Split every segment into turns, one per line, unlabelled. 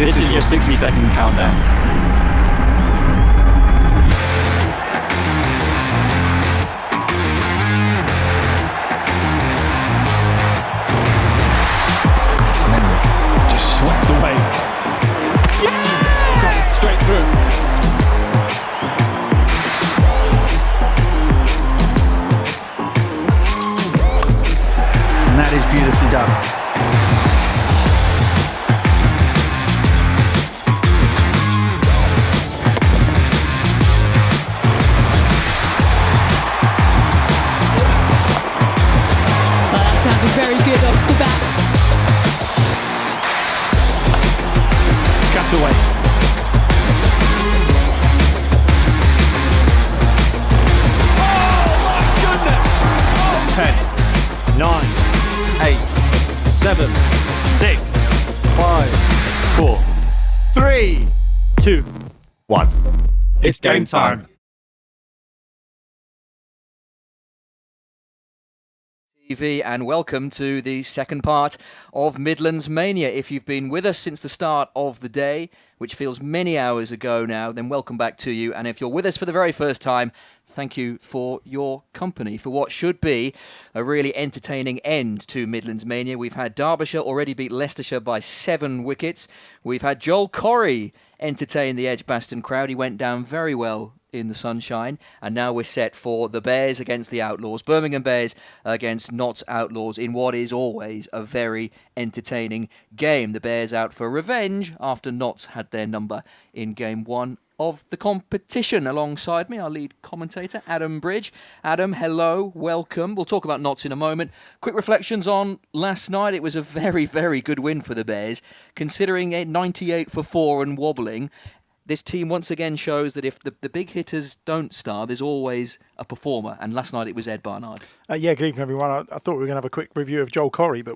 This is your 60-second countdown.
Just swept away. Yeah! Got it straight through.
And that is beautifully done.
7, 6, 5, 4, 3, 2, 1. It's game time.
TV, and welcome to the second part of Midlands Mania. If you've been with us since the start of the day, which feels many hours ago now, then welcome back to you. And if you're with us for the very first time, thank you for your company for what should be a really entertaining end to Midlands Mania. We've had Derbyshire already beat Leicestershire by 7 wickets. We've had Joel Corry entertain the EdgBLASTon crowd. He went down very well in the sunshine, and now we're set for the Bears against the Outlaws. Birmingham Bears against Notts Outlaws in what is always a very entertaining game. The Bears out for revenge after Notts had their number in game 1 of the competition. Alongside me, our lead commentator, Adam Bridge. Adam, hello, welcome. We'll talk about Notts in a moment. Quick reflections on last night. It was a very, very good win for the Bears, considering a 98 for 4 and wobbling. This team once again shows that if the big hitters don't star, there's always a performer. And last night it was Ed Barnard.
Good evening, everyone. I thought we were going to have a quick review of Joel Corry, but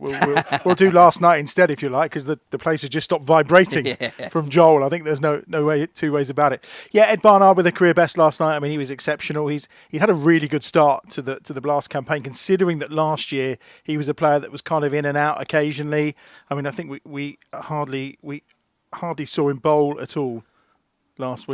we'll do last night instead, if you like, because the place has just stopped vibrating from Joel. I think there's no way, two ways about it. Yeah, Ed Barnard with a career best last night. I mean, he was exceptional. He's had a really good start to the Blast campaign, considering that last year he was a player that was kind of in and out occasionally. I mean, I think we hardly saw him bowl at all last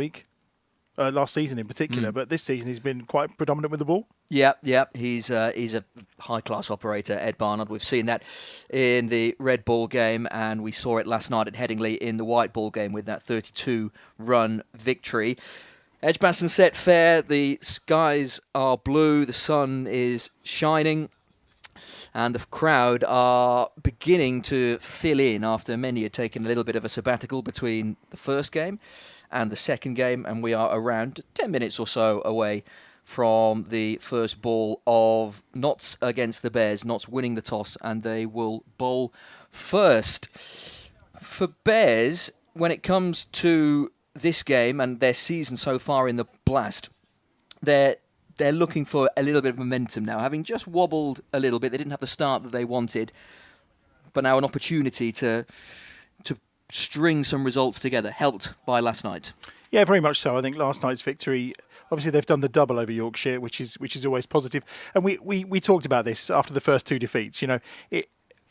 season in particular, but this season he's been quite predominant with the ball.
Yeah, he's a high-class operator, Ed Barnard. We've seen that in the red ball game, and we saw it last night at Headingley in the white ball game with that 32-run victory. EdgBLASTon set fair, the skies are blue, the sun is shining, and the crowd are beginning to fill in after many had taken a little bit of a sabbatical between the first game and the second game, and we are around 10 minutes or so away from the first ball of Notts against the Bears. Notts winning the toss, and they will bowl first. For Bears, when it comes to this game and their season so far in the Blast, they're looking for a little bit of momentum now. Having just wobbled a little bit, they didn't have the start that they wanted, but now an opportunity to string some results together, helped by last night. Yeah,
very much so. I think last night's victory, obviously they've done the double over Yorkshire, which is always positive. And we talked about this after the first 2 defeats. You know,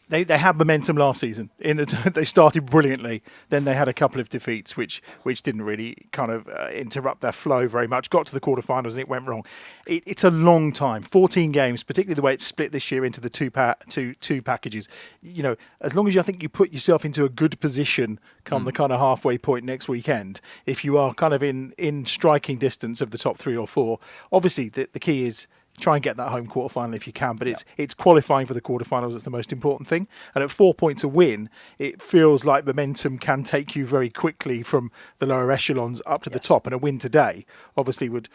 They had momentum last season. They started brilliantly. Then they had a couple of defeats, which didn't really kind of interrupt their flow very much. Got to the quarterfinals and it went wrong. It's a long time, 14 games, particularly the way it's split this year into the two packages. You know, as long as I think you put yourself into a good position come the kind of halfway point next weekend, if you are kind of in striking distance of the top 3 or 4, obviously the key is try and get that home quarterfinal if you can, but it's qualifying for the quarterfinals that's the most important thing. And at 4 points a win, it feels like momentum can take you very quickly from the lower echelons up to the top. And a win today, obviously, would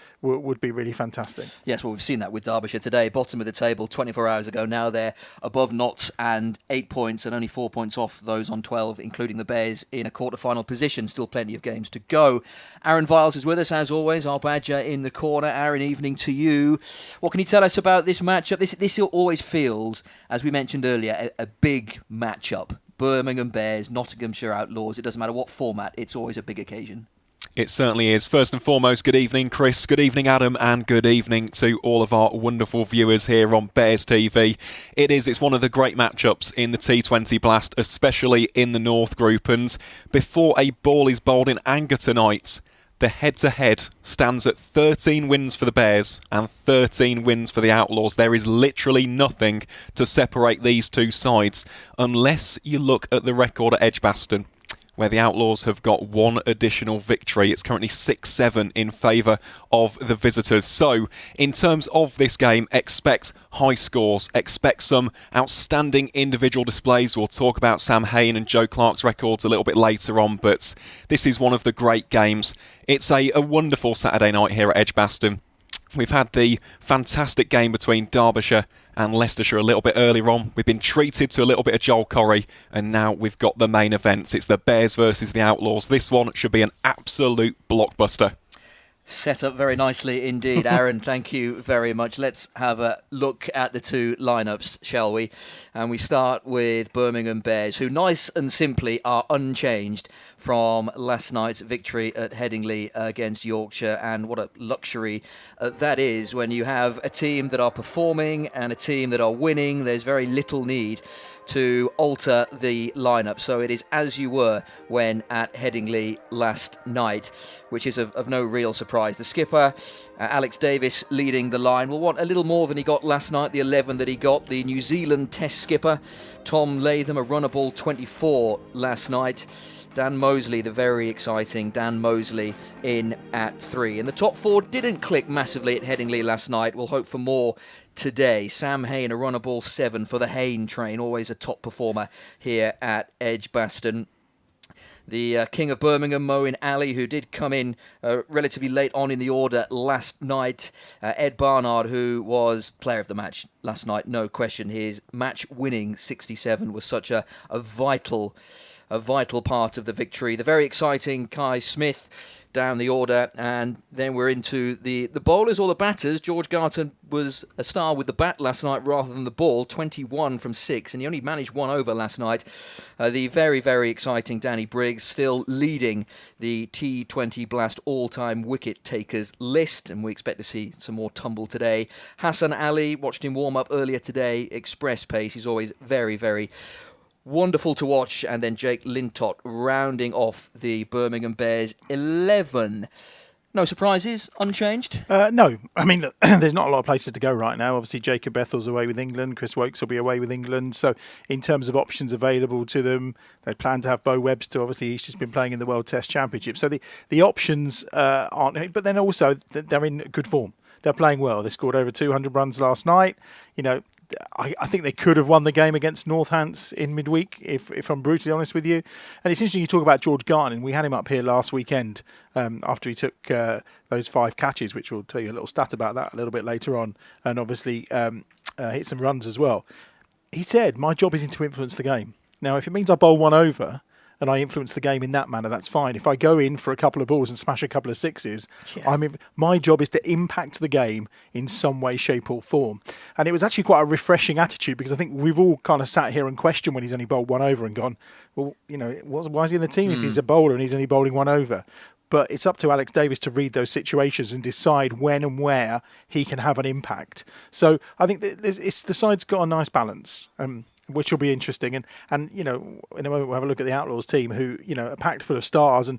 be really fantastic.
Yes, well, we've seen that with Derbyshire today, bottom of the table 24 hours ago. Now they're above Notts and 8 points, and only 4 points off those on 12, including the Bears in a quarterfinal position. Still plenty of games to go. Aaron Viles is with us as always, our badger in the corner. Aaron, evening to you. What can you tell us about this matchup? This always feels, as we mentioned earlier, a big matchup. Birmingham Bears, Nottinghamshire Outlaws. It doesn't matter what format, it's always a big occasion.
It certainly is. First and foremost, good evening, Chris. Good evening, Adam, and good evening to all of our wonderful viewers here on Bears TV. It's one of the great matchups in the T20 Blast, especially in the North Group. And before a ball is bowled in anger tonight, the head-to-head stands at 13 wins for the Bears and 13 wins for the Outlaws. There is literally nothing to separate these two sides, unless you look at the record at EdgBLASTon, where the Outlaws have got one additional victory. It's currently 6-7 in favour of the visitors. So, in terms of this game, expect high scores, expect some outstanding individual displays. We'll talk about Sam Hain and Joe Clark's records a little bit later on, but this is one of the great games. It's a wonderful Saturday night here at EdgBLASTon. We've had the fantastic game between Derbyshire and Leicestershire a little bit earlier on. We've been treated to a little bit of Joel Corry, and now we've got the main events. It's the Bears versus the Outlaws. This one should be an absolute blockbuster.
Set up very nicely indeed, Aaron. Thank you very much. Let's have a look at the two lineups, shall we? And we start with Birmingham Bears, who nice and simply are unchanged from last night's victory at Headingley against Yorkshire. And what a luxury that is when you have a team that are performing and a team that are winning. There's very little need to alter the lineup. So it is as you were when at Headingley last night, which is of no real surprise. The skipper, Alex Davis, leading the line, will want a little more than he got last night, the 11 that he got. The New Zealand Test skipper, Tom Latham, a runnable 24 last night. Dan Mosley, the very exciting Dan Mosley, in at 3. And the top 4 didn't click massively at Headingley last night. We'll hope for more today. Sam Hain, a runnable 7 for the Hain train, always a top performer here at EdgBLASTon. The King of Birmingham, Moeen Ali, who did come in relatively late on in the order last night. Ed Barnard, who was player of the match last night, no question. His match-winning 67 was such a vital part of the victory. The very exciting Kai Smith down the order, and then we're into the bowlers or the batters. George Garton was a star with the bat last night rather than the ball, 21 from 6, and he only managed 1 over last night. The very, very exciting Danny Briggs still leading the T20 Blast all-time wicket takers list, and we expect to see some more tumble today. Hassan Ali, watched him warm up earlier today, express pace. He's always very, very wonderful to watch. And then Jake Lintott rounding off the Birmingham Bears 11. No surprises, unchanged?
No. I mean, look, there's not a lot of places to go right now. Obviously, Jacob Bethel's away with England. Chris Wokes will be away with England. So in terms of options available to them, they plan to have Bo Webster. Obviously, he's just been playing in the World Test Championship. So the options aren't... But then also, they're in good form. They're playing well. They scored over 200 runs last night. You know, I think they could have won the game against Northants in midweek, if I'm brutally honest with you. And it's interesting you talk about George Garton. We had him up here last weekend after he took those 5 catches, which we'll tell you a little stat about that a little bit later on, and obviously hit some runs as well. He said, my job isn't to influence the game. Now, if it means I bowl 1 over and I influence the game in that manner, that's fine. If I go in for a couple of balls and smash a couple of 6s, my job is to impact the game in some way, shape or form. And it was actually quite a refreshing attitude, because I think we've all kind of sat here and questioned when he's only bowled 1 over and gone, well, you know, why is he in the team if he's a bowler and he's only bowling 1 over? But it's up to Alex Davis to read those situations and decide when and where he can have an impact. So I think the side's got a nice balance, which will be interesting. And you know, in a moment we'll have a look at the Outlaws team, who, you know, are packed full of stars. And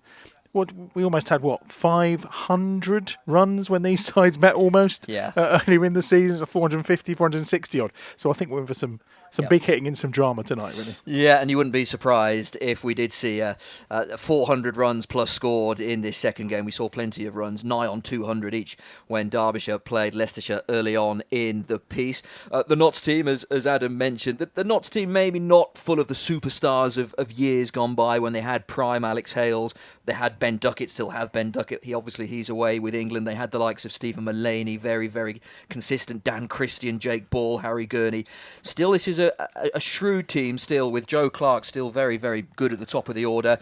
we almost had 500 runs when these sides met almost earlier in the season. So 450, 460 odd. So I think we're in for some big hitting and some drama tonight, really. Yeah,
and you wouldn't be surprised if we did see 400 runs plus scored in this second game. We saw plenty of runs, nigh on 200 each, when Derbyshire played Leicestershire early on in the piece. The Notts team, as Adam mentioned, the Notts team maybe not full of the superstars of years gone by when they had prime Alex Hales. They had Ben Duckett, still have Ben Duckett. He's away with England. They had the likes of Stephen Mullaney, very, very consistent. Dan Christian, Jake Ball, Harry Gurney. Still, this is is a shrewd team still, with Joe Clark still very, very good at the top of the order.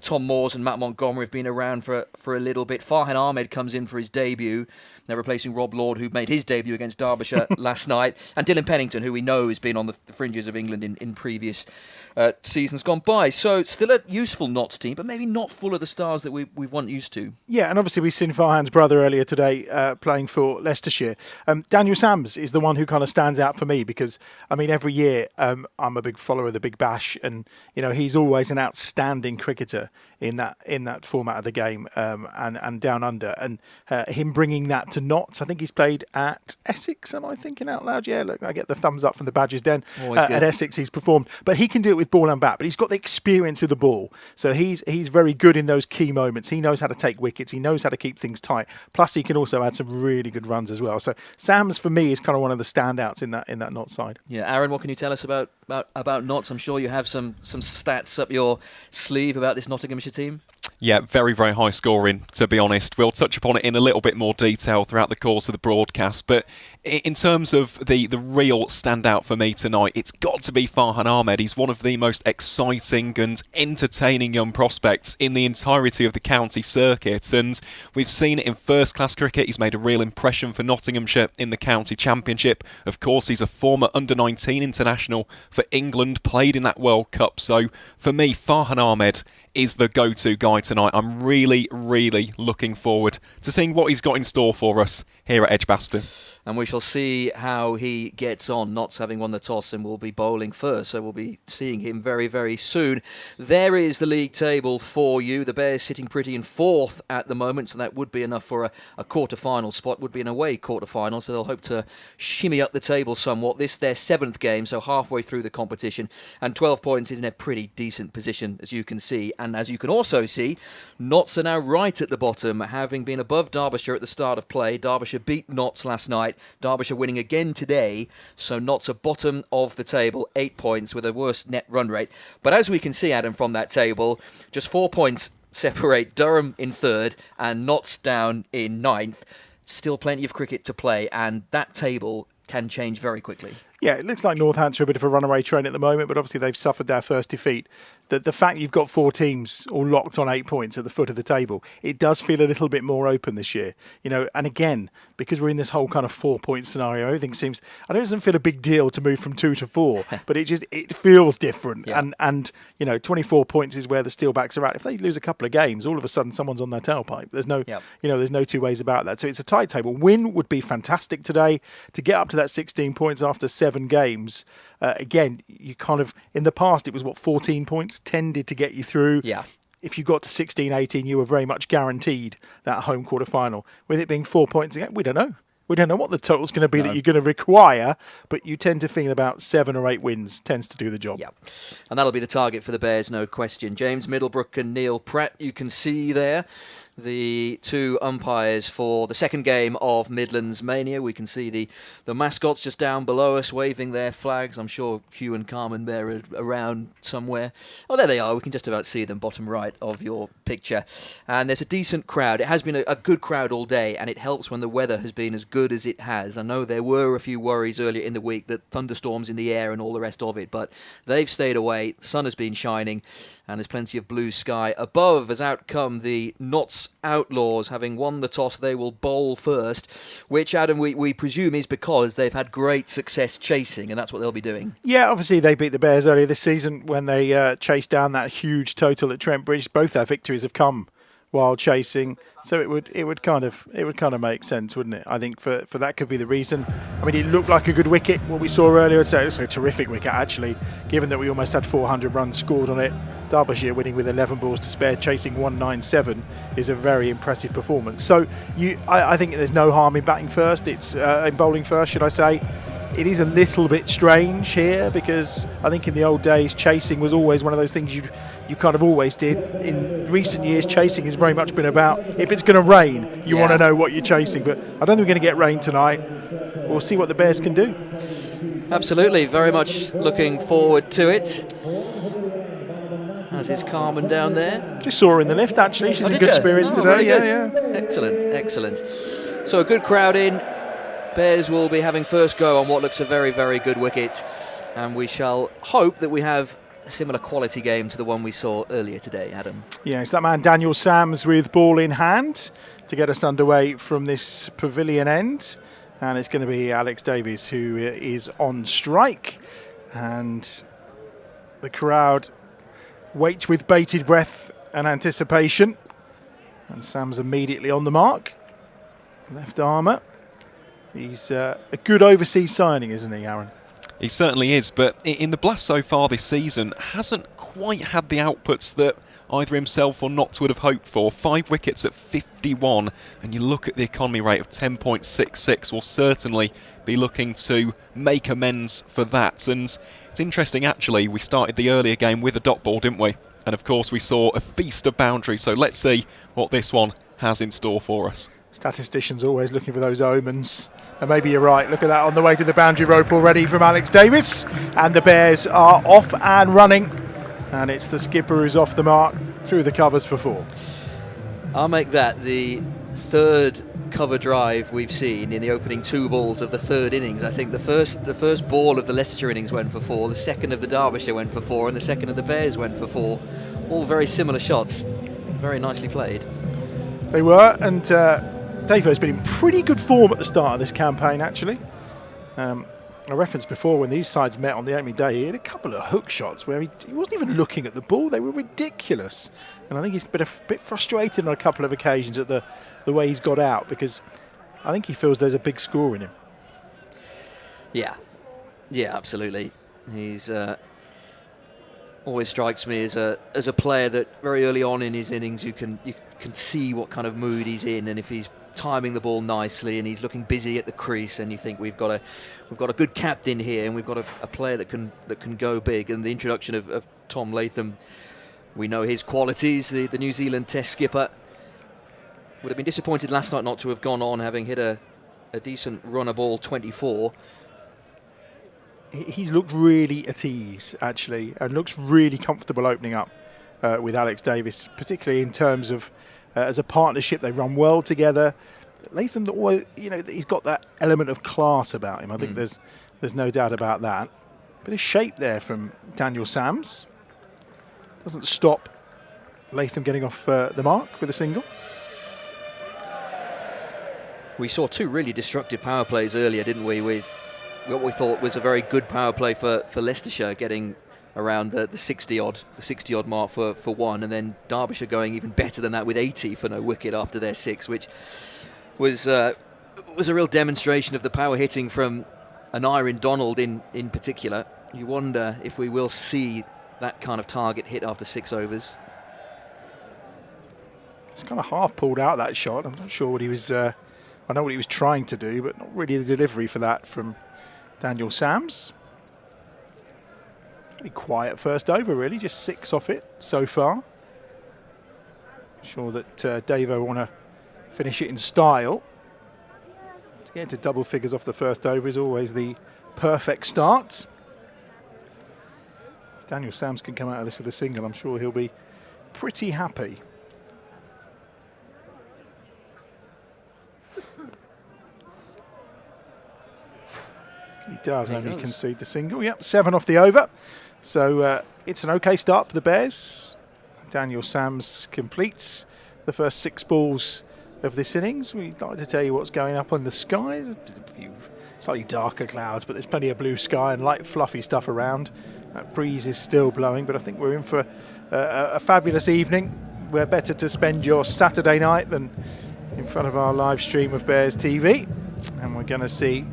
Tom Moores and Matt Montgomery have been around for a little bit. Farhan Ahmed comes in for his debut. They're replacing Rob Lord, who made his debut against Derbyshire last night. And Dylan Pennington, who we know has been on the fringes of England in previous seasons gone by. So still a useful Notts team, but maybe not full of the stars that we've once used to.
Yeah, and obviously we've seen Farhan's brother earlier today playing for Leicestershire. Daniel Sams is the one who kind of stands out for me because, I mean, every year I'm a big follower of the Big Bash, and he's always an outstanding cricketer in that format of the game, and down under, and him bringing that to Notts. I think he's played at Essex. Am I thinking out loud? Yeah, look, I get the thumbs up from the Badgers Den. At Essex he's performed, but he can do it with ball and bat. But he's got the experience of the ball, so he's very good in those key moments. He knows how to take wickets. He knows how to keep things tight. Plus, he can also add some really good runs as well. So Sams for me is kind of one of the standouts in that Notts side.
Yeah, Aaron, what can you tell us about Notts? I'm sure you have some stats up your sleeve about this Nottinghamshire team.
Yeah, very, very high scoring, to be honest. We'll touch upon it in a little bit more detail throughout the course of the broadcast. But in terms of the real standout for me tonight, it's got to be Farhan Ahmed. He's one of the most exciting and entertaining young prospects in the entirety of the county circuit. And we've seen it in first-class cricket. He's made a real impression for Nottinghamshire in the county championship. Of course, he's a former under-19 international for England, played in that World Cup. So for me, Farhan Ahmed is the go-to guy tonight. I'm really, really looking forward to seeing what he's got in store for us here at EdgBLASTon.
And we shall see how he gets on. Notts having won the toss and will be bowling first, so we'll be seeing him very, very soon. There is the league table for you. The Bears sitting pretty in fourth at the moment, so that would be enough for a quarter-final spot. Would be an away quarter-final, so they'll hope to shimmy up the table somewhat. This their seventh game, so halfway through the competition, and 12 points is in a pretty decent position, as you can see. And as you can also see, Notts are now right at the bottom, having been above Derbyshire at the start of play. Derbyshire beat Notts last night. Derbyshire winning again today, so Notts are bottom of the table, 8 points with a worse net run rate. But as we can see, Adam, from that table, just 4 points separate Durham in third and Notts down in ninth. Still plenty of cricket to play, and that table can change very quickly.
Yeah, it looks like Northampton are a bit of a runaway train at the moment, but obviously they've suffered their first defeat. The fact you've got 4 teams all locked on 8 points at the foot of the table, it does feel a little bit more open this year. And again, because we're in this whole kind of 4-point scenario, everything seems, I know it doesn't feel a big deal to move from 2 to 4, but it feels different. Yeah. And 24 points is where the Steelbacks are at. If they lose a couple of games, all of a sudden someone's on their tailpipe. There's no, there's no two ways about that. So it's a tight table. Win would be fantastic today to get up to that 16 points after 7 games. Again, you kind of, in the past, it was 14 points tended to get you through.
Yeah.
If you got to 16, 18, you were very much guaranteed that home quarter final. With it being 4 points again, we don't know. We don't know what the total's going to be that you're going to require, but you tend to think about 7 or 8 wins tends to do the job.
Yeah, and that'll be the target for the Bears, no question. James Middlebrook and Neil Pratt, you can see there. The 2 umpires for the second game of Midlands Mania. We can see the mascots just down below us waving their flags. I'm sure Hugh and Carmen Bear are around somewhere. Oh, there they are. We can just about see them, bottom right of your picture. And there's a decent crowd. It has been a good crowd all day, and it helps when the weather has been as good as it has. I know there were a few worries earlier in the week that thunderstorms in the air and all the rest of it, but they've stayed away. The sun has been shining, and there's plenty of blue sky above. As out come the Notts Outlaws, having won the toss. They will bowl first, which, Adam, we presume is because they've had great success chasing, and that's what they'll be doing.
Yeah, obviously they beat the Bears earlier this season when they chased down that huge total at Trent Bridge. Both their victories have come while chasing, so it would kind of make sense, wouldn't it? I think for that could be the reason. I mean, it looked like a good wicket, what we saw earlier. So it was a terrific wicket, actually, given that we almost had 400 runs scored on it. Derbyshire winning with 11 balls to spare, chasing 197 is a very impressive performance. So I think there's no harm in batting first. It's in bowling first, should I say. It is a little bit strange here because I think in the old days chasing was always one of those things you kind of always did. In recent years, chasing has very much been about if it's going to rain, you want to know what you're chasing. But I don't think we're going to get rain tonight. We'll see what the Bears can do.
Absolutely, very much looking forward to it. As is Carmen down there.
Just saw her in the lift, actually. She's in good spirits today.
Yeah. Excellent. So a good crowd in. Bears will be having first go on what looks a very, very good wicket. And we shall hope that we have a similar quality game to the one we saw earlier today, Adam.
Yeah, it's that man Daniel Sams with ball in hand to get us underway from this pavilion end. And it's going to be Alex Davies who is on strike. And the crowd wait with bated breath and anticipation. And Sam's immediately on the mark. Left armour. He's a good overseas signing, isn't he, Aaron?
He certainly is, but in the Blast so far this season, hasn't quite had the outputs that either himself or Notts would have hoped for. 5 wickets at 51, and you look at the economy rate of 10.66, will certainly be looking to make amends for that. And it's interesting, actually, we started the earlier game with a dot ball, didn't we? And of course we saw a feast of boundaries, so let's see what this one has in store for us.
Statisticians always looking for those omens. And maybe you're right. Look at that on the way to the boundary rope already from Alex Davies. And the Bears are off and running. And it's the skipper who's off the mark through the covers for 4.
I'll make that the third cover drive we've seen in the opening 2 balls of the third innings. I think the first ball of the Leicestershire innings went for 4, the second of the Derbyshire went for 4, and the second of the Bears went for 4. All very similar shots. Very nicely played.
They were, and Davo's been in pretty good form at the start of this campaign, actually. I referenced before when these sides met on the opening day, he had a couple of hook shots where he wasn't even looking at the ball. They were ridiculous. And I think he's been a bit frustrated on a couple of occasions at the way he's got out, because I think he feels there's a big score in him.
Yeah, absolutely. He's always strikes me as a player that very early on in his innings you can see what kind of mood he's in, and if he's timing the ball nicely and he's looking busy at the crease, and you think we've got a good captain here, and we've got a player that can go big. And the introduction of Tom Latham, we know his qualities. The New Zealand Test skipper would have been disappointed last night not to have gone on, having hit a decent runner ball 24.
He's looked really at ease, actually, and looks really comfortable opening up with Alex Davies, particularly in terms of as a partnership. They run well together. Latham, he's got that element of class about him. I think there's no doubt about that. Bit of shape there from Daniel Sams. Doesn't stop Latham getting off the mark with a single.
We saw 2 really destructive power plays earlier, didn't we, with what we thought was a very good power play for Leicestershire, getting around the 60-odd mark for 1, and then Derbyshire going even better than that with 80 for no wicket after their 6, which was a real demonstration of the power hitting from an Iron Donald in particular. You wonder if we will see that kind of target hit after 6 overs.
It's kind of half pulled out, that shot. I'm not sure what he was... I know what he was trying to do, but not really the delivery for that from Daniel Sams. Pretty quiet first over, really. Just 6 off it so far. Sure that Davo want to finish it in style. To get into double figures off the first over is always the perfect start. If Daniel Sams can come out of this with a single, I'm sure he'll be pretty happy. He does only concede the single. Yep, 7 off the over. So it's an okay start for the Bears. Daniel Sams completes the first 6 balls of this innings. We'd like to tell you what's going up on the sky. There's a few slightly darker clouds, but there's plenty of blue sky and light fluffy stuff around. That breeze is still blowing, but I think we're in for a fabulous evening. We're better to spend your Saturday night than in front of our live stream of Bears TV. And we're going to see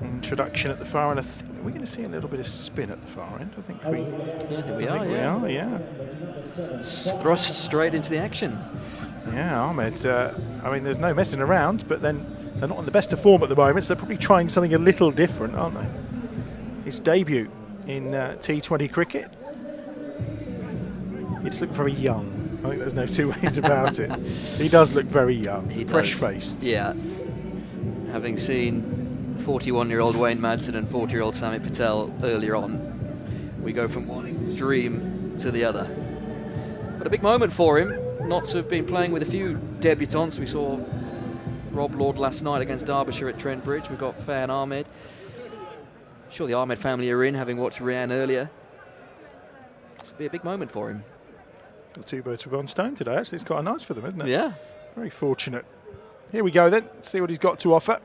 introduction at the far end. We're going to see a little bit of spin at the far end. I think we are. Yeah.
Thrust straight into the action.
Yeah, Ahmed. I mean, there's no messing around, but then they're not in the best of form at the moment, so they're probably trying something a little different, aren't they? His debut in T20 cricket. He just looked very young. I think there's no 2 ways about it. He does look very young, fresh-faced.
Yeah. Having seen 41-year-old Wayne Madsen and 40-year-old Samit Patel earlier on, we go from one extreme to the other. But a big moment for him. Notts have been playing with a few debutants. We saw Rob Lord last night against Derbyshire at Trent Bridge. We've got Fahan Ahmed. Sure, the Ahmed family are in, having watched Rian earlier. This will be a big moment for him.
Got 2 birds with 1 stone today. Actually, it's quite nice for them, isn't it?
Yeah.
Very fortunate. Here we go then. Let's see what he's got to offer.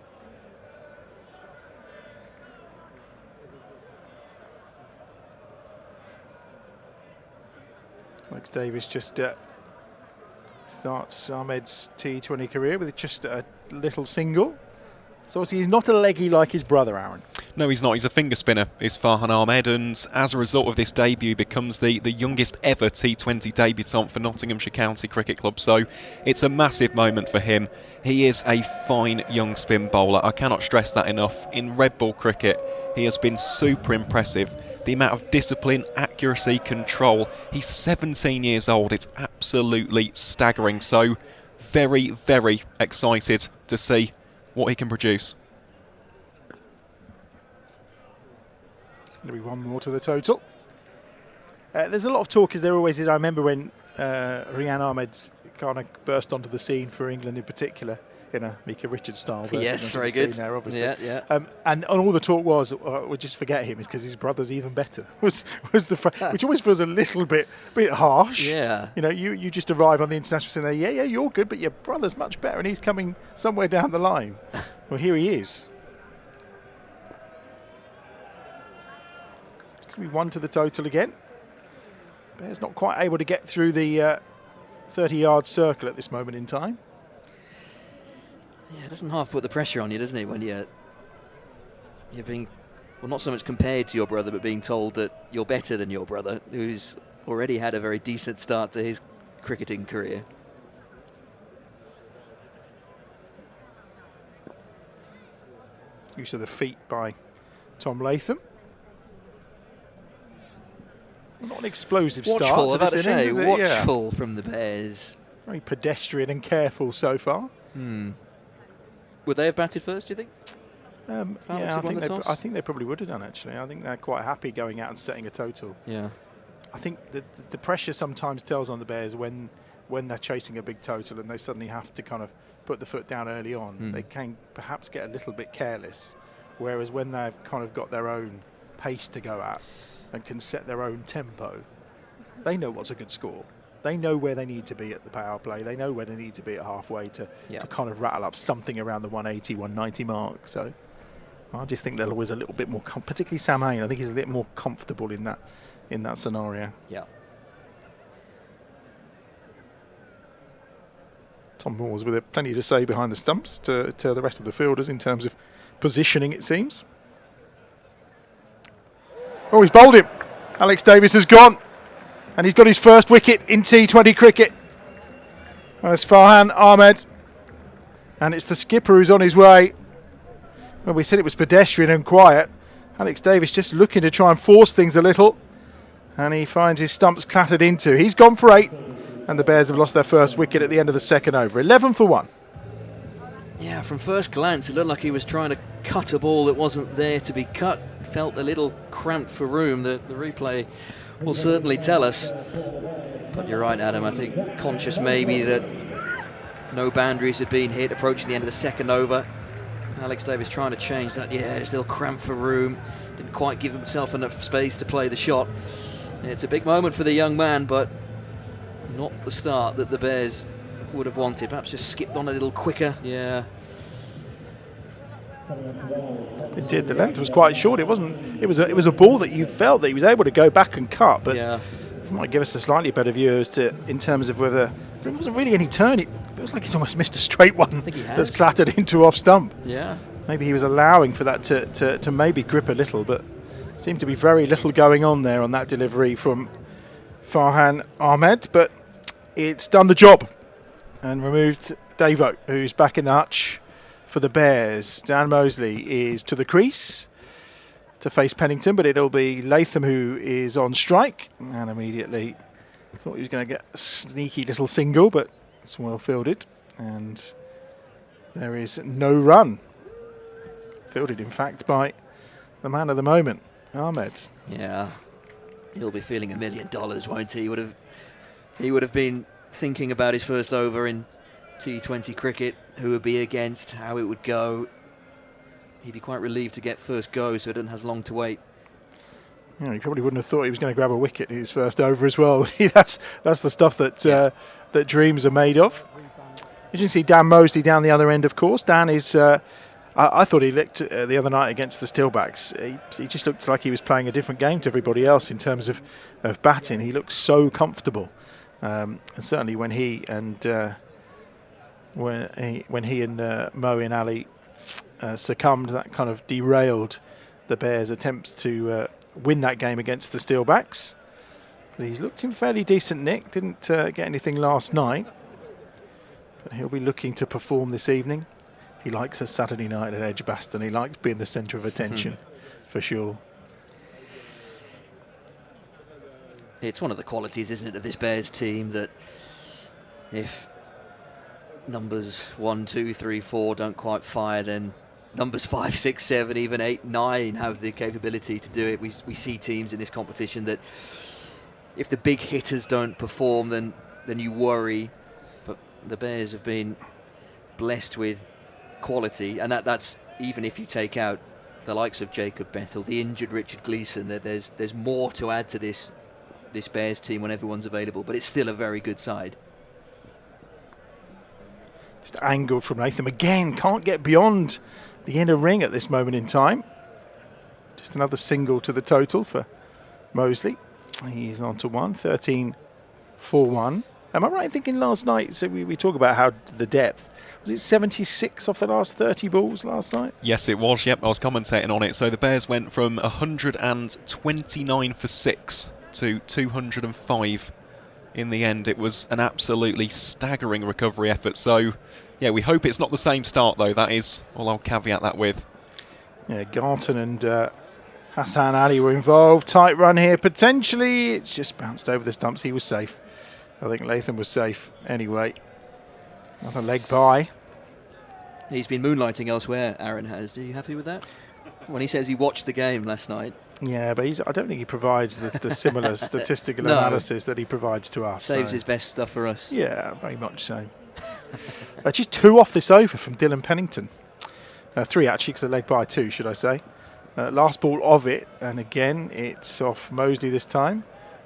Alex Davis just starts Ahmed's T20 career with just a little single. So obviously he's not a leggy like his brother, Aaron.
No, he's not. He's a finger spinner, is Farhan Ahmed, and as a result of this debut becomes the youngest ever T20 debutant for Nottinghamshire County Cricket Club. So it's a massive moment for him. He is a fine young spin bowler. I cannot stress that enough. In red ball cricket, he has been super impressive. The amount of discipline, accuracy, control. He's 17 years old. It's absolutely staggering. So very, very excited to see what he can produce.
Going to be 1 more to the total. There's a lot of talk, as there always is. I remember when Rian Ahmed kind of burst onto the scene for England in particular, in a Mika Richards style.
Yes, very good.
There, obviously.
Yeah.
And all the talk was, we'll just forget him, because his brother's even better. Was which always feels a little bit harsh.
Yeah.
You know, you just arrive on the international scene there. Yeah, you're good, but your brother's much better, and he's coming somewhere down the line. Well, here he is. It's going to be 1 to the total again. Bear's not quite able to get through the 30-yard circle at this moment in time.
Yeah, it doesn't half put the pressure on you, doesn't it, when you're being, well, not so much compared to your brother, but being told that you're better than your brother, who's already had a very decent start to his cricketing career.
Use of the feet by Tom Latham. Not an explosive start.
Watchful,
to
about to
this
say,
innings, is it?
watchful from the Bears.
Very pedestrian and careful so far.
Would they have batted first, do you think?
Yeah, I think they probably would have done, actually. I think they're quite happy going out and setting a total.
Yeah.
I think the pressure sometimes tells on the Bears when they're chasing a big total and they suddenly have to kind of put the foot down early on. They can perhaps get a little bit careless, whereas when they've kind of got their own pace to go at and can set their own tempo, they know what's a good score. They know where they need to be at the power play. They know where they need to be at halfway to kind of rattle up something around the 180, 190 mark. So I just think they're always a little bit more, particularly Sam Hain, I think he's a bit more comfortable in that scenario.
Yeah.
Tom Moores with plenty to say behind the stumps to the rest of the fielders in terms of positioning, it seems. Oh, he's bowled him. Alex Davis has gone. And he's got his first wicket in T20 cricket. That's Farhan Ahmed. And it's the skipper who's on his way. Well, we said it was pedestrian and quiet. Alex Davis just looking to try and force things a little. And he finds his stumps clattered into. He's gone for 8. And the Bears have lost their first wicket at the end of the second over. 11 for 1.
Yeah, from first glance, it looked like he was trying to cut a ball that wasn't there to be cut. Felt a little cramped for room. The replay will certainly tell us. But you're right, Adam. I think conscious maybe that no boundaries had been hit approaching the end of the second over. Alex Davis trying to change that. Yeah, just a little cramped for room. Didn't quite give himself enough space to play the shot. It's a big moment for the young man, but not the start that the Bears would have wanted. Perhaps just skipped on a little quicker. Yeah.
It did. The length was quite short. It wasn't. It was a ball that you felt that he was able to go back and cut, but this might give us a slightly better view as to in terms of whether there wasn't really any turn. It feels like he's almost missed a straight one that's clattered into off stump.
Yeah.
Maybe he was allowing for that to maybe grip a little, but seemed to be very little going on there on that delivery from Farhan Ahmed. But it's done the job and removed Davo, who's back in the hutch for the Bears. Dan Mosley is to the crease to face Pennington, but it'll be Latham who is on strike. And immediately thought he was going to get a sneaky little single, but it's well fielded. And there is no run. Fielded, in fact, by the man of the moment, Ahmed.
Yeah. He'll be feeling $1 million, won't he? He would have been thinking about his first over in T20 cricket, who would be against, how it would go. he'd be quite relieved to get first go so he doesn't have long to wait.
You know, he probably wouldn't have thought he was going to grab a wicket in his first over as well. that's the stuff that that dreams are made of. As you can see, Dan Mosley down the other end, of course. Dan is... I thought he looked the other night against the Stillbacks. He just looked like he was playing a different game to everybody else in terms of batting. He looked so comfortable. And certainly when he and Mo and Ali succumbed, that kind of derailed the Bears' attempts to win that game against the Stillbacks. But he's looked in fairly decent nick. Didn't get anything last night. But he'll be looking to perform this evening. He likes a Saturday night at EdgBLASTon. He likes being the centre of attention, for sure.
It's one of the qualities, isn't it, of this Bears team, that if numbers 1, 2, 3, 4 don't quite fire, then numbers 5, 6, 7, even 8, 9 have the capability to do it. We see teams in this competition that if the big hitters don't perform, then you worry. But the Bears have been blessed with quality, and that's even if you take out the likes of Jacob Bethel, the injured Richard Gleeson. There's more to add to this Bears team when everyone's available, but it's still a very good side.
Just angled from Latham again, can't get beyond the inner ring at this moment in time. Just another single to the total for Mosley. He's on to 13-4-1. Am I right in thinking last night, so we talk about how the depth, was it 76 off the last 30 balls last night?
Yes, it was. Yep, I was commentating on it. So the Bears went from 129 for 6 to 205 in the end. It was an absolutely staggering recovery effort. So, yeah, we hope it's not the same start, though. That is all I'll caveat that with.
Yeah, Garton and Hassan Ali were involved. Tight run here, potentially. It's just bounced over the stumps. He was safe. I think Latham was safe anyway. Another leg by.
He's been moonlighting elsewhere, Aaron has. Are you happy with that? When he says he watched the game last night.
Yeah, but I don't think he provides the similar statistical analysis that he provides to us.
Saves his best stuff for us.
Yeah, very much so. Just 2 off this over from Dylan Pennington. 3 actually, because a leg by 2, should I say. Last ball of it, and again, it's off Mosley this time.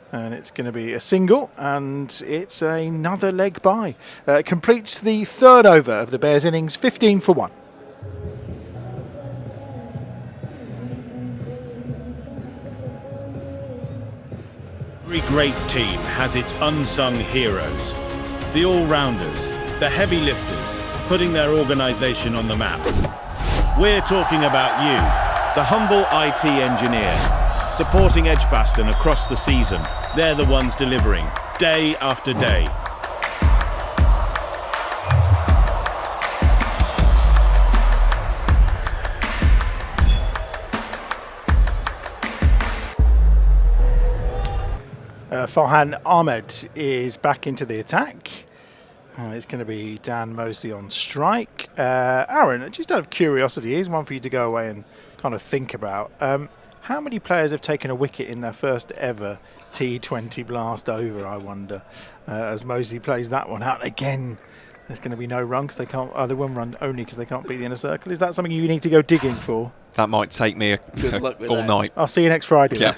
And it's going to be a single, and it's another leg by. Completes the 3rd over of the Bears' innings, 15-1.
Every great team has its unsung heroes. The all-rounders, the heavy lifters, putting their organisation on the map. We're talking about you, the humble IT engineer, supporting EdgBLASTon across the season. They're the ones delivering, day after day.
Farhan Ahmed is back into the attack. It's going to be Dan Mosley on strike. Aaron, just out of curiosity, here's one for you to go away and kind of think about. How many players have taken a wicket in their first ever T20 blast over, I wonder, as Mosley plays that one out again? There's going to be no run because they can't. They won't run only because they can't beat the inner circle. Is that something you need to go digging for?
That might take me all night.
I'll see you next Friday.
Yeah.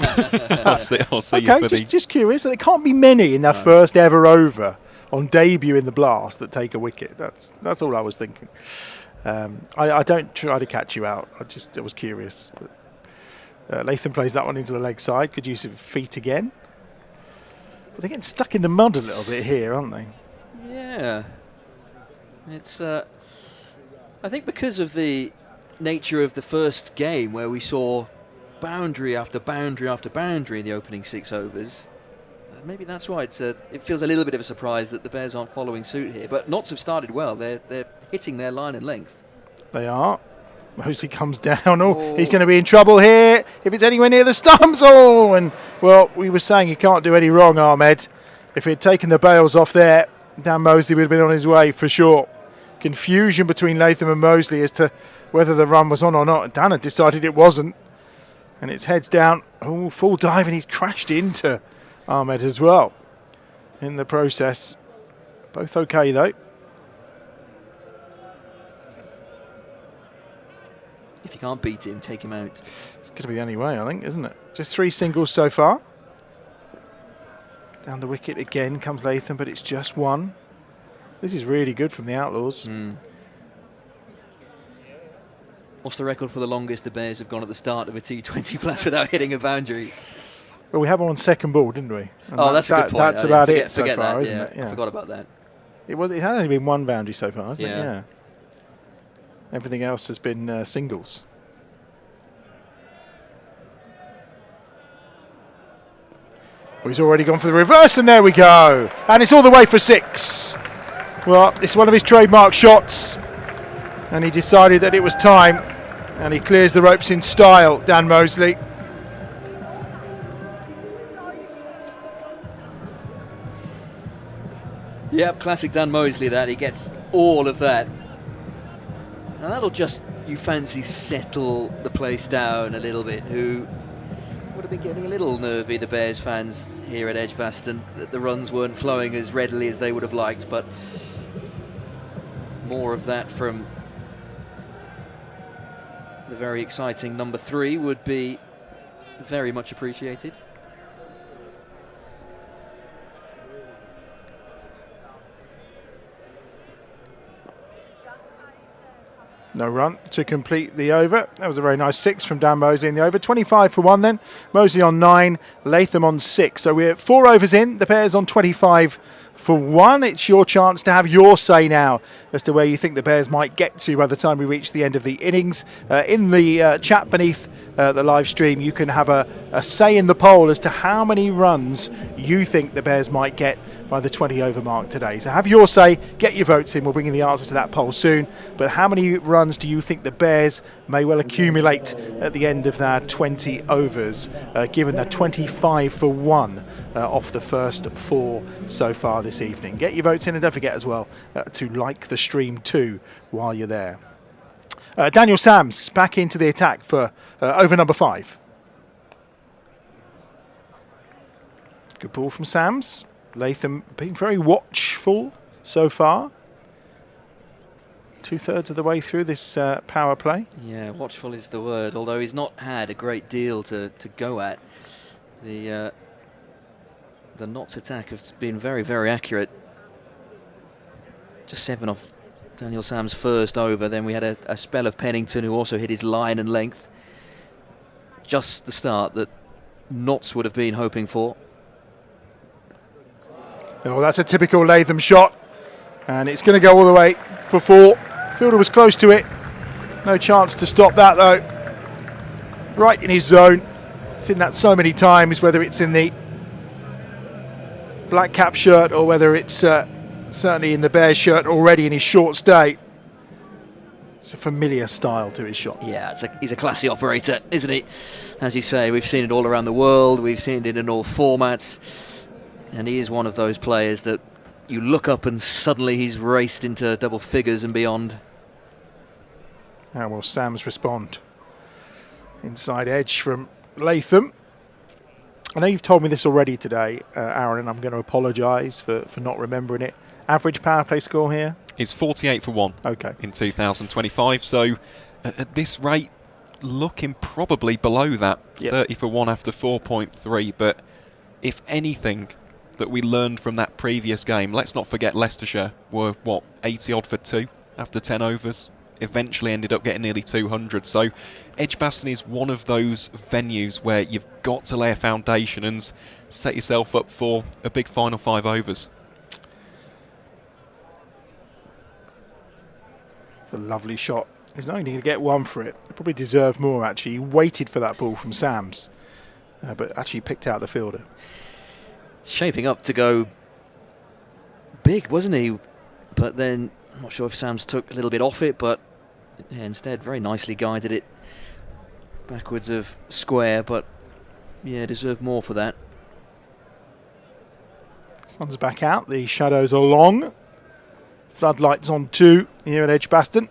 I'll see
okay,
you for
just curious. There can't be many in their first ever over on debut in the blast that take a wicket. That's all I was thinking. I don't try to catch you out. I was curious. But Latham plays that one into the leg side. Could use feet again. But they're getting stuck in the mud a little bit here, aren't they?
Yeah. It's, I think because of the nature of the first game where we saw boundary after boundary after boundary in the opening 6 overs, maybe that's why it feels a little bit of a surprise that the Bears aren't following suit here. But Notts have started well. They're hitting their line and length.
They are. Mosley comes down. Oh, he's going to be in trouble here if it's anywhere near the stumps. Oh, and well, we were saying he can't do any wrong, Ahmed. If he had taken the bails off there, Dan Mosley would have been on his way for sure. Confusion between Latham and Mosley as to whether the run was on or not. Dan had decided it wasn't. And it's heads down. Oh, full dive, and he's crashed into Ahmed as well in the process. Both okay, though.
If you can't beat him, take him out.
It's going to be the only way, I think, isn't it? Just 3 singles so far. Down the wicket again comes Latham, but it's just 1. This is really good from the Outlaws.
What's the record for the longest the Bears have gone at the start of a T20 Blast without hitting a boundary?
Well, we have one on second ball, didn't we? And
That's a good point.
That's about it so far,
that,
isn't it?
I forgot about that.
It has only been 1 boundary so far, hasn't it?
Yeah.
Yeah. Everything else has been singles. Well, he's already gone for the reverse, and there we go. And it's all the way for 6. Well, it's one of his trademark shots, and he decided that it was time, and he clears the ropes in style, Dan Mosley.
Yep, classic Dan Mosley that. He gets all of that. And that'll just, you fancy, settle the place down a little bit, who would have been getting a little nervy, the Bears fans here at EdgBLASTon, that the runs weren't flowing as readily as they would have liked, but more of that from the very exciting number 3 would be very much appreciated.
No run to complete the over. That was a very nice 6 from Dan Mosley in the over. 25 for 1 then. Mosley on 9, Latham on 6. So we're 4 overs in. The Bears on 25 for 1. It's your chance to have your say now as to where you think the Bears might get to by the time we reach the end of the innings. In the chat beneath the live stream, you can have a say in the poll as to how many runs you think the Bears might get by the 20 over mark today. So have your say, get your votes in. We'll bring you the answer to that poll soon. But how many runs do you think the Bears may well accumulate at the end of their 20 overs, given the 25 for 1 off the first 4 so far this evening? Get your votes in, and don't forget as well to like the stream too while you're there. Daniel Sams back into the attack for over number 5. Good ball from Sams. Latham being very watchful so far. 2/3 of the way through this power play.
Yeah, watchful is the word, although he's not had a great deal to go at. The Notts attack has been very, very accurate. Just 7 off Daniel Sam's first over. Then we had a spell of Pennington, who also hit his line and length. Just the start that Notts would have been hoping for.
Oh, that's a typical Latham shot. And it's going to go all the way for 4. Fielder was close to it. No chance to stop that, though. Right in his zone. Seen that so many times, whether it's in the black cap shirt or whether it's certainly in the Bears shirt already in his short stay. It's a familiar style to his shot.
Yeah, he's a classy operator, isn't he? As you say, we've seen it all around the world. We've seen it in all formats. And he is one of those players that you look up and suddenly he's raced into double figures and beyond.
How will Sams respond? Inside edge from Latham. I know you've told me this already today, Aaron, and I'm going to apologise for not remembering it. Average power play score here?
It's 48 for 1 in 2025. So at this rate, looking probably below that. Yep. 30 for 1 after 4.3. But if anything that we learned from that previous game, let's not forget Leicestershire were, 80 odd for 2 after 10 overs. Eventually ended up getting nearly 200. So EdgBLASTon is one of those venues where you've got to lay a foundation and set yourself up for a big final 5 overs.
It's a lovely shot. He's not only going to get 1 for it. He probably deserved more, actually. He waited for that ball from Sams, but actually picked out the fielder.
Shaping up to go big, wasn't he? But then, I'm not sure if Sams took a little bit off it, but yeah, instead very nicely guided it backwards of square, but yeah, deserved more for that.
Sun's back out, the shadows are long. Floodlights on 2 here at EdgBLASTon.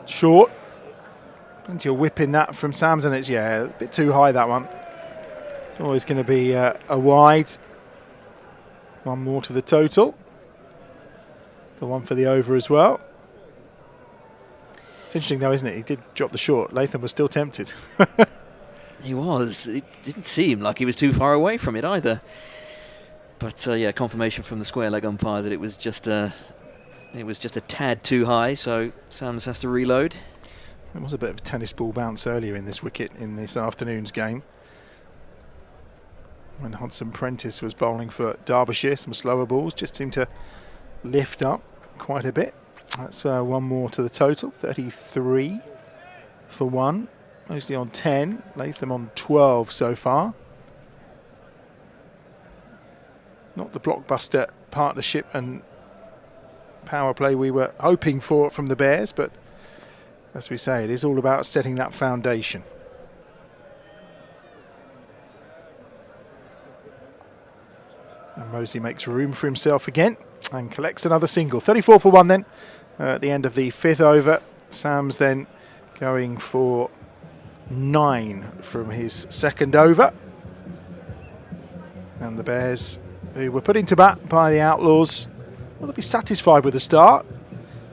Short. Plenty of whip in that from Sams, and it's, a bit too high, that one. It's always going to be a wide. 1 more to the total. The 1 for the over as well. It's interesting though, isn't it? He did drop the short. Latham was still tempted.
He was. It didn't seem like he was too far away from it either. But yeah, confirmation from the square leg umpire that it was just a tad too high. So Sams has to reload.
There was a bit of a tennis ball bounce earlier in this wicket in this afternoon's game, when Hudson Prentice was bowling for Derbyshire. Some slower balls just seemed to lift up quite a bit. That's one more to the total. 33 for one. Mostly on 10. Latham on 12 so far. Not the blockbuster partnership and power play we were hoping for from the Bears, but as we say, it is all about setting that foundation. And Mosley makes room for himself again and collects another single. 34 for one then at the end of the 5th over. Sams then going for 9 from his 2nd over. And the Bears, who were put into bat by the Outlaws, will be satisfied with the start.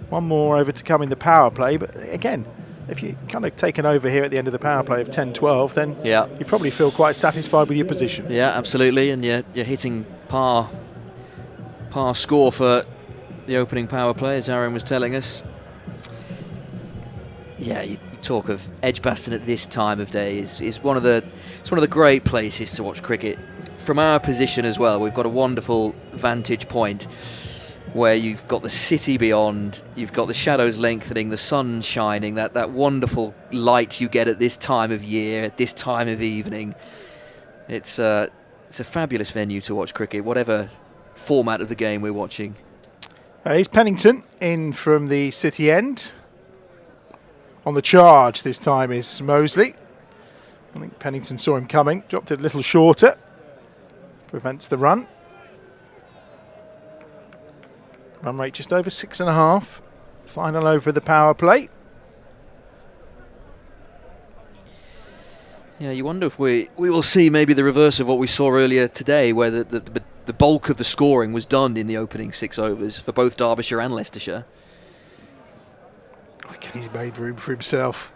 One more over to come in the power play, but again, if you're kind of taken over here at the end of the power play of 10-12, then you probably feel quite satisfied with your position.
Yeah, absolutely, and you're hitting par score for the opening power play, as Aaron was telling us. Yeah, you talk of EdgBLASTon at this time of day is one of the great places to watch cricket. From our position as well, we've got a wonderful vantage point where you've got the city beyond, you've got the shadows lengthening, the sun shining, that wonderful light you get at this time of year, at this time of evening. It's a fabulous venue to watch cricket, whatever format of the game we're watching.
Here's Pennington in from the city end. On the charge this time is Mosley. I think Pennington saw him coming, dropped it a little shorter. Prevents the run. Run rate just over 6.5. Final over the power play.
Yeah, you wonder if we will see maybe the reverse of what we saw earlier today, where the bulk of the scoring was done in the opening 6 overs for both Derbyshire and Leicestershire.
Again, he's made room for himself.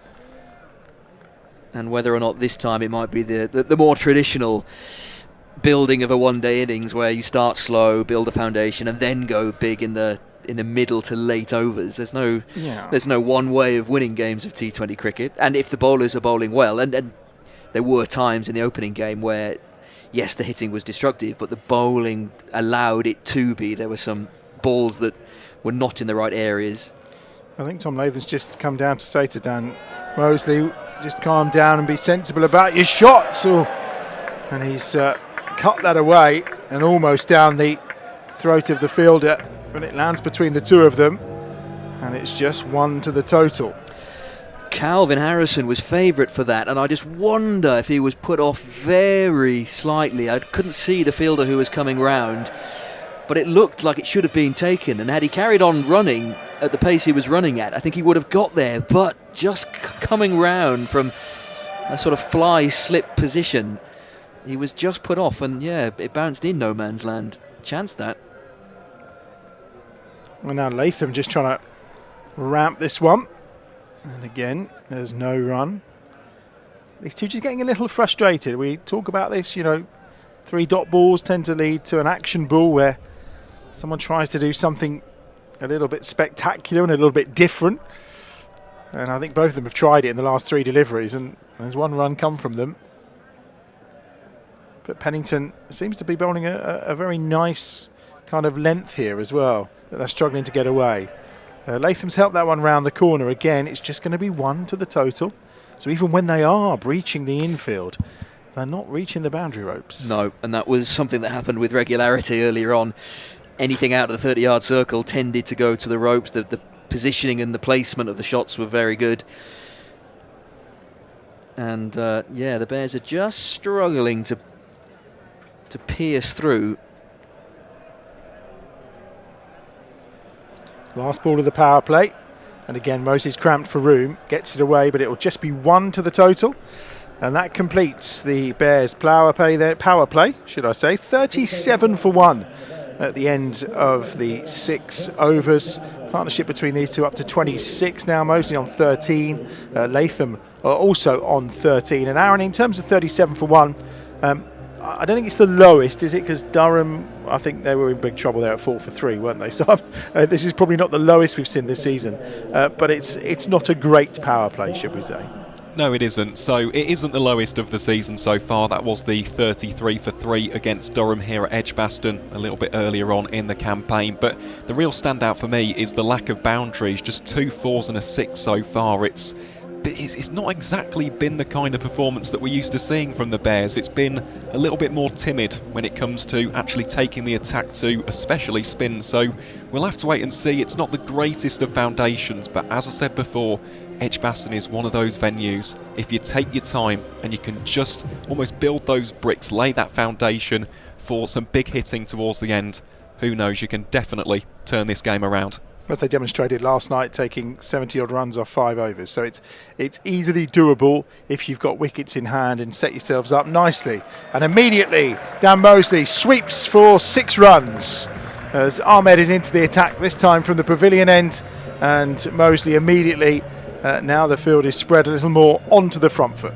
And whether or not this time it might be the more traditional building of a one-day innings where you start slow, build a foundation, and then go big in the middle to late overs. There's no one way of winning games of T20 cricket. And if the bowlers are bowling well, and there were times in the opening game where, yes, the hitting was destructive, but the bowling allowed it to be. There were some balls that were not in the right areas.
I think Tom Latham's just come down to say to Dan Mosley, just calm down and be sensible about your shots. And he's cut that away and almost down the throat of the fielder when it lands between the two of them, and it's just 1 to the total.
Calvin Harrison was favourite for that, and I just wonder if he was put off very slightly. I couldn't see the fielder who was coming round, but it looked like it should have been taken, and had he carried on running at the pace he was running at, I think he would have got there, but just coming round from a sort of fly slip position, he was just put off, and yeah, it bounced in no man's land. Chance that.
Well, now Latham just trying to ramp this one. And again, there's no run. These two just getting a little frustrated. We talk about this, 3-dot balls tend to lead to an action ball where someone tries to do something a little bit spectacular and a little bit different. And I think both of them have tried it in the last 3 deliveries, and there's 1 run come from them. But Pennington seems to be bowling a very nice kind of length here as well, that they're struggling to get away. Latham's helped that one round the corner. Again, it's just going to be 1 to the total. So even when they are breaching the infield, they're not reaching the boundary ropes.
No, and that was something that happened with regularity earlier on. Anything out of the 30-yard circle tended to go to the ropes. The positioning and the placement of the shots were very good. And the Bears are just struggling to pierce through.
Last ball of the power play. And again, Moses cramped for room. Gets it away, but it will just be 1 to the total. And that completes the Bears power play, should I say. 37 for 1 at the end of the 6 overs. Partnership between these two up to 26 now. Mosley on 13. Latham also on 13. And Aaron, in terms of 37 for 1, I don't think it's the lowest, is it? Because Durham, I think they were in big trouble there at 4 for 3, weren't they? So this is probably not the lowest we've seen this season, but it's not a great power play, should we say?
No, it isn't. So it isn't the lowest of the season so far. That was the 33 for 3 against Durham here at EdgBLASTon a little bit earlier on in the campaign. But the real standout for me is the lack of boundaries. Just 2 4s and a 6 so far. It's not exactly been the kind of performance that we're used to seeing from the Bears. It's been a little bit more timid when it comes to actually taking the attack to especially spin. So we'll have to wait and see. It's not the greatest of foundations, but as I said before, EdgBLASTon is one of those venues. If you take your time and you can just almost build those bricks, lay that foundation for some big hitting towards the end, who knows, you can definitely turn this game around.
As they demonstrated last night, taking 70-odd runs off 5 overs. So it's easily doable if you've got wickets in hand and set yourselves up nicely. And immediately, Dan Mosley sweeps for 6 runs as Ahmed is into the attack, this time from the pavilion end. And Mosley immediately, now the field is spread a little more onto the front foot.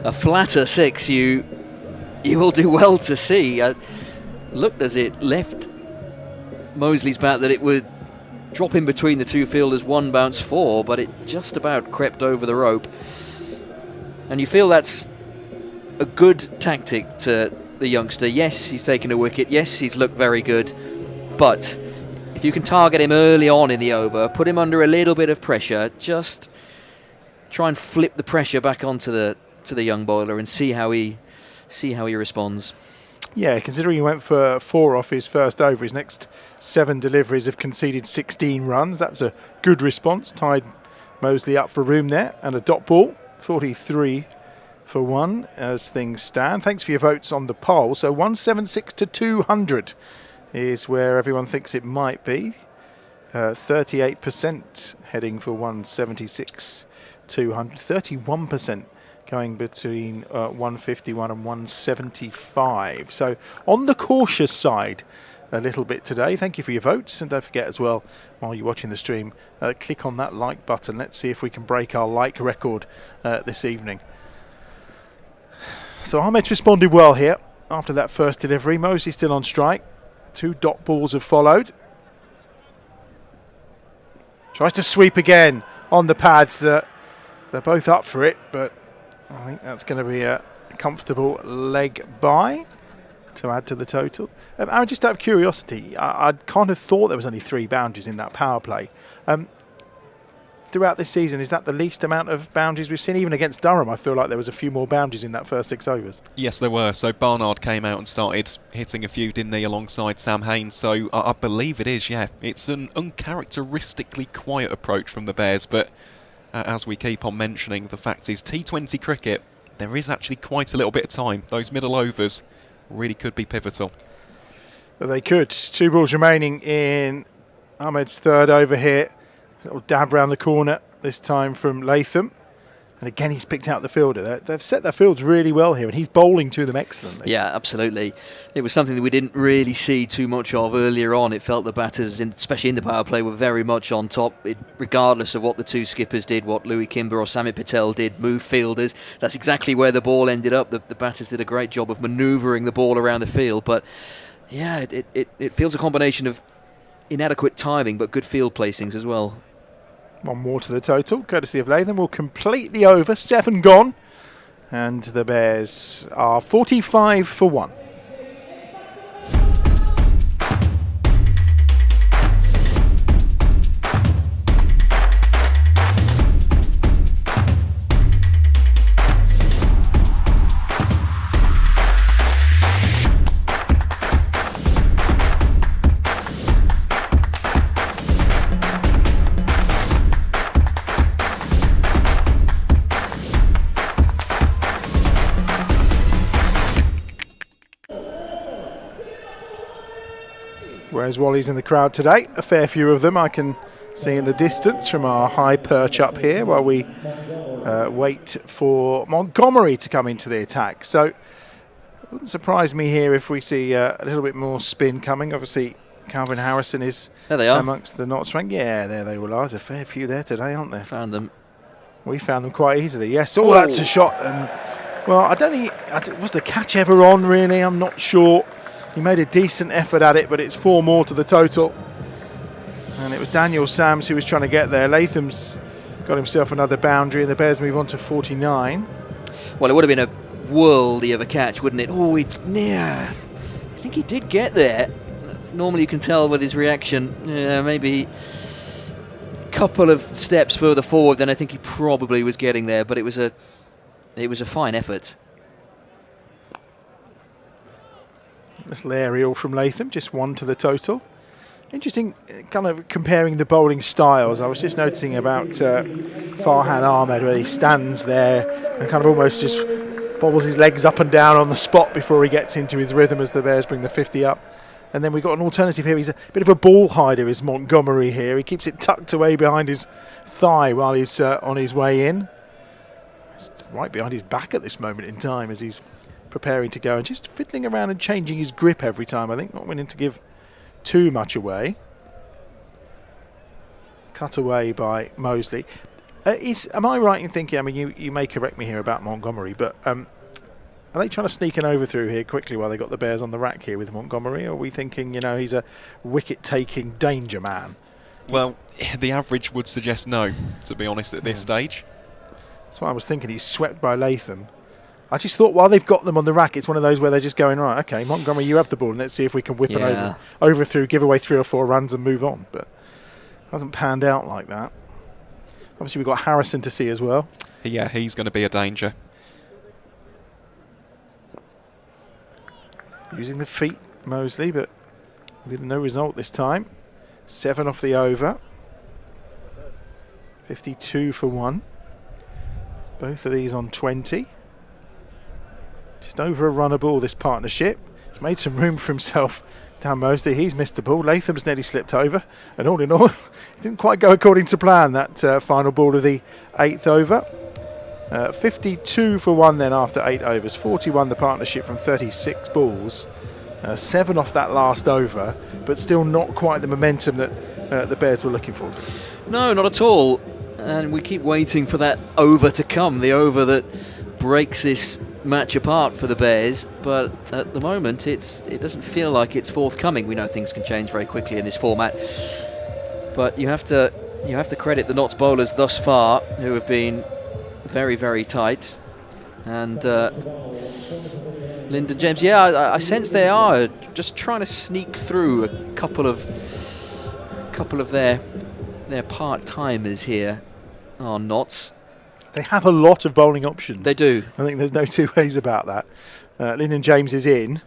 A flatter 6 you will do well to see. Looked as it left Mosley's bat that it would drop in between the 2 fielders, 1 bounce 4, but it just about crept over the rope. And you feel that's a good tactic to the youngster. Yes, he's taken a wicket. Yes, he's looked very good. But if you can target him early on in the over, put him under a little bit of pressure, just try and flip the pressure back onto the young bowler and see how he responds.
Yeah, considering he went for 4 off his first over, his next 7 deliveries have conceded 16 runs. That's a good response. Tied Mosley up for room there. And a dot ball, 43 for 1 as things stand. Thanks for your votes on the poll. So 176 to 200 is where everyone thinks it might be. 38% heading for 176, 200. 31% going between 151 and 175. So on the cautious side a little bit today. Thank you for your votes. And don't forget as well, while you're watching the stream, click on that like button. Let's see if we can break our like record this evening. So Ahmed's responded well here after that first delivery. Mosley still on strike. 2 dot balls have followed. Tries to sweep again on the pads. They're both up for it, but I think that's going to be a comfortable leg by to add to the total. Aaron, just out of curiosity, I'd kind of thought there was only 3 boundaries in that power play. Throughout this season, is that the least amount of boundaries we've seen? Even against Durham, I feel like there was a few more boundaries in that first 6 overs.
Yes, there were. So Barnard came out and started hitting a few, didn't he, alongside Sam Haynes. So I believe it is, yeah. It's an uncharacteristically quiet approach from the Bears, but as we keep on mentioning, the fact is T20 cricket, there is actually quite a little bit of time. Those middle overs really could be pivotal.
But they could. 2 balls remaining in Ahmed's 3rd over here. Little dab round the corner, this time from Latham. And again, he's picked out the fielder. They've set their fields really well here, and he's bowling to them excellently.
Yeah, absolutely. It was something that we didn't really see too much of earlier on. It felt the batters, especially in the power play, were very much on top, regardless of what the 2 skippers did, what Louis Kimber or Samit Patel did, move fielders. That's exactly where the ball ended up. The batters did a great job of manoeuvring the ball around the field. But yeah, it feels a combination of inadequate timing, but good field placings as well.
1 more to the total, courtesy of Latham. Will complete the over, 7 gone. And the Bears are 45 for 1. Whereas Wally's in the crowd today, a fair few of them I can see in the distance from our high perch up here while we wait for Montgomery to come into the attack. So Wouldn't surprise me here if we see a little bit more spin coming. Obviously, Calvin Harrison is
There they are.
amongst the knots rank. Yeah, there they all are. There's a fair few there today, aren't there?
Found them.
We found them quite easily. Yes, that's a shot. And, well, I don't think... Was the catch ever on, really? I'm not sure. He made a decent effort at it, but it's 4 more to the total. And it was Daniel Sams who was trying to get there. Latham's got himself another boundary, and the Bears move on to 49.
Well, it would have been a worldy of a catch, wouldn't it? Oh, I think he did get there. Normally you can tell with his reaction, maybe a couple of steps further forward than I think he probably was getting there, but it was a fine effort.
Little aerial from Latham, just 1 to the total. Interesting, kind of comparing the bowling styles. I was just noticing about Farhan Ahmed, where he stands there and kind of almost just bobbles his legs up and down on the spot before he gets into his rhythm as the Bears bring the 50 up. And then we've got an alternative here. He's a bit of a ball hider, is Montgomery here. He keeps it tucked away behind his thigh while he's on his way in. It's right behind his back at this moment in time as he's preparing to go and just fiddling around and changing his grip every time, I think, not willing to give too much away. Cut away by Mosley. Am I right in thinking, I mean, you may correct me here about Montgomery, but are they trying to sneak an overthrow here quickly while they got the Bears on the rack here with Montgomery? Or are we thinking, he's a wicket-taking danger man?
Well, the average would suggest no, to be honest, at this stage.
That's what I was thinking. He's swept by Latham. I just thought while they've got them on the rack, it's one of those where they're just going, right, okay, Montgomery, you have the ball, and let's see if we can whip an overthrow, give away 3 or 4 runs and move on. But it hasn't panned out like that. Obviously, we've got Harrison to see as well.
Yeah, he's going to be a danger.
Using the feet, Mosley, but with no result this time. 7 off the over. 52 for 1. Both of these on 20. Just over a run a ball, this partnership. He's made some room for himself down Mosley. He's missed the ball. Latham's nearly slipped over. And all in all, it didn't quite go according to plan, that final ball of the 8th over. 52 for 1 then after 8 overs. 41 the partnership from 36 balls. 7 off that last over, but still not quite the momentum that the Bears were looking for.
No, not at all. And we keep waiting for that over to come, the over that breaks this match apart for the Bears. But at the moment, it doesn't feel like it's forthcoming. We know things can change very quickly in this format, but you have to credit the Notts bowlers thus far, who have been very, very tight. And Lyndon James, I sense they are just trying to sneak through a couple of their part-timers here are Notts.
They have a lot of bowling options.
They do.
I think there's no two ways about that. Lyndon James is in,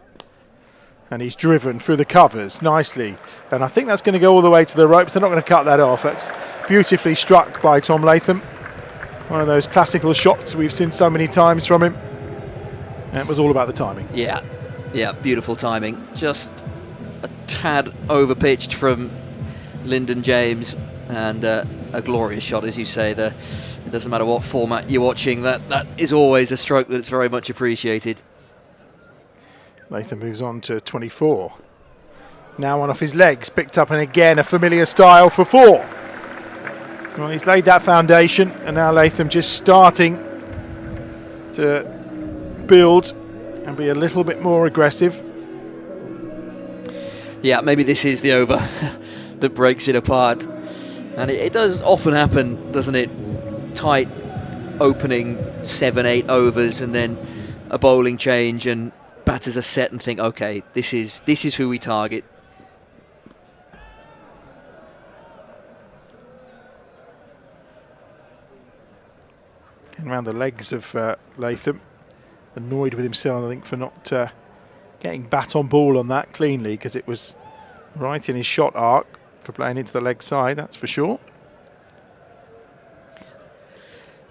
and he's driven through the covers nicely. And I think that's going to go all the way to the ropes. They're not going to cut that off. That's beautifully struck by Tom Latham. One of those classical shots we've seen so many times from him. And it was all about the timing.
Yeah, beautiful timing. Just a tad overpitched from Lyndon James, and a glorious shot, as you say. It doesn't matter what format you're watching, that is always a stroke that's very much appreciated.
Latham moves on to 24. Now one off his legs, picked up, and again a familiar style for 4. Well, he's laid that foundation, and now Latham just starting to build and be a little bit more aggressive.
Yeah, maybe this is the over that breaks it apart. And it does often happen, doesn't it? Tight opening 7-8 overs, and then a bowling change, and batters are set and think, okay, this is who we target.
Getting around the legs of Latham. Annoyed with himself, I think, for not getting bat on ball on that cleanly, because it was right in his shot arc for playing into the leg side, that's for sure.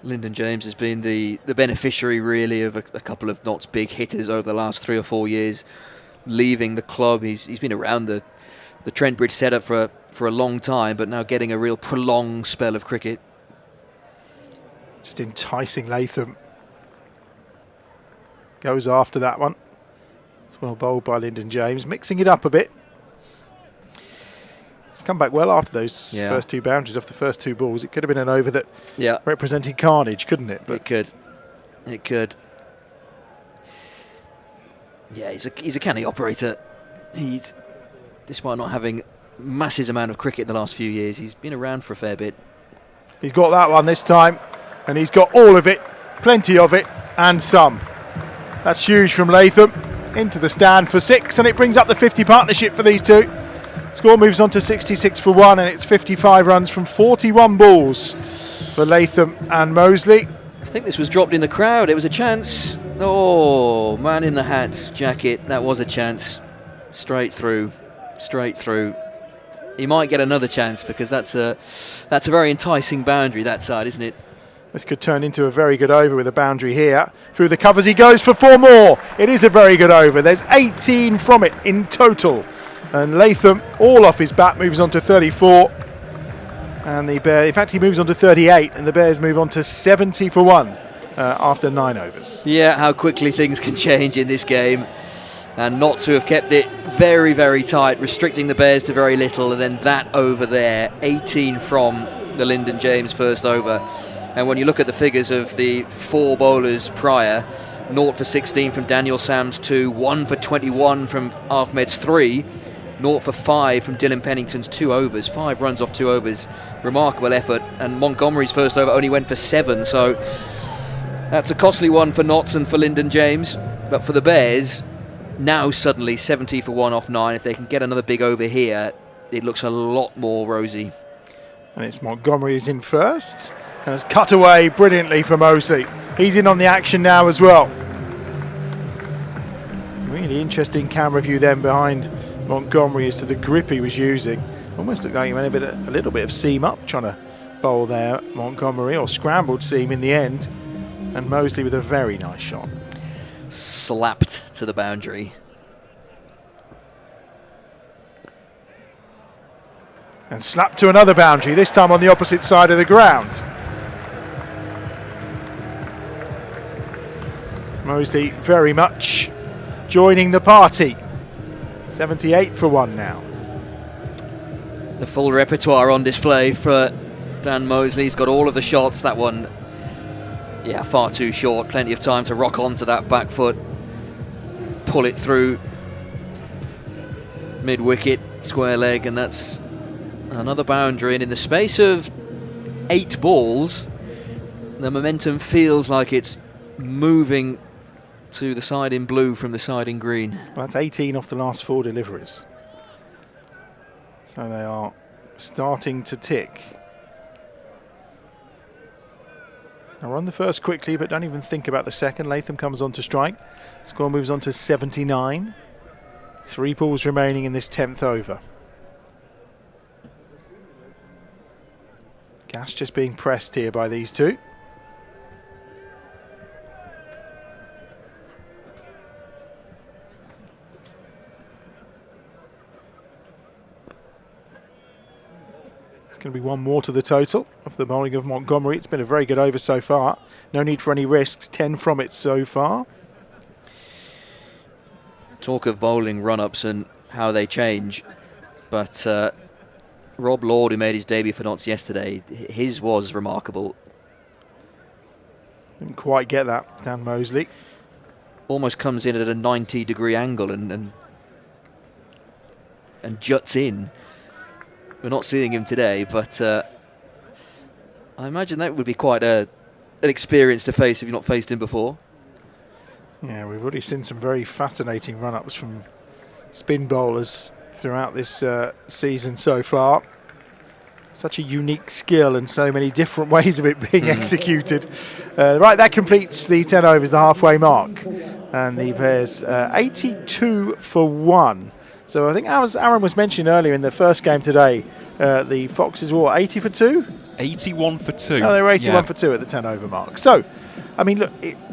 Lyndon James has been the beneficiary, really, of a couple of Notts big hitters over the last 3 or 4 years leaving the club. He's been around the Trent Bridge setup for a long time, but now getting a real prolonged spell of cricket.
Just enticing Latham. Goes after that one. It's well bowled by Lyndon James, mixing it up a bit. He's come back well after those first 2 boundaries off the first 2 balls. It could have been an over that represented carnage, couldn't it? But
It could. Yeah, he's a canny operator. He's, despite not having massive amount of cricket in the last few years, he's been around for a fair bit.
He's got that one this time, and he's got all of it, plenty of it, and some. That's huge from Latham. Into the stand for 6, and it brings up the 50 partnership for these two. Score moves on to 66 for 1, and it's 55 runs from 41 balls for Latham and Mosley.
I think this was dropped in the crowd. It was a chance. Oh, man in the hat jacket. That was a chance. Straight through. He might get another chance because that's a very enticing boundary, that side, isn't it?
This could turn into a very good over with a boundary here. Through the covers he goes for 4 more. It is a very good over. There's 18 from it in total. And Latham, all off his bat, moves on to 34. And the Bears, in fact, he moves on to 38, and the Bears move on to 70 for 1 after 9 overs.
Yeah, how quickly things can change in this game. And not to have kept it very, very tight, restricting the Bears to very little, and then that over there, 18 from the Lyndon James first over. And when you look at the figures of the 4 bowlers prior, 0 for 16 from Daniel Sam's 2, 1 for 21 from Ahmed's 3, 0 for 5 from Dylan Pennington's 2 overs, 5 runs off 2 overs, remarkable effort. And Montgomery's first over only went for 7, so that's a costly one for Notts and for Lyndon James. But for the Bears, now suddenly 70 for 1 off 9. If they can get another big over here, it looks a lot more rosy.
And it's Montgomery who's in first. And it's cut away brilliantly for Mosley. He's in on the action now as well. Really interesting camera view then behind Montgomery as to the grip he was using. Almost looked like he went a little bit of seam up trying to bowl there, Montgomery, or scrambled seam in the end. And Mosley with a very nice shot.
Slapped to the boundary.
And slapped to another boundary, this time on the opposite side of the ground. Mosley very much joining the party. 78 for 1 now.
The full repertoire on display for Dan Mosley. He's got all of the shots. That one, yeah, far too short. Plenty of time to rock onto that back foot, pull it through mid-wicket, square leg, and that's another boundary. And in the space of 8 balls, the momentum feels like it's moving to the side in blue from the side in green.
Well, that's 18 off the last 4 deliveries. So they are starting to tick. Now run the first quickly, but don't even think about the second. Latham comes on to strike. Score moves on to 79. 3 balls remaining in this 10th over. Gas just being pressed here by these two. Going to be 1 more to the total of the bowling of Montgomery. It's been a very good over so far. No need for any risks. 10 from it so far.
Talk of bowling run-ups and how they change, but Rob Lord, who made his debut for Notts yesterday, his was remarkable.
Didn't quite get that, Dan Mosley.
Almost comes in at a 90-degree angle and juts in. We're not seeing him today, but I imagine that would be quite an experience to face if you've not faced him before.
Yeah, we've already seen some very fascinating run-ups from spin bowlers throughout this season so far. Such a unique skill and so many different ways of it being executed. Right, that completes the 10 overs, the halfway mark. And the Bears 82 for 1. So I think as Aaron was mentioning earlier in the first game today, the Foxes were 80 for 2?
81 for 2.
No, they were 81 for 2 at the 10 over mark. So, I mean, look,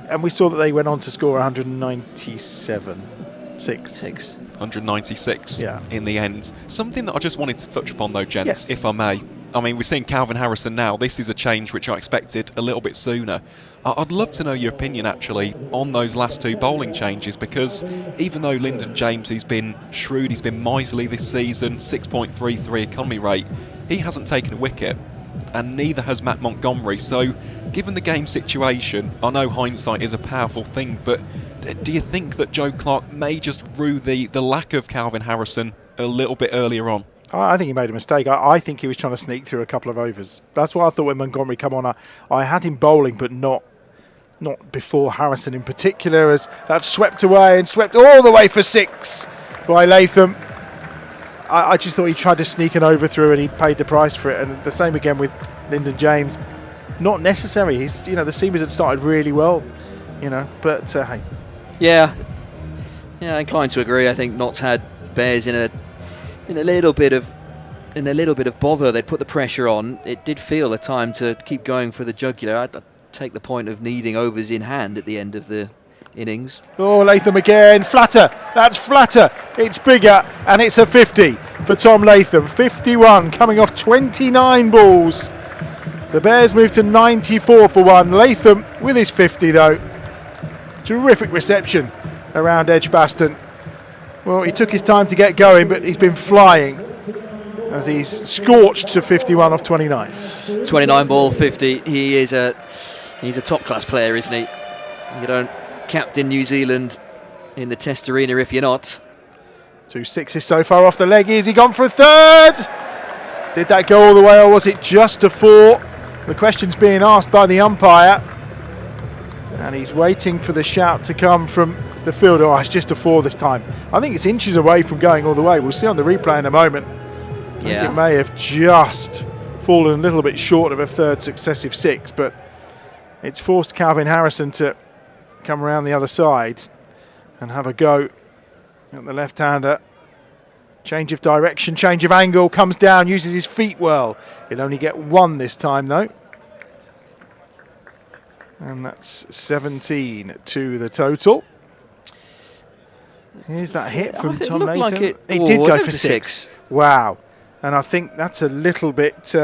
and we saw that they went on to score 197.
196 in the end. Something that I just wanted to touch upon though, gents, if I may. I mean, we're seeing Calvin Harrison now. This is a change which I expected a little bit sooner. I'd love to know your opinion, actually, on those last 2 bowling changes, because even though Lyndon James, he's been shrewd, he's been miserly this season, 6.33 economy rate, he hasn't taken a wicket, and neither has Matt Montgomery. So, given the game situation, I know hindsight is a powerful thing, but do you think that Joe Clarke may just rue the lack of Calvin Harrison a little bit earlier on?
I think he made a mistake. I think he was trying to sneak through a couple of overs. That's why I thought when Montgomery come on, I had him bowling, but not before Harrison in particular, as that swept away and swept all the way for 6 by Latham. I just thought he tried to sneak an over through and he paid the price for it. And the same again with Lyndon James. Not necessary. He's, the seamers had started really well, but hey.
Yeah, inclined to agree. I think Notts had Bears in a little bit of bother. They'd put the pressure on. It did feel a time to keep going for the jugular. I'd take the point of needing overs in hand at the end of the innings.
Oh, Latham again. Flatter. That's flatter. It's bigger, and it's a 50 for Tom Latham. 51 coming off 29 balls. The Bears move to 94 for 1. Latham with his 50 though. Terrific reception around EdgBLASTon. Well, he took his time to get going, but he's been flying as he's scorched to 51 off 29.
29 ball, 50. He's a top class player, isn't he? You don't captain New Zealand in the Test arena if you're not.
2 sixes so far off the leg. Is he gone for a third? Did that go all the way, or was it just a 4? The question's being asked by the umpire, and he's waiting for the shout to come from the fielder. Oh, it's just a 4 this time. I think it's inches away from going all the way. We'll see on the replay in a moment. I think it may have just fallen a little bit short of a third successive 6, but it's forced Calvin Harrison to come around the other side and have a go at the left-hander. Change of direction, change of angle, comes down, uses his feet well. He'll only get 1 this time though. And that's 17 to the total. Here's that hit from Tom Latham.
Like it
did go for 6. Wow. And I think that's a little bit...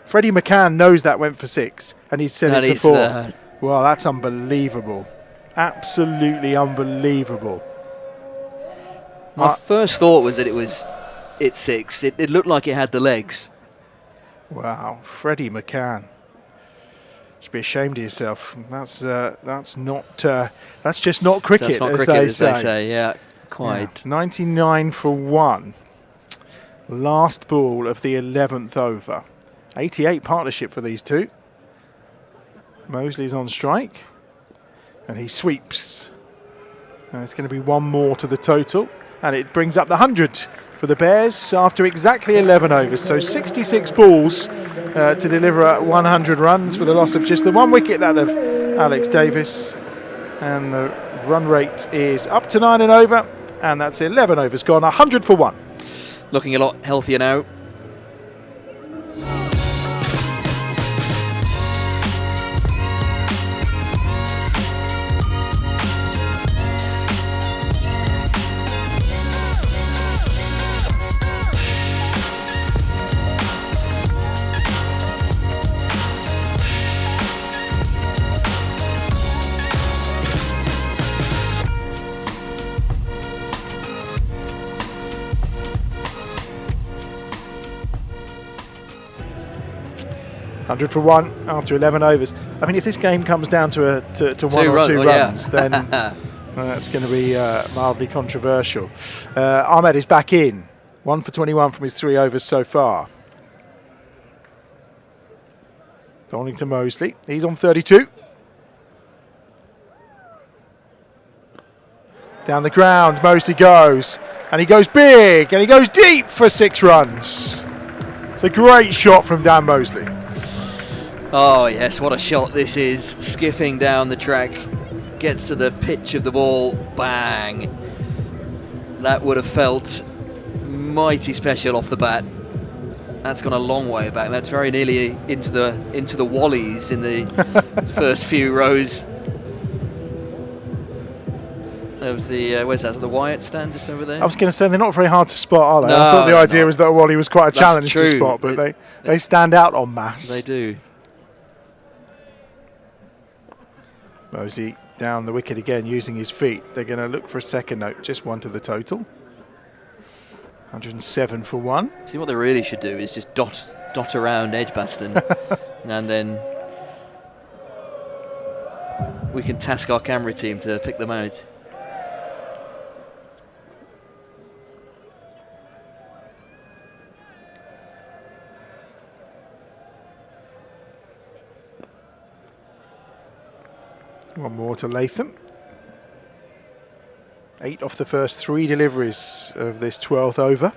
Freddie McCann knows that went for 6, and he said it's a 4. Well, that's unbelievable. Absolutely unbelievable.
My first thought was that it's 6. It looked like it had the legs.
Wow, Freddie McCann. Should be ashamed of yourself. That's just not cricket,
That's not
as,
cricket,
they
as
say.
they say. Yeah, quite.
Yeah, 99 for 1. Last ball of the 11th over. 88 partnership for these two. Mosley's on strike, and he sweeps. And it's going to be 1 more to the total, and it brings up the 100 for the Bears after exactly 11 overs. So 66 balls to deliver 100 runs for the loss of just the 1 wicket, that of Alex Davis. And the run rate is up to 9 and over, and that's 11 overs gone, 100 for 1.
Looking a lot healthier now.
$100 for 1 after 11 overs. I mean, if this game comes down to 1 or 2 runs, then that's going to be mildly controversial. Ahmed is back in. 1 for 21 from his 3 overs so far. Bowling to Mosley. He's on 32. Down the ground, Mosley goes. And he goes big, and he goes deep for 6 runs. It's a great shot from Dan Mosley.
Oh yes, what a shot this is. Skipping down the track, gets to the pitch of the ball, bang. That would have felt mighty special off the bat. That's gone a long way back. That's very nearly into the wallies in the first few rows of the where's that? Is it the Wyatt stand just over there?
I was going to say they're not very hard to spot, are they?
No,
I thought the
they're
idea
not.
was that Wally was quite a
That's
challenge to
true.
spot, but they stand out en masse.
They do.
Mosey down the wicket again using his feet. They're going to look for a second note, just one to the total. 107 for one.
See, what they really should do is just dot around EdgBLASTon, and then we can task our camera team to pick them out.
One more to Latham. 8 off the first 3 deliveries of this 12th over.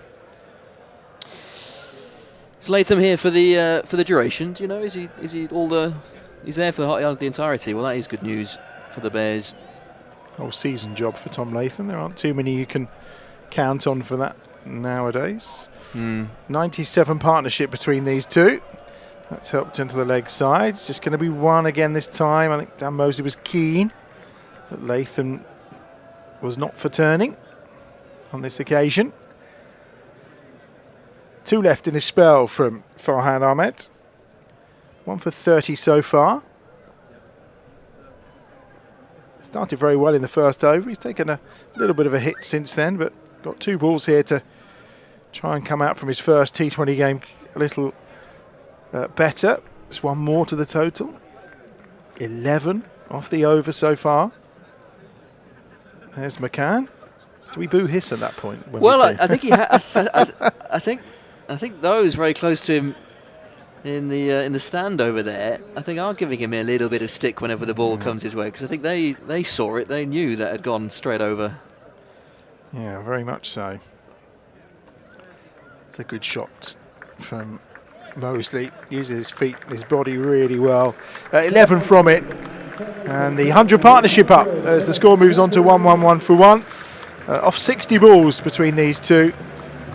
Is Latham here for the duration? Do you know? Is he he's there for the entirety? Well, that is good news for the Bears.
Whole season job for Tom Latham. There aren't too many you can count on for that nowadays. 97 partnership between these two. That's helped into the leg side. It's just going to be one again this time. I think Dan Mosey was keen, but Latham was not for turning on this occasion. 2 left in this spell from Farhan Ahmed. 1 for 30 so far. Started very well in the first over. He's taken a little bit of a hit since then, but got 2 balls here to try and come out from his first T20 game a little better. It's 1 more to the total. 11 off the over so far. There's McCann. Do we boo hiss at that point?
Well, I think he I think those very close to him in the stand over there, I think are giving him a little bit of stick whenever the ball comes his way, because I think they saw it, they knew that had gone straight over.
Yeah, very much so. It's a good shot from Mosley. Uses his feet and his body really well. 11 from it. And the 100 partnership up as the score moves on to 1-1-1 for 1. Off 60 balls between these two.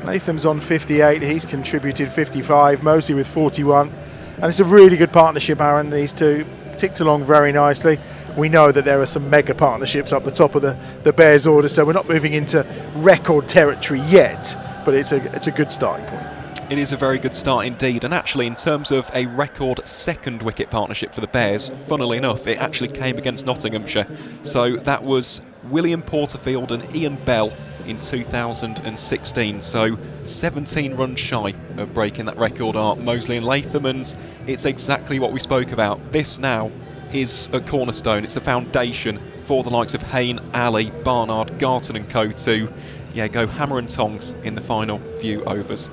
Latham's on 58. He's contributed 55. Mosley with 41. And it's a really good partnership, Aaron. These two ticked along very nicely. We know that there are some mega partnerships up the top of the Bears order, so we're not moving into record territory yet, but it's a good starting point.
It is a very good start indeed, and actually in terms of a record second wicket partnership for the Bears, funnily enough, it actually came against Nottinghamshire. So that was William Porterfield and Ian Bell in 2016, so 17 runs shy of breaking that record are Mosley and Latham, and it's exactly what we spoke about. This now is a cornerstone, it's a foundation for the likes of Hayne, Ali, Barnard, Garton and co to go hammer and tongs in the final few overs.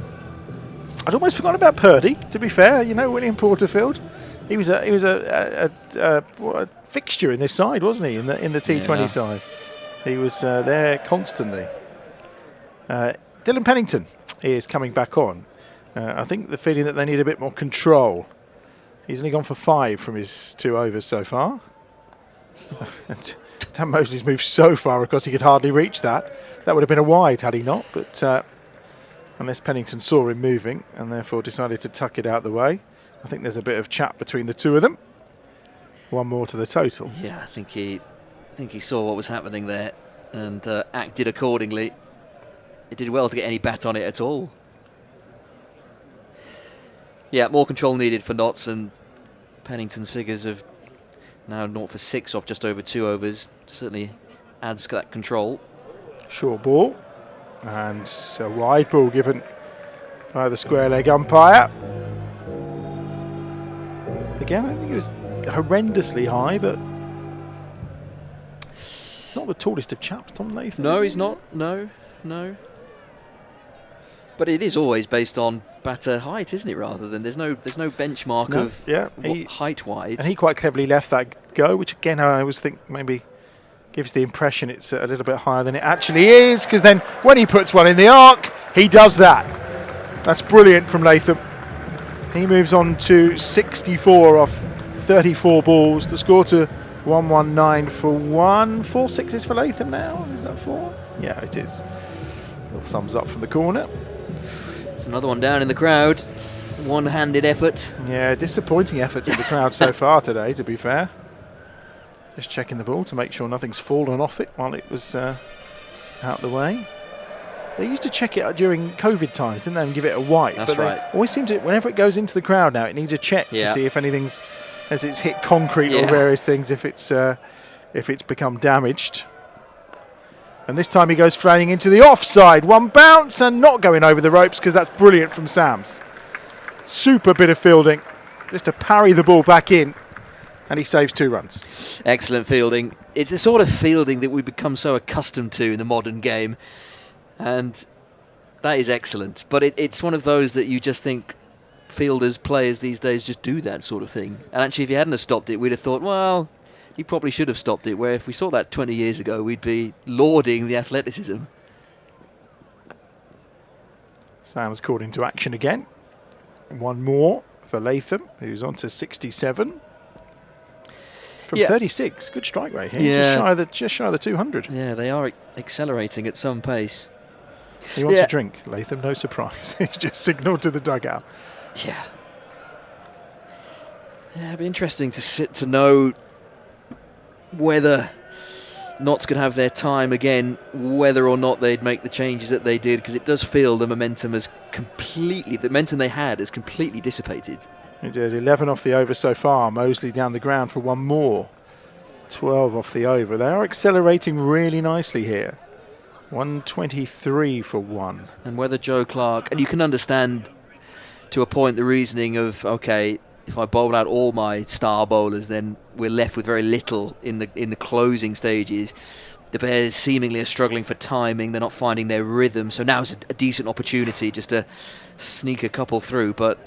I'd almost forgotten about Purdy, to be fair. You know, William Porterfield. He was a fixture in this side, wasn't he? In the T20 side, he was there constantly. Dylan Pennington is coming back on. I think the feeling that they need a bit more control. He's only gone for 5 from his 2 overs so far. And Dan Mosey's moved so far across he could hardly reach that. That would have been a wide had he not, but unless Pennington saw him moving and therefore decided to tuck it out the way. I think there's a bit of chat between the two of them. 1 more to the total.
Yeah, I think he saw what was happening there and acted accordingly. It did well to get any bat on it at all. Yeah, more control needed for Notts, and Pennington's figures of now 0 for 6 off just over 2 overs certainly adds to that control.
Short ball. And a wide ball given by the square leg umpire. Again, I think it was horrendously high, but not the tallest of chaps, Tom Latham.
No, he's not. No. But it is always based on batter height, isn't it? Rather than there's no benchmark of height wide.
And he quite cleverly left that go, which again I always think maybe gives the impression it's a little bit higher than it actually is, because then when he puts one in the arc, he does that. That's brilliant from Latham. He moves on to 64 off 34 balls. The score to 119 for 1. 4 sixes for Latham now. Is that 4? Yeah, it is. Little thumbs up from the corner.
It's another one down in the crowd. One-handed effort.
Yeah, disappointing efforts in the crowd so far today, to be fair. Just checking the ball to make sure nothing's fallen off it while it was out the way. They used to check it during COVID times, didn't they, and give it a wipe.
That's
but
right.
They always seem to, whenever it goes into the crowd now, it needs a check to see if anything's, as it's hit concrete or various things, if it's become damaged. And this time he goes flying into the offside. One bounce and not going over the ropes, because that's brilliant from Sams. Super bit of fielding, just to parry the ball back in, and he saves 2 runs.
Excellent fielding. It's the sort of fielding that we've become so accustomed to in the modern game. And that is excellent. But it's one of those that you just think fielders, players these days just do that sort of thing. And actually, if you hadn't have stopped it, we'd have thought, well, you probably should have stopped it. Where if we saw that 20 years ago, we'd be lauding the athleticism.
Sam's called into action again. One more for Latham, who's on to 67. From 36. Good strike rate here. Just shy of the 200.
Yeah, they are accelerating at some pace.
He wants a drink, Latham, no surprise. He's just signalled to the dugout.
Yeah. Yeah, it'd be interesting to know whether Notts could have their time again, whether or not they'd make the changes that they did, because it does feel the momentum they had has completely dissipated.
He did 11 off the over so far. Mosley down the ground for one more. 12 off the over. They are accelerating really nicely here. 123 for 1.
And whether Joe Clark, and you can understand to a point the reasoning of, okay, if I bowl out all my star bowlers, then we're left with very little in the closing stages. The Bears seemingly are struggling for timing. They're not finding their rhythm. So now's a decent opportunity just to sneak a couple through. But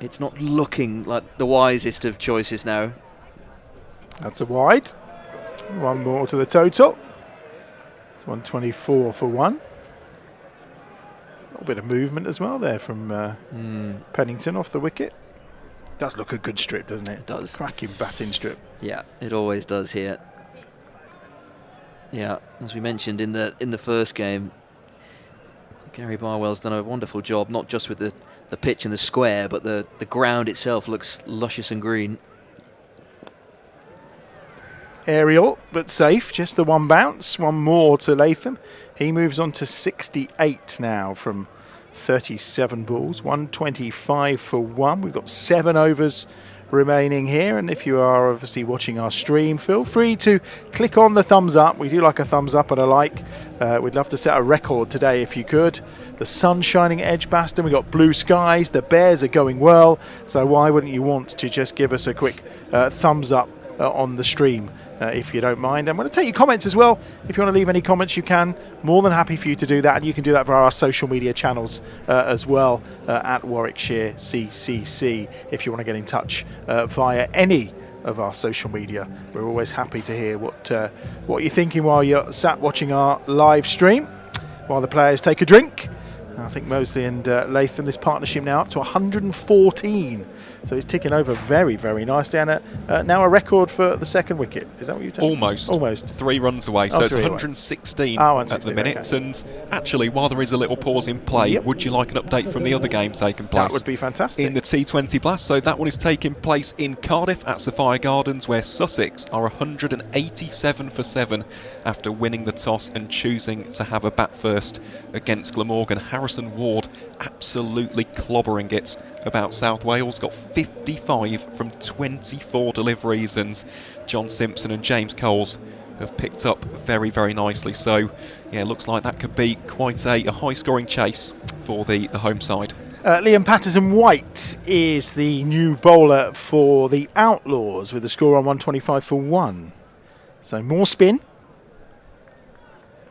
it's not looking like the wisest of choices now.
That's a wide. One more to the total. It's 124 for 1. A little bit of movement as well there from Pennington off the wicket. Does look a good strip, doesn't it?
It does.
Cracking batting strip.
Yeah, it always does here. Yeah, as we mentioned in the first game, Gary Barwell's done a wonderful job, not just with the pitch and the square, but the ground itself looks luscious and green.
Aerial, but safe. Just the one bounce. One more to Latham. He moves on to 68 now from 37 balls. 125 for 1. We've got 7 overs remaining here, and if you are obviously watching our stream, feel free to click on the thumbs up. We do like a thumbs up and a like. We'd love to set a record today if you could. The sun's shining at EdgBLASTon. We've got blue skies. The Bears are going well, so why wouldn't you want to just give us a quick thumbs up on the stream, if you don't mind. I'm going to take your comments as well. If you want to leave any comments, you can. More than happy for you to do that, and you can do that via our social media channels as well, at Warwickshire CCC, if you want to get in touch via any of our social media. We're always happy to hear what you're thinking while you're sat watching our live stream, while the players take a drink. I think Mosley and Latham, this partnership now up to 114. So he's ticking over very, very nicely. And now a record for the second wicket. Is that what you're telling me? Almost.
3 runs away. So it's 116 at the minute.
Okay.
And actually, while there is a little pause in play, would you like an update from the other game taking place?
That would be fantastic.
In the T20 Blast. So that one is taking place in Cardiff at Sapphire Gardens, where Sussex are 187 for 7 after winning the toss and choosing to have a bat first against Glamorgan. Harrison Ward absolutely clobbering it about South Wales. Got 55 from 24 deliveries, and John Simpson and James Coles have picked up very, very nicely. So, yeah, looks like that could be quite a high-scoring chase for the home side.
Liam Patterson-White is the new bowler for the Outlaws with the score on 125 for 1. So more spin.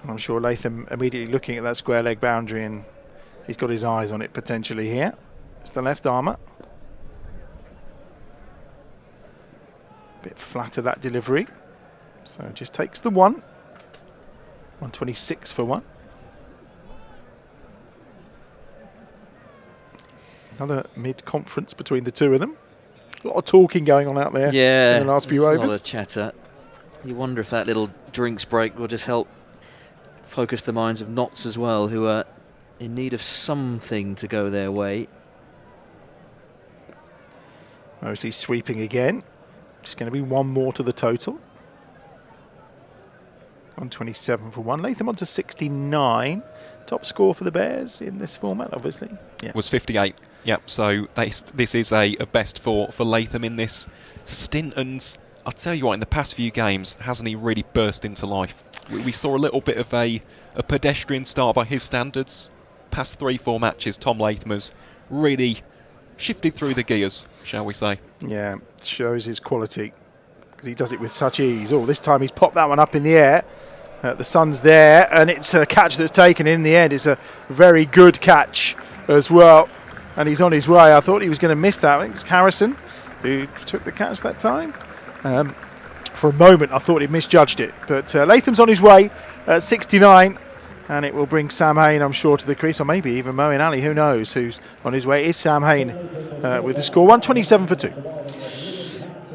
I'm sure Latham immediately looking at that square leg boundary, and he's got his eyes on it potentially here. It's the left armour. Bit flatter that delivery. So just takes the 1. 126 for 1. Another mid-conference between the two of them. A lot of talking going on out there in the last few overs.
A lot of chatter. You wonder if that little drinks break will just help focus the minds of Notts as well, who are in need of something to go their way.
Mostly sweeping again. Just going to be one more to the total. 127 for 1. Latham on to 69. Top score for the Bears in this format, obviously. Yeah.
Was 58. Yep, so this is a best for Latham in this stint. And I'll tell you what, in the past few games, hasn't he really burst into life? We saw a little bit of a pedestrian start by his standards. Past 3-4 matches, Tom Latham has really shifted through the gears, shall we say.
Yeah, shows his quality because he does it with such ease. Oh, this time he's popped that one up in the air. The sun's there, and it's a catch that's taken in the end. It's a very good catch as well, and he's on his way. I thought he was going to miss that. I think it's Harrison who took the catch that time. For a moment, I thought he misjudged it, but Latham's on his way at 69. And it will bring Sam Hain, I'm sure, to the crease, or maybe even Moeen Ali. Who knows who's on his way? It is Sam Hain with the score, 127 for 2.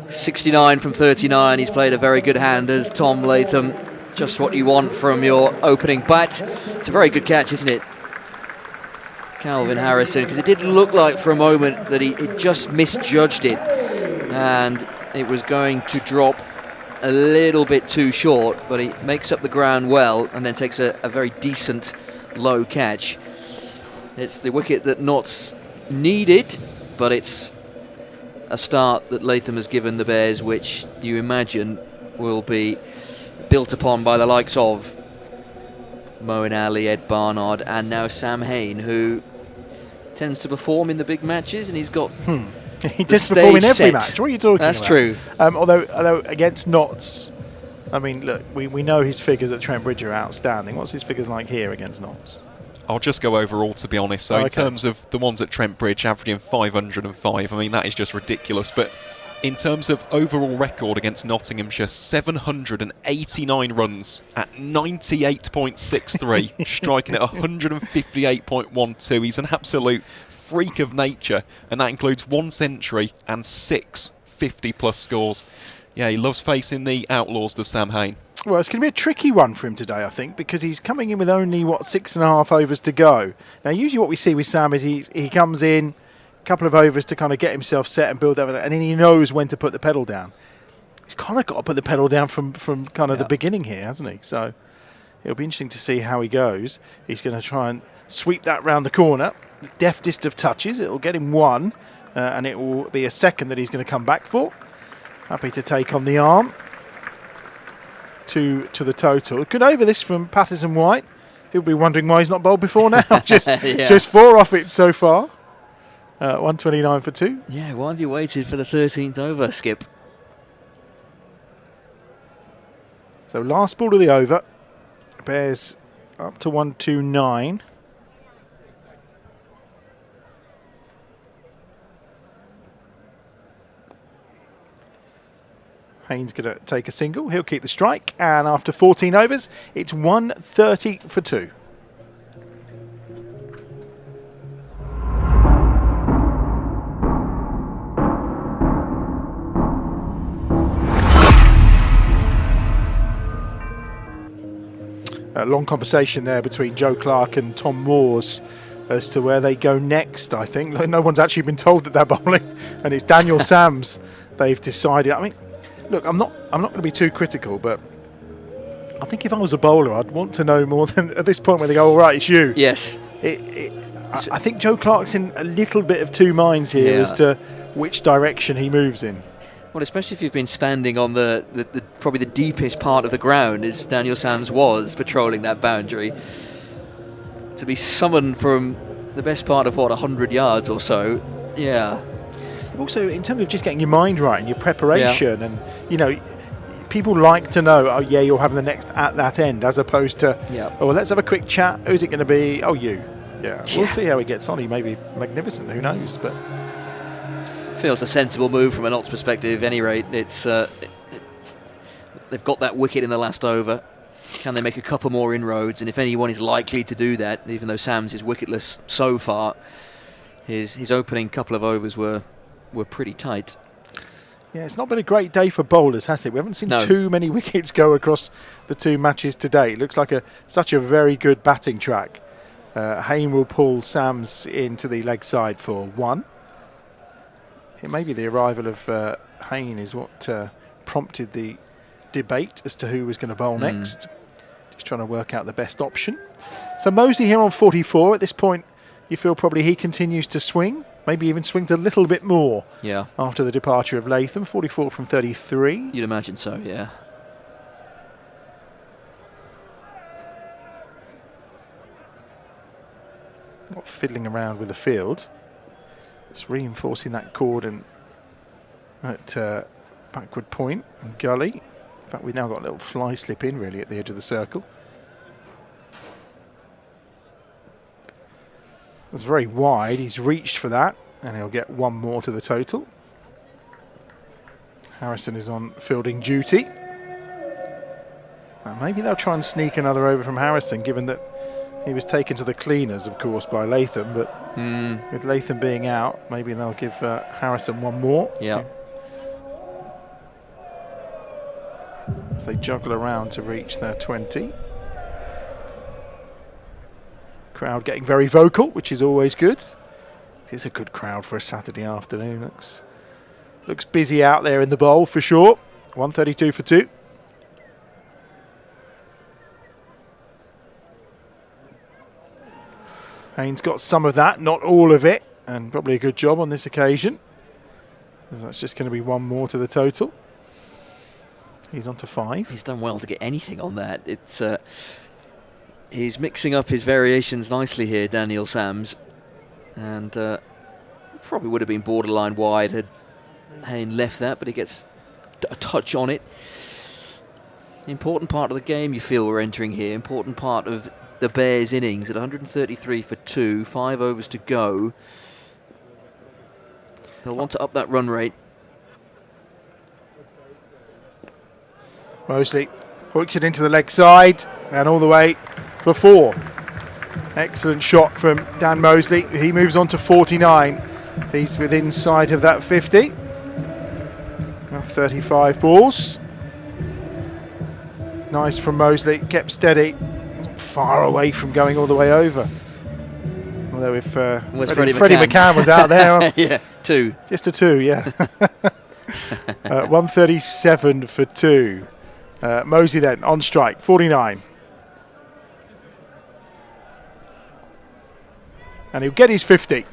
69 from 39. He's played a very good hand as Tom Latham. Just what you want from your opening bat. It's a very good catch, isn't it? Calvin Harrison, because it did look like for a moment that he just misjudged it. And it was going to drop a little bit too short, but he makes up the ground well and then takes a very decent low catch. It's the wicket that Notts needed, but it's a start that Latham has given the Bears, which you imagine will be built upon by the likes of Moeen Ali, Ed Barnard, and now Sam Hain, who tends to perform in the big matches, and he's got
He does perform in every
set.
match. What are you talking
That's
about?
true.
Although against Notts, I mean, look, we know his figures at Trent Bridge are outstanding. What's his figures like here against Notts?
I'll just go overall, to be honest. So in terms of the ones at Trent Bridge, averaging 505, I mean, that is just ridiculous. But in terms of overall record against Nottinghamshire, 789 runs at 98.63, striking at 158.12. He's an absolute freak of nature, and that includes 1 century and 6 50-plus scores. Yeah, he loves facing the Outlaws, does Sam Hain.
Well, it's going to be a tricky one for him today, I think, because he's coming in with only, 6.5 overs to go. Now, usually what we see with Sam is he comes in, a couple of overs to kind of get himself set and build that, and then he knows when to put the pedal down. He's kind of got to put the pedal down from kind of the beginning here, hasn't he? So it'll be interesting to see how he goes. He's going to try and sweep that round the corner. Deftest of touches. It'll get him 1, and it will be a second that he's going to come back for. Happy to take on the arm. 2 to the total. Good over this from Patterson White. He'll be wondering why he's not bowled before now. Just 4 off it so far. 129 for 2.
Yeah, why have you waited for the 13th over, Skip?
So last ball of the over. Bears up to 129. Hain's going to take a single. He'll keep the strike. And after 14 overs, it's 130 for 2. A long conversation there between Joe Clark and Tom Moores as to where they go next, I think. No one's actually been told that they're bowling, and it's Daniel Sams they've decided. I mean, look, I'm not going to be too critical, but I think if I was a bowler, I'd want to know more than at this point where they go, all right, it's you.
Yes.
I think Joe Clark's in a little bit of two minds here as to which direction he moves in.
Well, especially if you've been standing on the probably the deepest part of the ground, as Daniel Sams was patrolling that boundary. To be summoned from the best part of, 100 yards or so, yeah.
Also, in terms of just getting your mind right and your preparation, and, people like to know, oh, yeah, you're having the next at that end, as opposed to, oh, well, let's have a quick chat. Who's it going to be? Oh, you. Yeah, we'll see how he gets on. He may be magnificent, who knows, but...
Feels a sensible move from a Notts perspective, at any rate. It's they've got that wicket in the last over. Can they make a couple more inroads? And if anyone is likely to do that, even though Sams is wicketless so far, his opening couple of overs were pretty tight.
Yeah, it's not been a great day for bowlers, has it? We haven't seen too many wickets go across the two matches today. It looks like such a very good batting track. Hain will pull Sams into the leg side for 1. It may be the arrival of Hain is what prompted the debate as to who was going to bowl next. trying to work out the best option. So Mosley here on 44. At this point, you feel probably he continues to swing, maybe even swings a little bit more after the departure of Latham. 44 from 33.
You'd imagine so, yeah.
Not fiddling around with the field. Just reinforcing that cordon at backward point and gully. In fact, we've now got a little fly slip in really at the edge of the circle. It was very wide. He's reached for that and he'll get one more to the total. Harrison is on fielding duty. Well, maybe they'll try and sneak another over from Harrison, given that he was taken to the cleaners, of course, by Latham. But with Latham being out, maybe they'll give Harrison one more.
Yeah.
As they juggle around to reach their 20. Crowd getting very vocal, which is always good. It is a good crowd for a Saturday afternoon. Looks busy out there in the bowl for sure. 132 for 2. Haynes got some of that, not all of it, and probably a good job on this occasion. That's just going to be one more to the total. He's on to 5.
He's done well to get anything on that. It's he's mixing up his variations nicely here, Daniel Sams, and probably would have been borderline wide had Haynes left that, but he gets a touch on it. Important part of the game, you feel we're entering here. Important part of the Bears' innings at 133 for 2, 5 overs to go. They'll want to up that run rate.
Mosley hooks it into the leg side and all the way for 4. Excellent shot from Dan Mosley. He moves on to 49. He's within sight of that 50. Now 35 balls. Nice from Mosley. Kept steady. Far away from going all the way over. Although if Freddie McCann was out there,
yeah, 2.
Just a 2, yeah. 137 for 2. Mosley then on strike, 49. And he'll get his 50.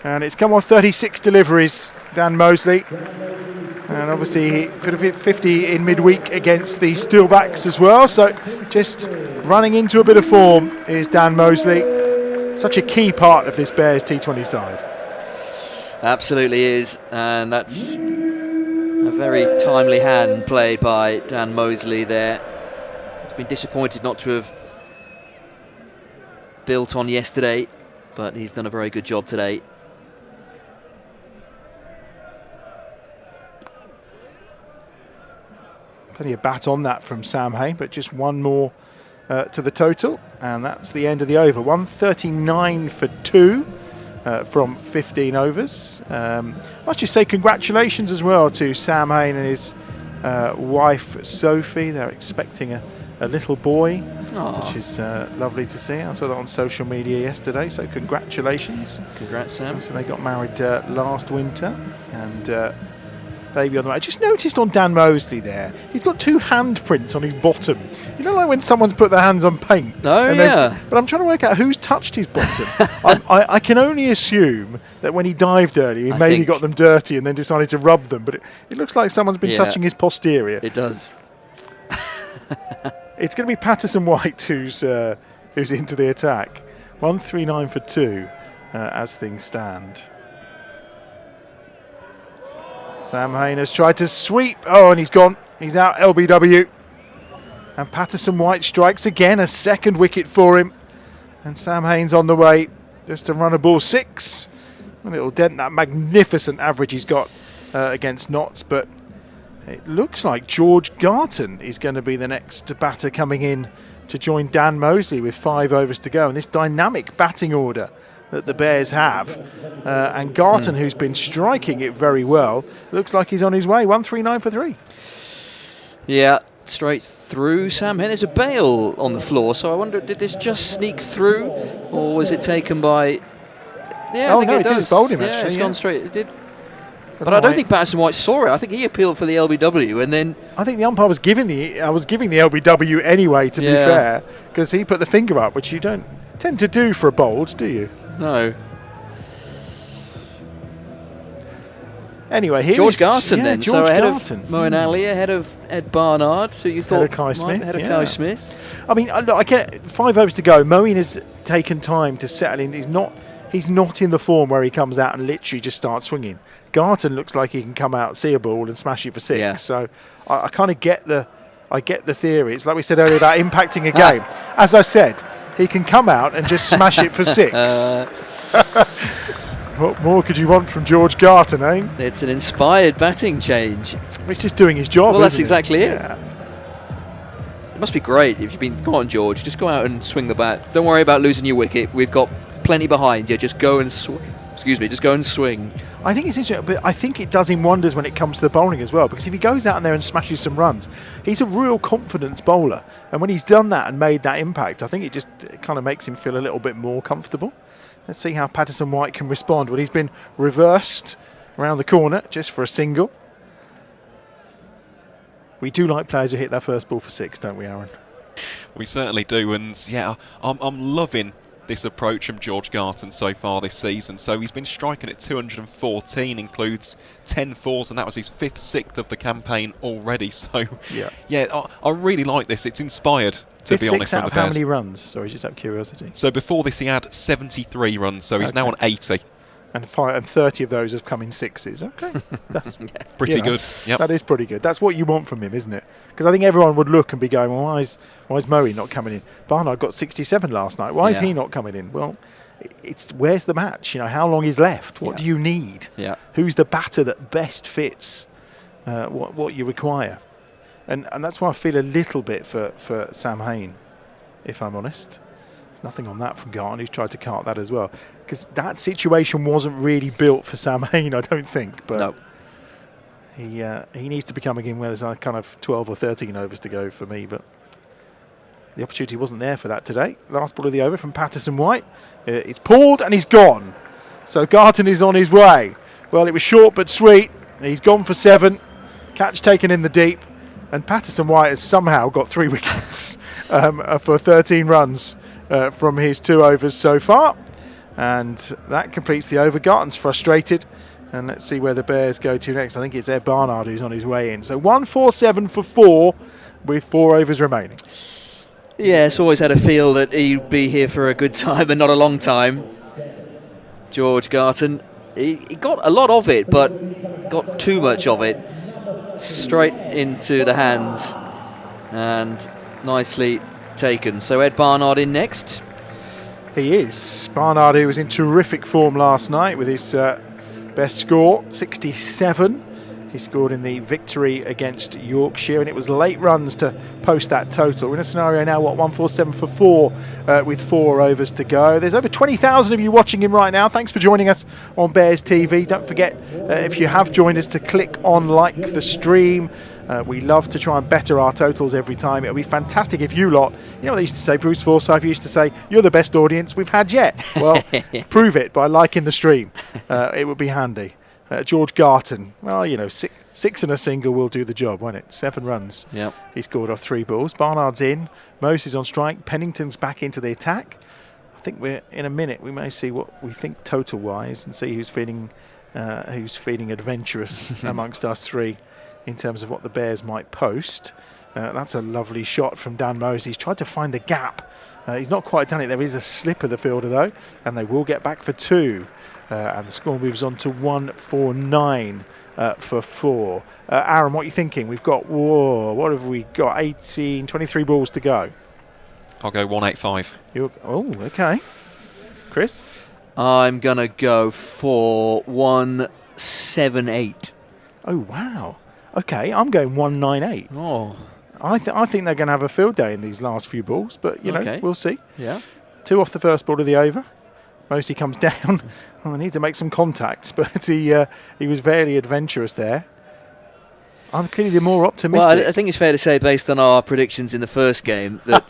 And it's come on 36 deliveries, Dan Mosley. And obviously he could have hit 50 in midweek against the Steelbacks as well. So just running into a bit of form is Dan Mosley. Such a key part of this Bears T20 side.
Absolutely is. And that's a very timely hand played by Dan Mosley there. He's been disappointed not to have built on yesterday, but he's done a very good job today.
Plenty of bat on that from Sam Hay, but just one more to the total, and that's the end of the over. 139 for 2 from 15 overs. Must just say congratulations as well to Sam Hay and his wife Sophie. They're expecting a little boy, which is lovely to see. I saw that on social media yesterday, so congratulations.
Congrats, Sam.
So they got married last winter, and baby on the way. I just noticed on Dan Mosley there, he's got 2 handprints on his bottom. You know, like when someone's put their hands on paint.
Oh, yeah.
But I'm trying to work out who's touched his bottom. I can only assume that when he dived earlier, he maybe got them dirty and then decided to rub them. But it looks like someone's been touching his posterior.
It does.
It's going to be Patterson White who's into the attack. 139 for 2 as things stand. Sam Haynes has tried to sweep. Oh, and he's gone. He's out LBW. And Patterson White strikes again. A second wicket for him. And Sam Haynes on the way just to run a ball 6. And it'll dent that magnificent average he's got against Notts. But it looks like George Garton is going to be the next batter coming in to join Dan Mosley with 5 overs to go. And this dynamic batting order that the Bears have, and Garton, who's been striking it very well, looks like he's on his way. 139 for 3.
Yeah, straight through Sam. There's a bail on the floor, so I wonder, did this just sneak through, or was it taken by? Yeah, I think it does.
Is bowled him, actually.
It's gone straight. It did. But I don't think Patterson White saw it. I think he appealed for the LBW, and then
I think the umpire was giving the LBW anyway. To be fair, because he put the finger up, which you don't tend to do for a bowled, do you?
no.
Anyway, here
George
is-
Garton
yeah,
then.
George
So ahead
Garton.
of Moeen Ali, ahead of Ed Barnard, who you thought
of Kai Smith,
ahead of
yeah.
Kai Smith.
I mean, look, I get 5 overs to go. Moeen has taken time to settle in. He's not in the form where he comes out and literally just starts swinging. Garton looks like he can come out, see a ball, and smash it for 6.
Yeah.
So I kind of get the theory. It's like we said earlier about impacting a game. As I said, he can come out and just smash it for 6. What more could you want from George Garton, eh?
It's an inspired batting change.
He's just doing his job.
Well, that's
isn't he?
exactly it.
Yeah.
It must be great if you've been. Go on, George. Just go out and swing the bat. Don't worry about losing your wicket. We've got plenty behind you. Just go and Just go and swing.
I think it's interesting, but I think it does him wonders when it comes to the bowling as well, because if he goes out there and smashes some runs, he's a real confidence bowler. And when he's done that and made that impact, I think it kind of makes him feel a little bit more comfortable. Let's see how Patterson White can respond. Well, he's been reversed around the corner just for a single. We do like players who hit their first ball for 6, don't we, Aaron?
We certainly do, and yeah, I'm loving this approach from George Garton so far this season. So he's been striking at 214, includes 10 fours, and that was his 5th, 6th of the campaign already. So yeah, I really like this. It's inspired, to be honest.
Out
from
of
the
how
Bears.
many runs? Sorry, just out of curiosity.
So before this, he had 73 runs, so he's now on 80.
And 30 of those have come in 6s. Okay, that's
Pretty good. Yep.
That is pretty good. That's what you want from him, isn't it? Because I think everyone would look and be going, well, why is Moeen not coming in? Barnard got 67 last night. Why is he not coming in? Well, it's where's the match? How long is left? What do you need?
Yeah.
Who's the batter that best fits what you require? And that's why I feel a little bit for Sam Hain, if I'm honest. There's nothing on that from Garton, who's tried to cart that as well. Because that situation wasn't really built for Sam Hain, I don't think. But
No.
he needs to become again where there's kind of 12 or 13 overs to go for me. But the opportunity wasn't there for that today. Last ball of the over from Patterson White. It's pulled and he's gone. So Garton is on his way. Well, it was short but sweet. He's gone for 7. Catch taken in the deep. And Patterson White has somehow got 3 wickets for 13 runs from his 2 overs so far. And that completes the over. Garton's frustrated. And let's see where the Bears go to next. I think it's Ed Barnard who's on his way in. So 147 for 4 with 4 overs remaining.
Yes, always had a feel that he'd be here for a good time and not a long time. George Garton, he got a lot of it, but got too much of it. Straight into the hands and nicely taken. So Ed Barnard in next.
He is. Barnard, who was in terrific form last night with his best score, 67. He scored in the victory against Yorkshire, and it was late runs to post that total. We're in a scenario now, 147 for 4 with 4 overs to go. There's over 20,000 of you watching him right now. Thanks for joining us on Bears TV. Don't forget, if you have joined us, to click on like the stream. We love to try and better our totals every time. It'll be fantastic if you lot, you know what they used to say, Bruce Forsyth used to say, you're the best audience we've had yet. Well, prove it by liking the stream. It would be handy. George Garton, well, 6 and a single will do the job, won't it? 7 runs.
Yep.
He scored off 3 balls. Barnard's in. Mose is on strike. Pennington's back into the attack. I think in a minute we may see what we think total-wise and see who's feeling adventurous amongst us 3 in terms of what the Bears might post. That's a lovely shot from Dan Mose. He's tried to find the gap. He's not quite done it. There is a slip of the fielder, though, and they will get back for 2. And the score moves on to 149 for 4. Aaron, what are you thinking? We've got, what have we got? 23 balls to go.
I'll go 185.
Okay. Chris?
I'm going to go for 178.
Oh, wow. Okay, I'm going 198.
Oh.
I think they're going to have a field day in these last few balls, but, we'll see.
Yeah.
2 off the first ball of the over. Mosey comes down. I need to make some contact, but he was very adventurous there. I'm clearly the more optimistic.
Well, I think it's fair to say, based on our predictions in the first game, that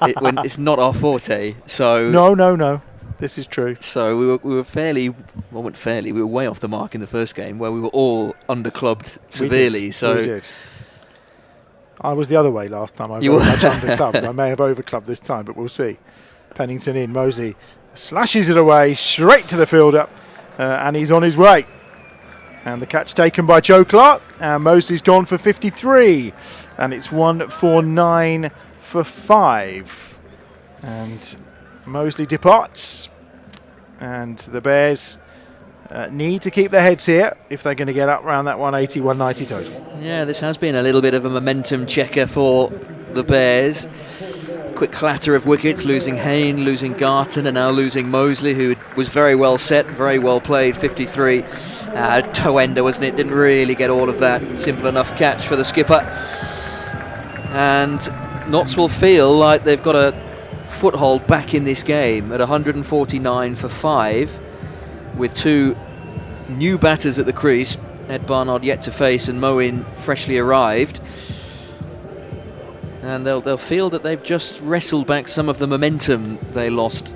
it's not our forte. So
No. This is true.
So we were fairly, well, not fairly, we were way off the mark in the first game where we were all underclubbed severely. So
we did. I was the other way last time. I
You
very
were.
much underclubbed. I may have overclubbed this time, but we'll see. Pennington in. Mosley slashes it away straight to the fielder, and he's on his way. And the catch taken by Joe Clark, and Mosley's gone for 53, and it's 149 for 5. And Mosley departs, and the Bears need to keep their heads here if they're going to get up around that 180, 190 total.
yeah, this has been a little bit of a momentum checker for the Bears. Quick clatter of wickets, losing Hayne, losing Garton, and now losing Mosley, who was very well set, very well played, 53. Toe ender, wasn't it? Didn't really get all of that. Simple enough catch for the skipper. And Notts will feel like they've got a foothold back in this game at 149 for 5, with 2 new batters at the crease. Ed Barnard yet to face, and Moeen freshly arrived. And they'll feel that they've just wrestled back some of the momentum they lost.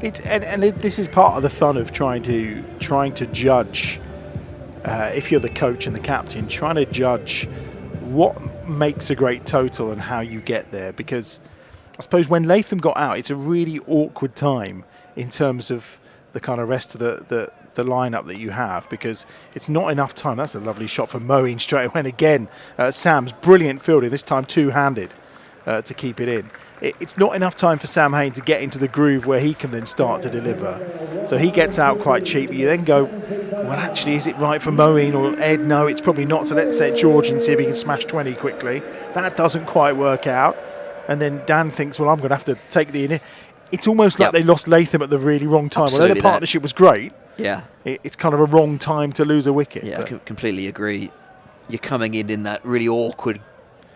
This is part of the fun of trying to judge. If you're the coach and the captain, trying to judge what makes a great total and how you get there. Because I suppose when Latham got out, it's a really awkward time in terms of the kind of rest of the lineup that you have, because it's not enough time. That's a lovely shot from Moeen straight away. And again, Sam's brilliant fielding, this time two-handed to keep it in. It's not enough time for Sam Hayne to get into the groove where he can then start to deliver. So he gets out quite cheap. You then go, well, actually, is it right for Moeen or Ed? No, it's probably not. So let's set George and see if he can smash 20 quickly. That doesn't quite work out. And then Dan thinks, well, I'm going to have to take the... It's almost like they lost Latham at the really wrong time.
Absolutely,
although the partnership was great.
Yeah.
It's kind of a wrong time to lose a wicket.
Yeah, I completely agree. You're coming in that really awkward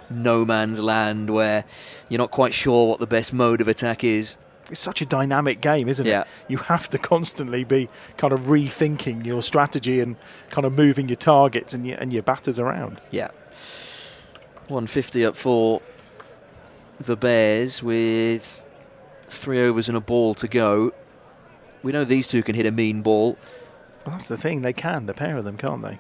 no man's land where you're not quite sure what the best mode of attack is.
It's such a dynamic game, isn't
Yeah.
it? You have to constantly be kind of rethinking your strategy and kind of moving your targets and your batters around.
Yeah. 150 up for the Bears with 3 overs and a ball to go. We know these two can hit a mean ball.
Well, that's the thing. They can. The pair of them, can't they?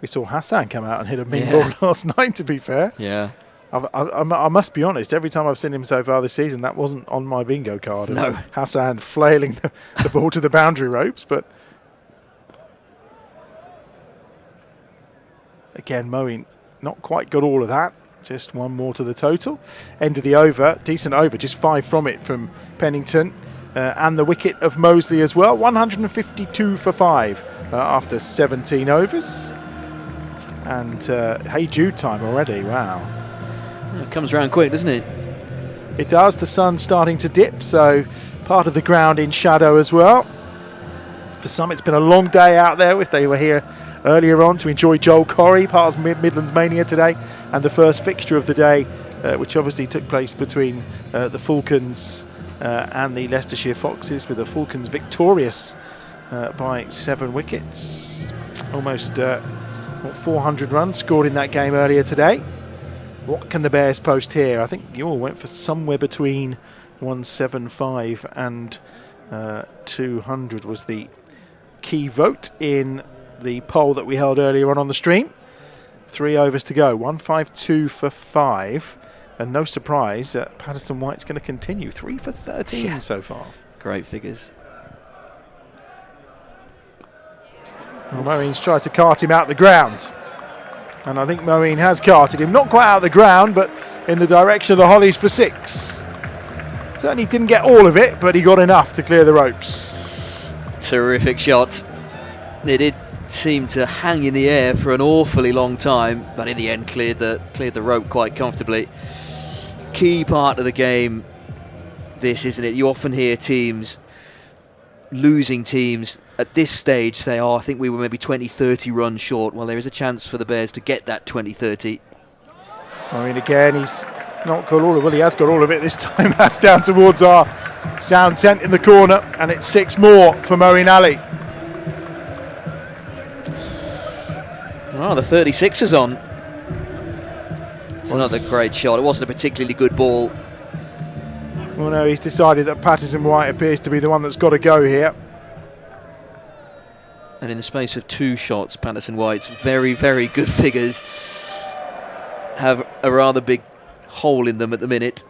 We saw Hassan come out and hit a mean ball last night, to be fair.
Yeah.
I must be honest, every time I've seen him so far this season, that wasn't on my bingo card.
No.
Hassan flailing the ball to the boundary ropes, but again, Moeen not quite got all of that. Just 1 more to the total. End of the over, decent over, just 5 from it from Pennington. And the wicket of Mosley as well, 152 for 5 after 17 overs. And hey Jude time already, wow.
It comes around quick, doesn't it?
It does. The sun's starting to dip, so part of the ground in shadow as well. For some, it's been a long day out there if they were here earlier on to enjoy Joel Corrie, part of Midlands Mania today, and the first fixture of the day, which obviously took place between the Falcons and the Leicestershire Foxes, with the Falcons victorious by 7 wickets. Almost 400 runs scored in that game earlier today. What can the Bears post here? I think you all went for somewhere between 175 and 200 was the key vote in the poll that we held earlier on the stream. 3 overs to go, 152 for 5, and no surprise, Patterson White's going to continue 3 for 13 so far.
Great figures.
Well, Moeen's tried to cart him out the ground, and I think Moeen has carted him, not quite out the ground, but in the direction of the Hollies for 6. Certainly didn't get all of it, but he got enough to clear the ropes.
Terrific shot. They did seem to hang in the air for an awfully long time, but in the end cleared the rope quite comfortably. Key part of the game, this, isn't it? You often hear teams, losing teams at this stage, say, oh, I think we were maybe 20-30 runs short. Well, there is a chance for the Bears to get that 20-30.
I mean, again, he's not got all of it. Well, he has got all of it this time. That's down towards our sound tent in the corner, and it's 6 more for Moeen Ali.
Oh, the 36 is on. It's another great shot. It wasn't a particularly good ball.
Well, no, he's decided that Patterson White appears to be the one that's got to go here.
And in the space of 2 shots, Patterson White's very, very good figures have a rather big hole in them at the minute.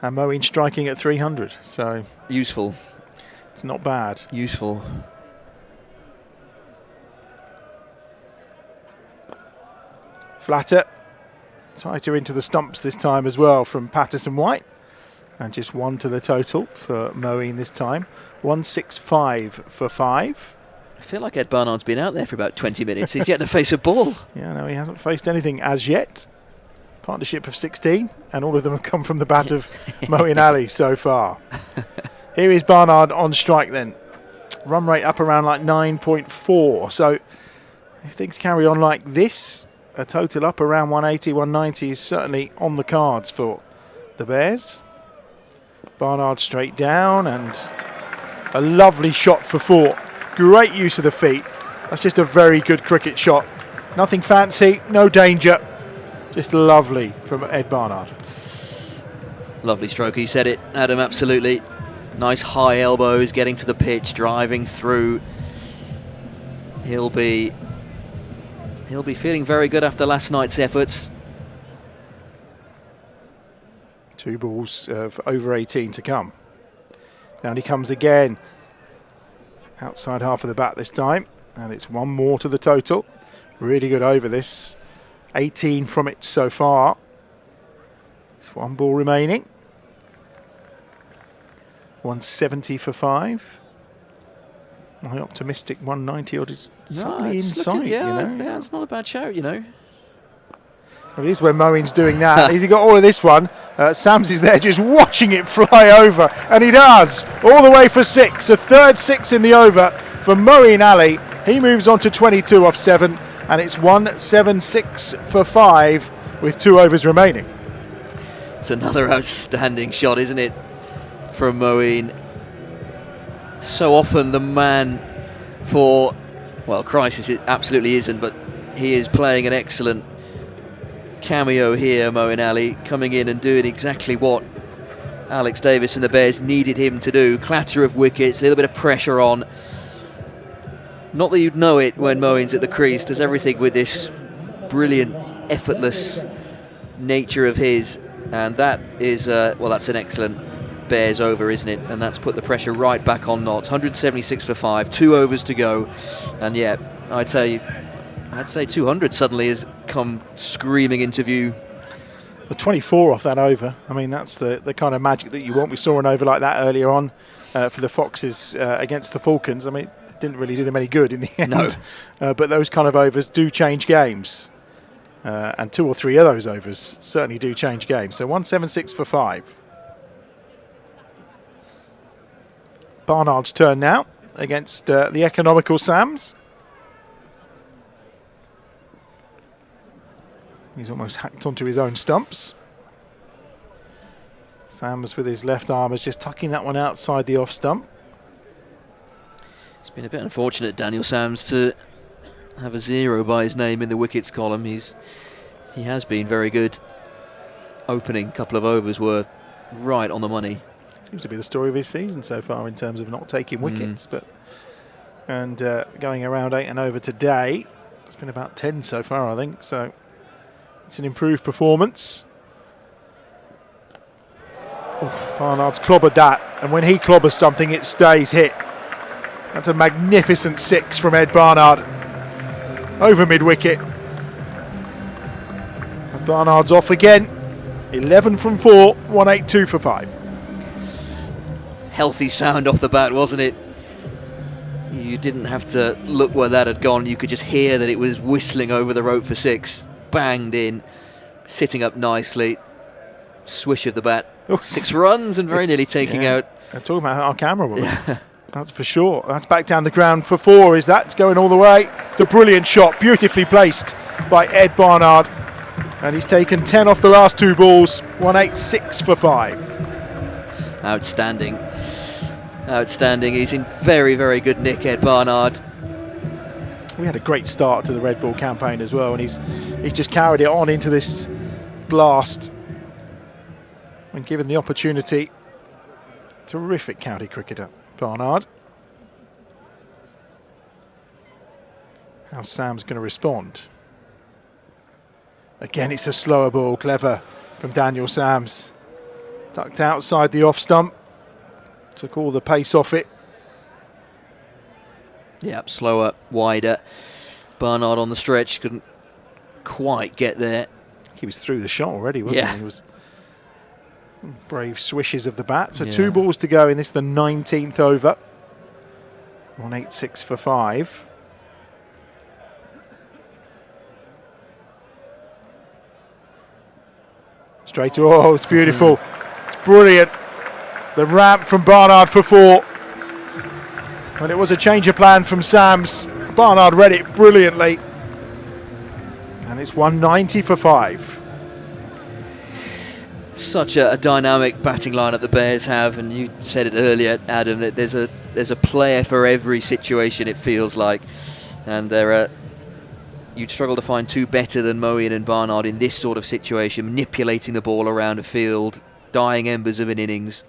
And Moeen striking at 300, so
Useful.
it's not bad.
Useful.
Flatter, tighter into the stumps this time as well from Patterson White. And just 1 to the total for Moeen this time. 165 for 5.
I feel like Ed Barnard's been out there for about 20 minutes. He's yet to face a ball.
Yeah, no, he hasn't faced anything as yet. Partnership of 16, and all of them have come from the bat of Moeen Ali so far. Here is Barnard on strike then. Run rate up around like 9.4. So if things carry on like this, a total up around 180, 190 is certainly on the cards for the Bears. Barnard straight down, and a lovely shot for 4. Great use of the feet. That's just a very good cricket shot. Nothing fancy, no danger. Just lovely from Ed Barnard.
Lovely stroke, he said it, Adam, absolutely. Nice high elbows, getting to the pitch, driving through. He'll be feeling very good after last night's efforts.
2 balls of over 18 to come. Down he comes again. Outside half of the bat this time. And it's 1 more to the total. Really good over this. 18 from it so far. There's 1 ball remaining. 170 for 5. My optimistic 190 odd is slightly inside,
yeah,
you know.
Yeah, it's not a bad shout, you know.
Well, it is when Moeen's doing that. He's got all of this one. Sams is there just watching it fly over, and he does. All the way for 6. A third 6 in the over for Moeen Ali. He moves on to 22 off 7, and it's 176 for 5 with 2 overs remaining.
It's another outstanding shot, isn't it, from Moeen? So often the man for, well, crisis it absolutely isn't, but he is playing an excellent cameo here, Moeen Ali, coming in and doing exactly what Alex Davis and the Bears needed him to do. Clatter of wickets, a little bit of pressure on. Not that you'd know it when Moeen's at the crease, does everything with this brilliant, effortless nature of his, and that is, well, that's an excellent Bears over, isn't it? And that's put the pressure right back on Notts. 176 for 5, 2 overs to go, and yeah, I'd say 200 suddenly has come screaming into view.
Well, 24 off that over. I mean, that's the kind of magic that you want. We saw an over like that earlier on for the Foxes against the Falcons. I mean, it didn't really do them any good in the end.
No.
But those kind of overs do change games. And 2 or 3 of those overs certainly do change games. So 176 for 5. Barnard's turn now against the economical Sams. He's almost hacked onto his own stumps. Sams with his left arm is just tucking that one outside the off stump.
It's been a bit unfortunate, Daniel Sams, to have a 0 by his name in the wickets column. He has been very good. Opening couple of overs were right on the money.
Seems to be the story of his season so far in terms of not taking wickets, and going around 8 and over today. It's been about 10 so far, I think. So it's an improved performance. Barnard's clobbered that, and when he clobbers something, it stays hit. That's a magnificent 6 from Ed Barnard over mid-wicket. And Barnard's off again. 11 from 4, 182 for 5.
Healthy sound off the bat, wasn't it? You didn't have to look where that had gone. You could just hear that it was whistling over the rope for 6. Banged in, sitting up nicely. Swish of the bat. 6 runs and very nearly taking out.
I'm talking about our camera woman. That's for sure. That's back down the ground for 4. Is that? It's going all the way. It's a brilliant shot. Beautifully placed by Ed Barnard. And he's taken 10 off the last 2 balls. 186 for 5.
Outstanding. Outstanding. He's in very, very good nick, Ed Barnard.
We had a great start to the Red Bull campaign as well, and he's just carried it on into this blast. When given the opportunity, Terrific county cricketer, Barnard. How's Sam's going to respond? Again, it's a slower ball. Clever from Daniel Sams. Ducked outside the off stump. Took all the pace off it.
Yeah, slower, wider. Barnard on the stretch couldn't quite get there.
He was through the shot already, wasn't
Yeah.
he? He was brave swishes of the bat. So 2 balls to go in this, the 19th over. 186 for 5. Straight to, oh, it's beautiful. It's brilliant. The ramp from Barnard for 4. And it was a change of plan from Sams. Barnard read it brilliantly. And it's 190 for 5.
Such a dynamic batting lineup the Bears have, and you said it earlier, Adam, that there's a player for every situation, it feels like. And you'd struggle to find 2 better than Moeen and Barnard in this sort of situation, manipulating the ball around a field, dying embers of an innings.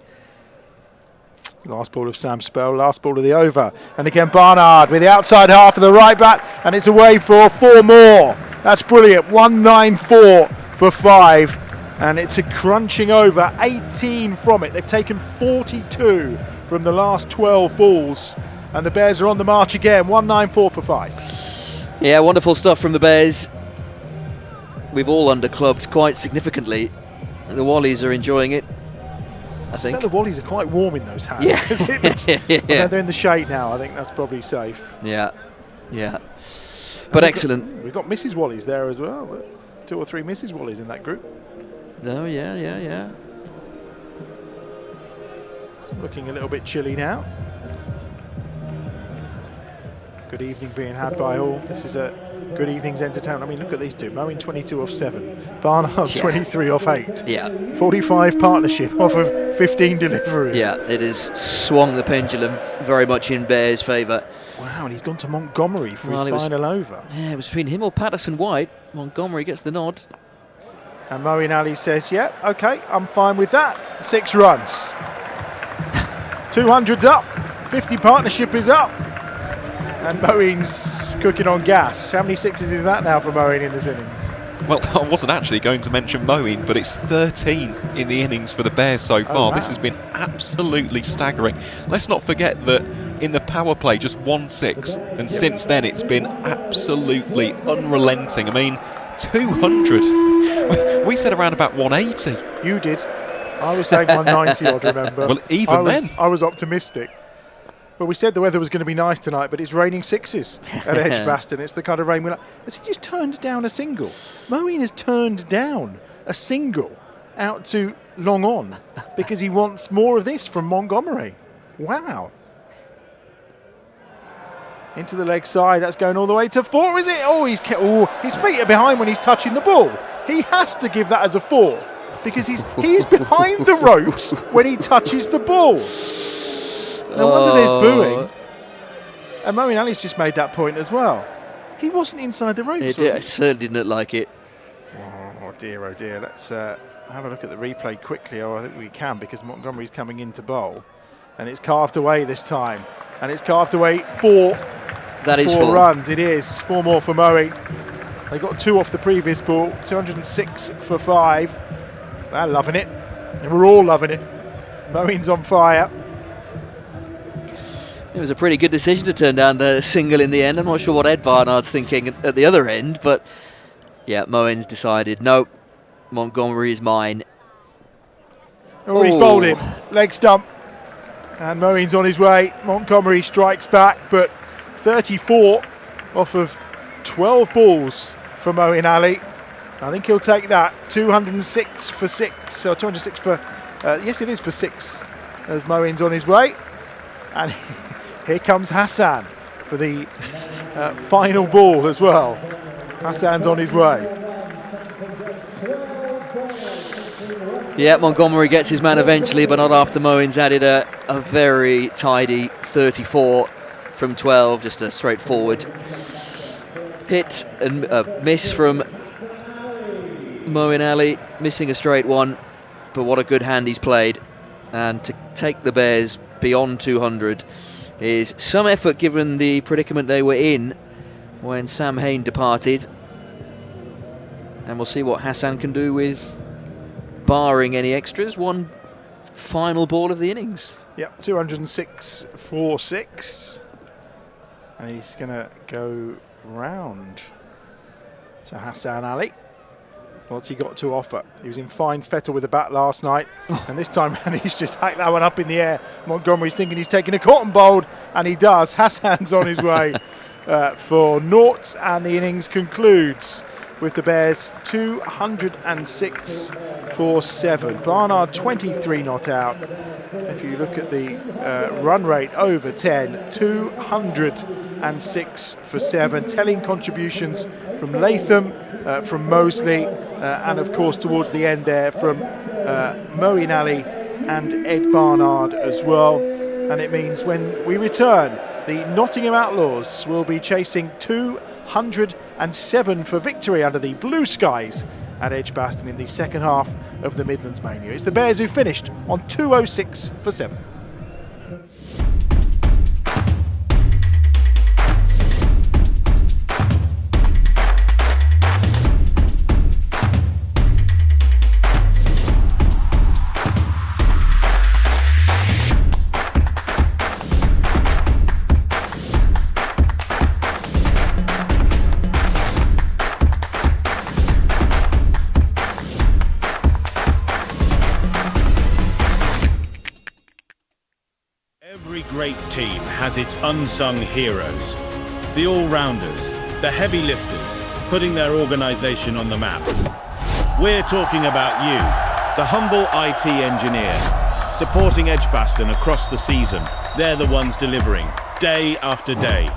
Last ball of Sam's spell, last ball of the over. And again, Barnard with the outside half of the right bat, and it's away for 4 more. That's brilliant. 194 for 5. And it's a crunching over, 18 from it. They've taken 42 from the last 12 balls. And the Bears are on the march again, 194 for 5.
Yeah, wonderful stuff from the Bears. We've all underclubbed quite significantly. The Wallies are enjoying it, I think.
The Wallies are quite warm in those hats.
Yeah.
'Cause it looks,
Yeah.
They're in the shade now. I think that's probably safe.
Yeah, yeah. But excellent.
We've got Mrs. Wallies there as well. 2 or 3 Mrs. Wallies in that group.
No, yeah.
It's looking a little bit chilly now. Good evening being had by all. This is a good evening's entertainment. I mean, look at these two. Moeen 22 off 7. Barnard 23 off 8.
Yeah.
45 partnership off of 15 deliveries.
Yeah, it has swung the pendulum very much in Bears' favour.
Wow, and he's gone to Montgomery for his final over.
Yeah, it was between him or Patterson White. Montgomery gets the nod.
And Moeen Ali says, yeah, OK, I'm fine with that. 6 runs. 200's up. 50 partnership is up. And Moeen's cooking on gas. How many 6s is that now for Moeen in this innings?
Well, I wasn't actually going to mention Moeen, but it's 13 in the innings for the Bears so far.
Wow.
This has been absolutely staggering. Let's not forget that in the power play, just 1 6, and since then it's been absolutely unrelenting. I mean, 200. We said around about 180.
You did. I was saying 190 odd, remember.
Well, even then.
I was optimistic. Well, we said the weather was going to be nice tonight, but it's raining 6s at EdgBLASTon. It's the kind of rain we like. Has he just turned down a single? Moeen has turned down a single out to long on because he wants more of this from Montgomery. Wow. Into the leg side. That's going all the way to 4, is it? Oh, his feet are behind when he's touching the ball. He has to give that as a 4 because he's behind the ropes when he touches the ball. No wonder there's booing. And Moeen Ali's just made that point as well. He wasn't inside the ropes, was he?
It certainly didn't look like it.
Oh dear, oh dear. Let's have a look at the replay quickly. Oh, I think we can because Montgomery's coming in to bowl. And it's carved away this time. And it's carved away 4.
That is
4
4
runs. It is 4 more for Moeen. They got 2 off the previous ball. 206 for 5. They're loving it. And we're all loving it. Moeen's on fire.
It was a pretty good decision to turn down the single in the end. I'm not sure what Ed Barnard's thinking at the other end, but yeah, Moeen's decided, no, Montgomery is mine.
Oh, he's bowled him. Leg stump. And Moeen's on his way. Montgomery strikes back, but 34 off of 12 balls for Moeen Ali. I think he'll take that. 206 for 6. So 206 for, yes, it is for 6 as Moeen's on his way. And here comes Hassan for the final ball as well. Hassan's on his way.
Yeah, Montgomery gets his man eventually, but not after Moeen's added a very tidy 34 from 12, just a straightforward hit and a miss from Moeen Ali, missing a straight one, but what a good hand he's played. and to take the Bears beyond 200 is some effort given the predicament they were in when Sam Hain departed. And we'll see what Hassan can do with, barring any extras, one final ball of the innings.
Yep, 206 for 6. And he's going to go round to Hassan Ali. What's he got to offer? He was in fine fettle with the bat last night, and this time around he's just hacked that one up in the air. Montgomery's thinking he's taking a cotton bowled, and he does. Hassan's on his way for naught, and the innings concludes with the Bears 206 for 7. Barnard 23 not out. If you look at the run rate over 10, 206 for 7. Telling contributions from Latham, from Mosley, and of course towards the end there from Moeen Ali and Ed Barnard as well. And it means when we return, the Nottingham Outlaws will be chasing 207 for victory under the blue skies at EdgBLASTon in the second half of the Midlands Mania. It's the Bears who finished on 206 for 7.
Every great team has its unsung heroes. The all-rounders, the heavy lifters, putting their organisation on the map. We're talking about you, the humble IT engineer, supporting EdgBLASTon across the season. They're the ones delivering, day after day.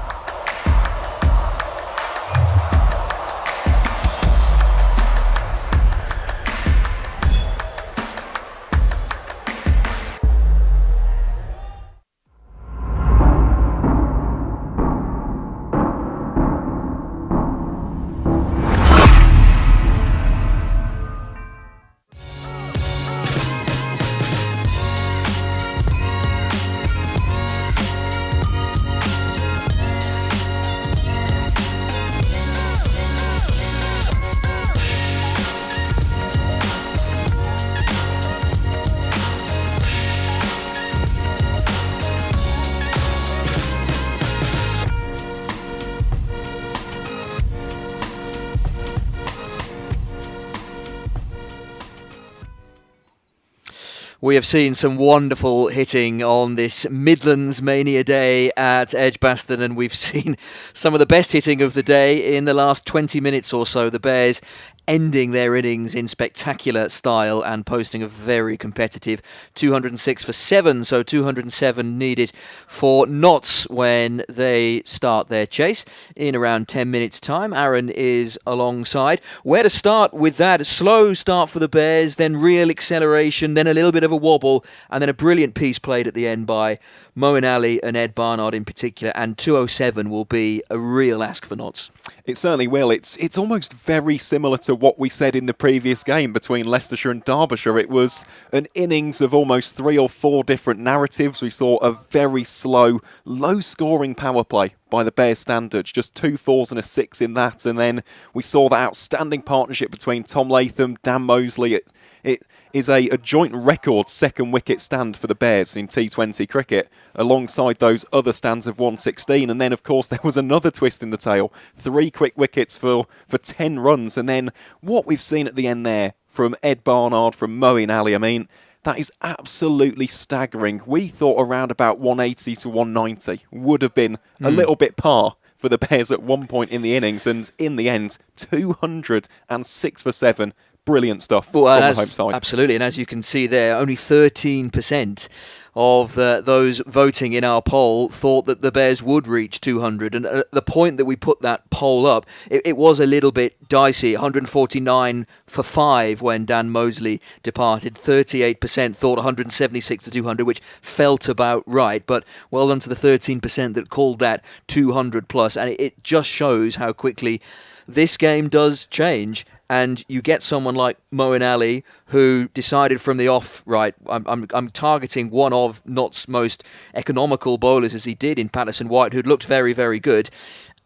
We have seen some wonderful hitting on this Midlands Mania Day at EdgBLASTon, and we've seen some of the best hitting of the day in the last 20 minutes or so. The Bears ending their innings in spectacular style and posting a very competitive 206 for 7, so 207 needed for Notts when they start their chase in around 10 minutes' time. Aaron is alongside. Where to start with that? A slow start for the Bears, then real acceleration, then a little bit of a wobble, and then a brilliant piece played at the end by Moeen Ali and Ed Barnard in particular, and 207 will be a real ask for Notts.
It certainly will. It's almost very similar to what we said in the previous game between Leicestershire and Derbyshire. It was an innings of almost 3 or 4 different narratives. We saw a very slow, low-scoring power play by the Bears standards, just 2 4s and a 6 in that, and then we saw that outstanding partnership between Tom Latham, Dan Mosley. It is a joint record second wicket stand for the Bears in T20 cricket, alongside those other stands of 116. And then, of course, there was another twist in the tail. 3 quick wickets for 10 runs. And then what we've seen at the end there from Ed Barnard, from Moeen Ali, I mean, that is absolutely staggering. We thought around about 180 to 190 would have been a little bit par for the Bears at one point in the innings. And in the end, 206 for 7. Brilliant stuff from the home side.
Absolutely, and as you can see there, only 13% of those voting in our poll thought that the Bears would reach 200. And at the point that we put that poll up, it was a little bit dicey. 149 for 5 when Dan Mosley departed. 38% thought 176 to 200, which felt about right. But well done to the 13% that called that 200 plus. And it just shows how quickly this game does change. and you get someone like Moeen Ali who decided from the off, right, I'm targeting one of Nott's most economical bowlers, as he did in Patterson White, who'd looked very, very good.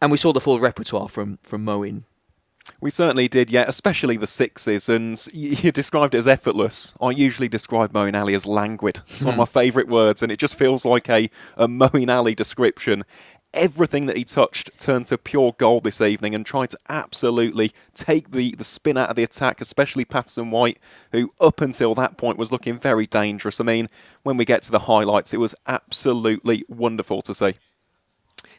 And we saw the full repertoire from Moeen.
We certainly did, yeah, especially the sixes, and you described it as effortless. I usually describe Moeen Ali as languid. It's one of my favourite words, and it just feels like a Moeen Ali description. Everything that he touched turned to pure gold this evening and tried to absolutely take the spin out of the attack, especially Patterson White, who up until that point was looking very dangerous. I mean, when we get to the highlights, it was absolutely wonderful to see.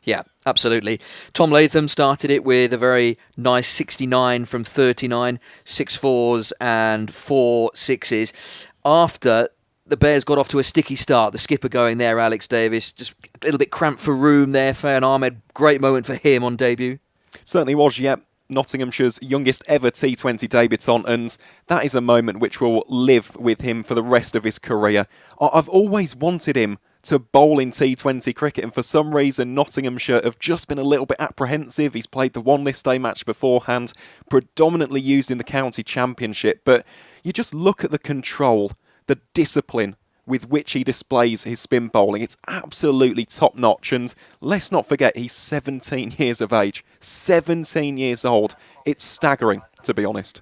Yeah, absolutely. Tom Latham started it with a very nice 69 from 39, 6 fours and 4 sixes. After the Bears got off to a sticky start, the skipper going there, Alex Davis, just a little bit cramped for room there. Fayan Ahmed, great moment for him on debut.
Certainly was, yep. Nottinghamshire's youngest ever T20 debutant, and that is a moment which will live with him for the rest of his career. I've always wanted him to bowl in T20 cricket, and for some reason Nottinghamshire have just been a little bit apprehensive. He's played the one list day match beforehand, predominantly used in the county championship, but you just look at the control, the discipline with which he displays his spin bowling. It's absolutely top notch, and let's not forget he's 17 years of age. 17 years old. It's staggering, to be honest.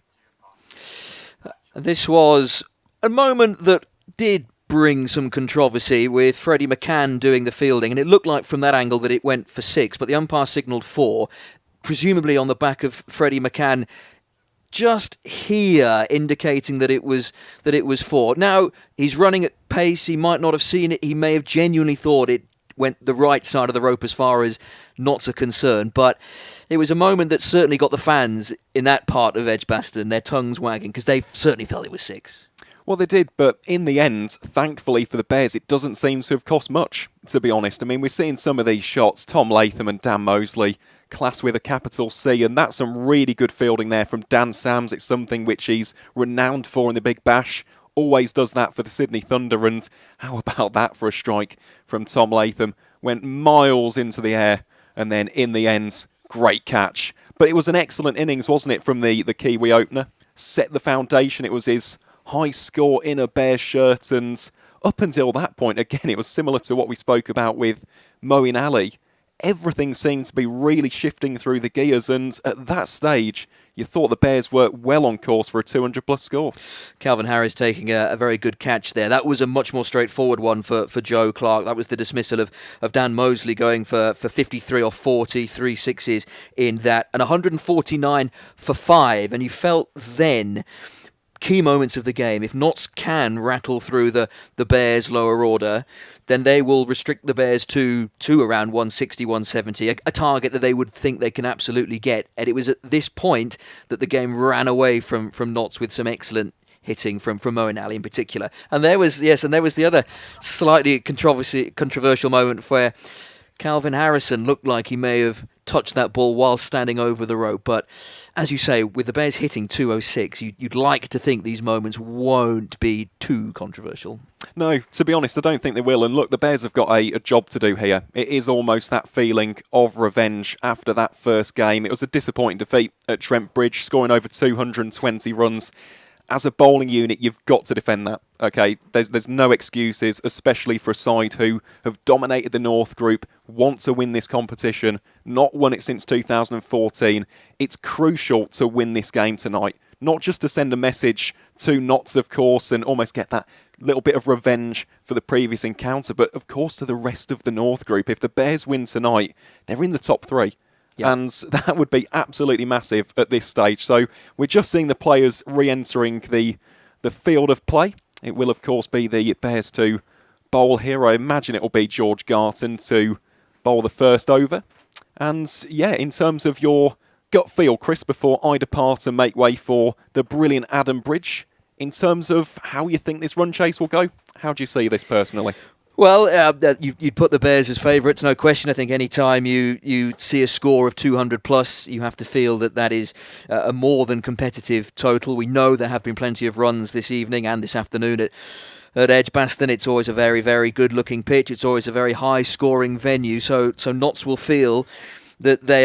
This was a moment that did bring some controversy, with Freddie McCann doing the fielding, and it looked like from that angle that it went for 6, but the umpire signalled 4, presumably on the back of Freddie McCann just here, indicating that it was 4. Now, he's running at pace, he might not have seen it, he may have genuinely thought it went the right side of the rope as far as Notts are concerned, but it was a moment that certainly got the fans in that part of EdgBLASTon their tongues wagging, because they certainly felt it was 6.
Well, they did, but in the end, thankfully for the Bears, it doesn't seem to have cost much, to be honest. I mean, we're seeing some of these shots, Tom Latham and Dan Mosley, class with a capital C, and that's some really good fielding there from Dan Sams. It's something which he's renowned for in the Big Bash, always does that for the Sydney Thunder, and how about that for a strike from Tom Latham? Went miles into the air, and then in the end, great catch. But it was an excellent innings, wasn't it, from the Kiwi opener? Set the foundation, it was his high score in a Bears shirt, and up until that point, again, it was similar to what we spoke about with Moeen Ali. Everything seemed to be really shifting through the gears, and at that stage, you thought the Bears were well on course for a 200-plus score.
Calvin Harris taking a very good catch there. That was a much more straightforward one for Joe Clark. That was the dismissal of Dan Mosley going for 53 or 40, 3 sixes in that, and 149 for 5, and you felt then key moments of the game. If Notts can rattle through the Bears' lower order, then they will restrict the Bears to around 160, 170, a target that they would think they can absolutely get. And it was at this point that the game ran away from Notts with some excellent hitting from Moeen Ali in particular. And there was the other slightly controversial moment where Calvin Harrison looked like he may have touched that ball while standing over the rope. But as you say, with the Bears hitting 206, you'd like to think these moments won't be too controversial.
No, to be honest, I don't think they will. And look, the Bears have got a job to do here. It is almost that feeling of revenge after that first game. It was a disappointing defeat at Trent Bridge, scoring over 220 runs. As a bowling unit, you've got to defend that. Okay, there's no excuses, especially for a side who have dominated the North Group, want to win this competition, not won it since 2014. It's crucial to win this game tonight, not just to send a message to Notts, of course, and almost get that little bit of revenge for the previous encounter, but of course to the rest of the North Group. If the Bears win tonight, they're in the top 3. Yep. And that would be absolutely massive at this stage. So we're just seeing the players re-entering the field of play. It will, of course, be the Bears to bowl here. I imagine it will be George Garton to bowl the first over. And yeah, in terms of your gut feel, Chris, before I depart and make way for the brilliant Adam Bridge, in terms of how you think this run chase will go, how do you see this personally?
Well, you'd put the Bears as favourites, no question. I think any time you see a score of 200 plus, you have to feel that is a more than competitive total. We know there have been plenty of runs this evening and this afternoon at EdgBLASTon. It's always a very, very good-looking pitch. It's always a very high-scoring venue. So Notts will feel that they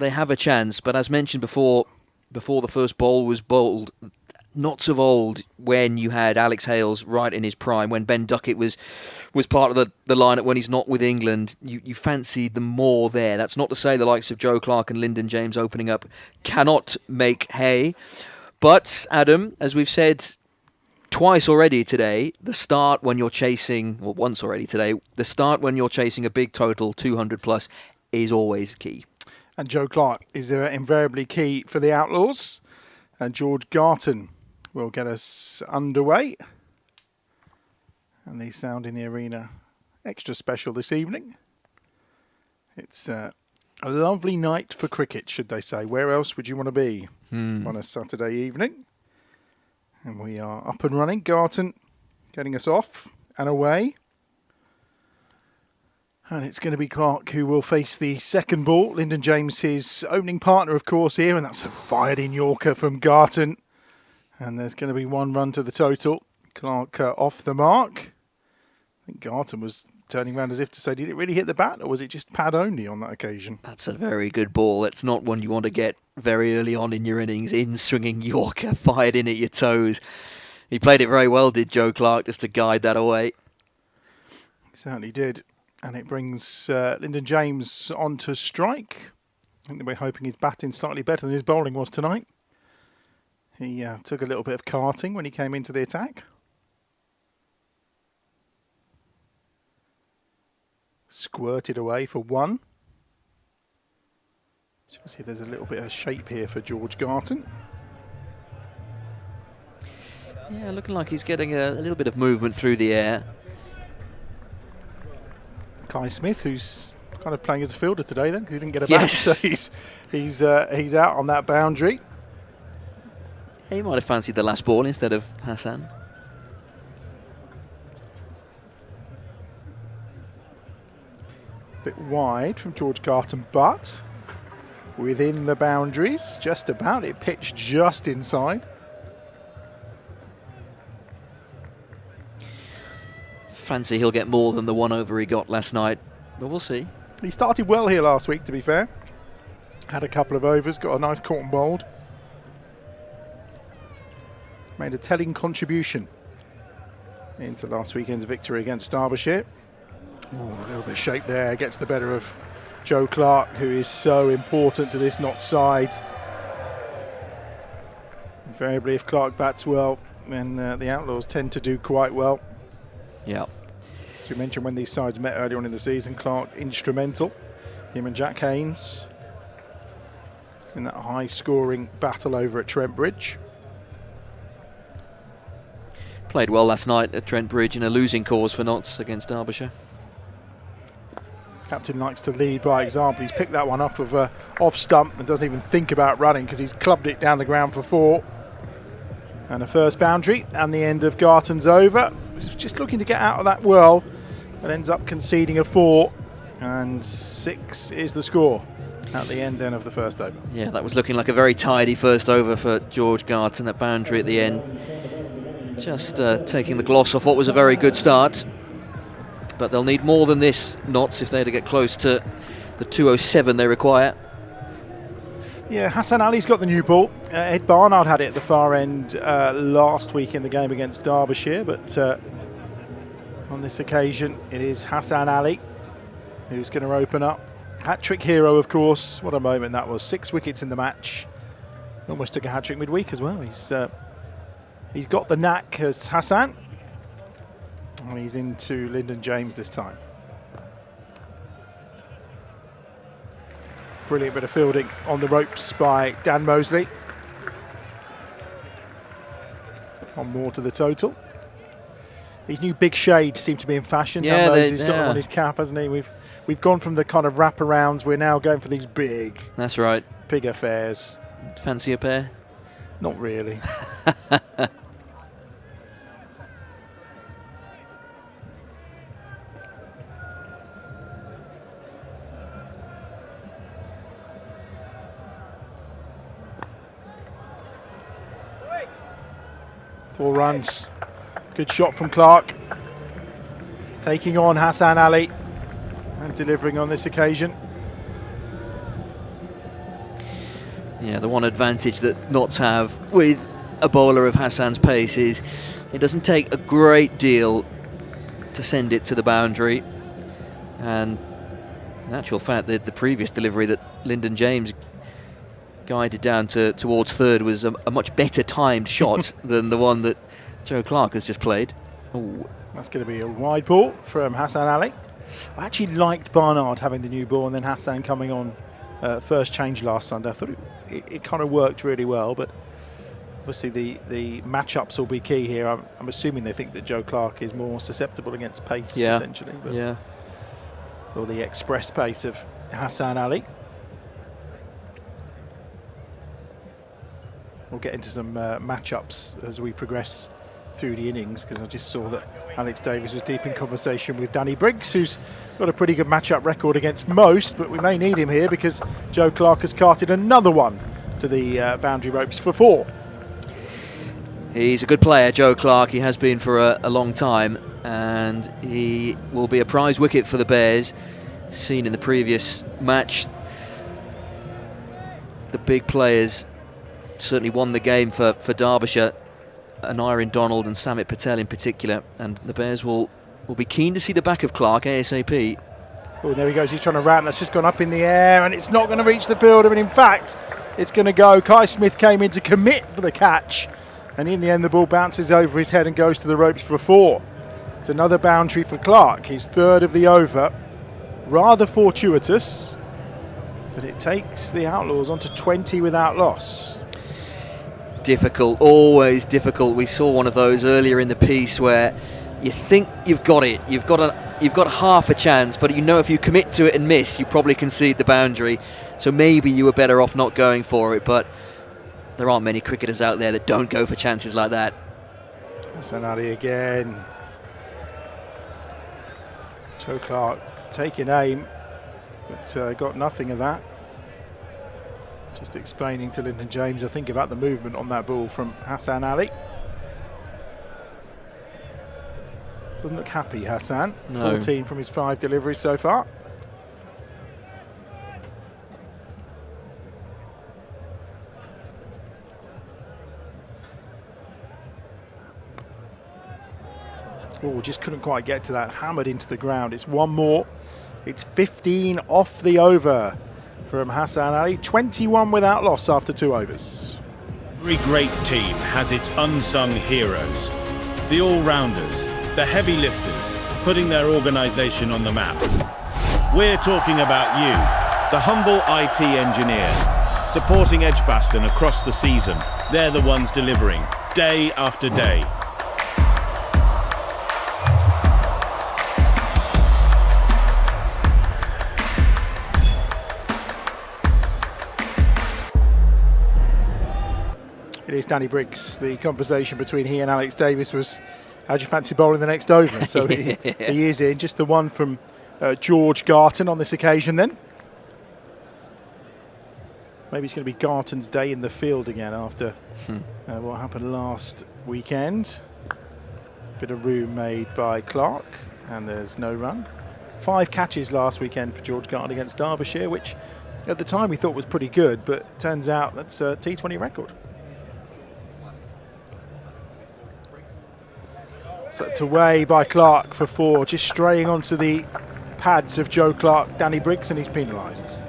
have a chance. But as mentioned before, before the first bowl was bowled, not of old, when you had Alex Hales right in his prime, when Ben Duckett was part of the lineup when he's not with England, you fancied them more there. That's not to say the likes of Joe Clark and Lyndon James opening up cannot make hay. But, Adam, as we've said twice already today, the start when you're chasing, well, once already today, the start when you're chasing a big total, 200 plus, is always key.
And Joe Clark is invariably key for the Outlaws. And George Garton will get us underway. And the sound in the arena extra special this evening. It's a lovely night for cricket, should they say. Where else would you want to be on a Saturday evening? And we are up and running. Garton getting us off and away. And it's going to be Clark who will face the second ball. Lyndon James, his opening partner, of course, here. And that's a fired-in Yorker from Garton. And there's going to be 1 run to the total. Clark off the mark. I think Garton was turning around as if to say, did it really hit the bat, or was it just pad only on that occasion?
That's a very good ball. It's not one you want to get very early on in your innings. In-swinging Yorker, fired in at your toes. He played it very well, did Joe Clark, just to guide that away.
He certainly did. And it brings Lyndon James on to strike. I think we're hoping his batting slightly better than his bowling was tonight. He took a little bit of karting when he came into the attack. Squirted away for 1. So we'll see if there's a little bit of shape here for George Garton.
Yeah, looking like he's getting a little bit of movement through the air.
Kai Smith, who's kind of playing as a fielder today then, because he didn't get a bat,
Yes.
so he's out on that boundary.
He might have fancied the last ball instead of Hassan.
Bit wide from George Garton, but within the boundaries, just about. It pitched just inside.
Fancy he'll get more than the 1 over he got last night, but we'll see.
He started well here last week, to be fair. Had a couple of overs, got a nice caught and bowled. Made a telling contribution into last weekend's victory against Derbyshire. Ooh, a little bit of shape there, gets the better of Joe Clark, who is so important to this not side. Invariably, if Clark bats well, then the Outlaws tend to do quite well.
Yeah.
As we mentioned, when these sides met earlier on in the season, Clark instrumental. Him and Jack Haynes in that high-scoring battle over at Trent Bridge.
Played well last night at Trent Bridge in a losing cause for Notts against Derbyshire.
Captain likes to lead by example. He's picked that one off of off stump and doesn't even think about running because he's clubbed it down the ground for 4. And a first boundary and the end of Garton's over. He's just looking to get out of that whirl and ends up conceding a 4. And 6 is the score at the end then of the first over.
Yeah, that was looking like a very tidy first over for George Garton, that boundary at the end. Just taking the gloss off what was a very good start. But they'll need more than this, Notts, if they're to get close to the 207 they require.
Yeah, Hassan Ali's got the new ball. Ed Barnard had it at the far end last week in the game against Derbyshire, but on this occasion it is Hassan Ali who's going to open up. Hat-trick hero, of course. What a moment that was. 6 wickets in the match. Almost took a hat-trick midweek as well. He's got the knack as Hassan. And he's into Lyndon James this time. Brilliant bit of fielding on the ropes by Dan Mosley. 1 more to the total. These new big shades seem to be in fashion.
Yeah,
Dan Mosley's got them on his cap, hasn't he? We've gone from the kind of wraparounds. We're now going for these big
That's right.
affairs.
Fancy a pair?
Not really. Four runs. Good shot from Clark. Taking on Hassan Ali and delivering on this occasion.
Yeah, the one advantage that Notts have with a bowler of Hassan's pace is it doesn't take a great deal to send it to the boundary. And in actual fact, the previous delivery that Lyndon James guided down towards third was a much better timed shot than the one that Joe Clark has just played. Ooh.
That's going to be a wide ball from Hassan Ali. I actually liked Barnard having the new ball and then Hassan coming on first change last Sunday. I thought it kind of worked really well, but obviously the matchups will be key here. I'm assuming they think that Joe Clark is more susceptible against pace potentially. But
Yeah.
Or the express pace of Hassan Ali. We'll get into some matchups as we progress through the innings, because I just saw that Alex Davis was deep in conversation with Danny Briggs, who's got a pretty good matchup record against most, but we may need him here because Joe Clark has carted another one to the boundary ropes for 4.
He's a good player, Joe Clark. He has been for a long time, and he will be a prize wicket for the Bears. Seen in the previous match, the big players certainly won the game for Derbyshire, Anirin Donald and Samit Patel in particular, and the Bears will be keen to see the back of Clark ASAP.
Oh, there he goes, he's trying to ram, that's just gone up in the air and it's not going to reach the fielder, and in fact it's going to go. Kai Smith came in to commit for the catch, and in the end the ball bounces over his head and goes to the ropes for 4. It's another boundary for Clark, his 3rd of the over. Rather fortuitous, but it takes the Outlaws onto 20 without loss.
Difficult, always difficult. We saw one of those earlier in the piece where you think you've got it, you've got half a chance, but you know if you commit to it and miss, you probably concede the boundary. So maybe you were better off not going for it, but there aren't many cricketers out there that don't go for chances like that.
Hassan Ali again. Joe Clark taking aim, but got nothing of that. Just explaining to Lyndon James, I think, about the movement on that ball from Hassan Ali. Doesn't look happy, Hassan.
No.
14 from his 5 deliveries so far. Oh, just couldn't quite get to that. Hammered into the ground. It's one more. It's 15 off the over from Hassan Ali. 21 without loss after 2 overs.
Every great team has its unsung heroes. The all-rounders, the heavy lifters, putting their organisation on the map. We're talking about you, the humble IT engineer, supporting EdgBLASTon across the season. They're the ones delivering, day after day.
It is Danny Briggs. The conversation between he and Alex Davis was, how do you fancy bowling the next over? So he is in. Just the one from George Garton on this occasion then. Maybe it's going to be Garton's day in the field again after what happened last weekend. Bit of room made by Clark, and there's no run. 5 catches last weekend for George Garton against Derbyshire, which at the time we thought was pretty good, but turns out that's a T20 record. Swept away by Clark for 4, just straying onto the pads of Joe Clark, Danny Briggs, and he's penalised.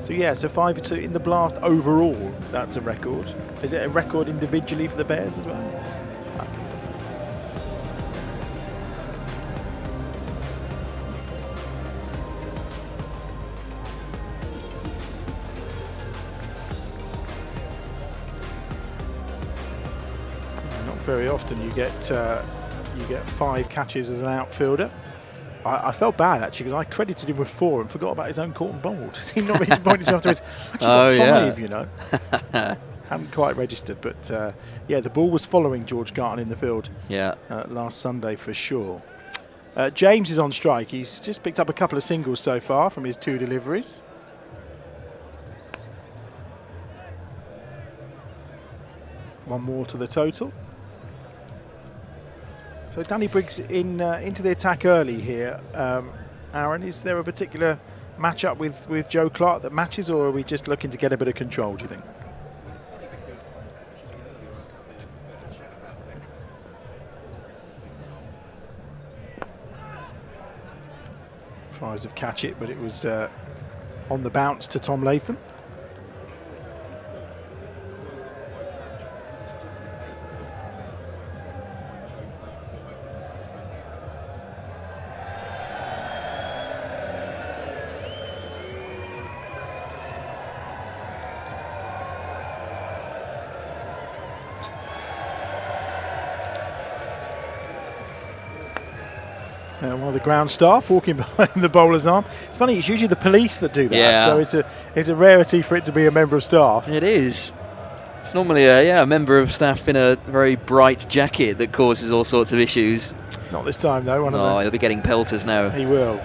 So yeah, so 5-2 in the blast overall, that's a record. Is it a record individually for the Bears as well? Very often you get 5 catches as an outfielder. I felt bad actually because I credited him with 4 and forgot about his own caught and bowled. He not really pointed afterwards. Actually got 5, you know. Haven't quite registered, but yeah, the ball was following George Garton in the field. Last Sunday for sure. James is on strike. He's just picked up a couple of singles so far from his 2 deliveries. One more to the total. So Danny Briggs into the attack early here. Aaron, is there a particular match up with Joe Clark that matches, or are we just looking to get a bit of control, do you think? Tries of catch it, but it was on the bounce to Tom Latham. While the ground staff walking behind the bowler's arm. It's funny, it's usually the police that do that,
Yeah.
so it's a rarity for it to be a member of staff.
It is. It's normally a member of staff in a very bright jacket that causes all sorts of issues.
Not this time, though.
He'll be getting pelters now.
He will.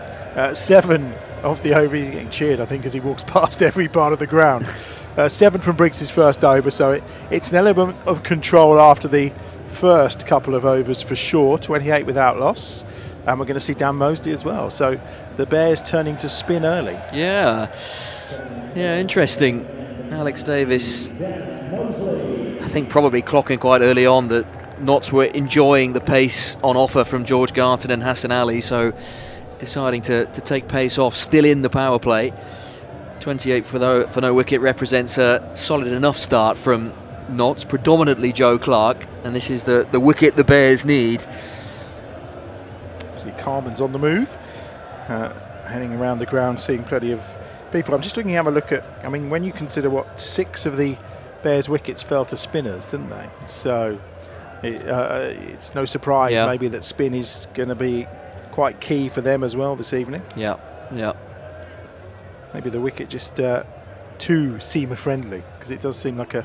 7 off the over. He's getting cheered, I think, as he walks past every part of the ground. 7 from Briggs' first over, so it's an element of control after the first couple of overs for sure. 28 without loss. And we're going to see Dan Mosley as well. So the Bears turning to spin early.
Yeah, interesting. Alex Davis, I think, probably clocking quite early on that Notts were enjoying the pace on offer from George Garton and Hassan Ali, so deciding to take pace off, still in the power play. 28 for no wicket represents a solid enough start from Notts, predominantly Joe Clark, and this is the wicket the Bears need.
Carman's on the move, heading around the ground, seeing plenty of people. I'm just looking to have a look at, I mean, when you consider what 6 of the Bears' wickets fell to spinners, didn't they? So it's no surprise maybe that spin is going to be quite key for them as well this evening.
Yeah.
Maybe the wicket just too seamer friendly, because it does seem like a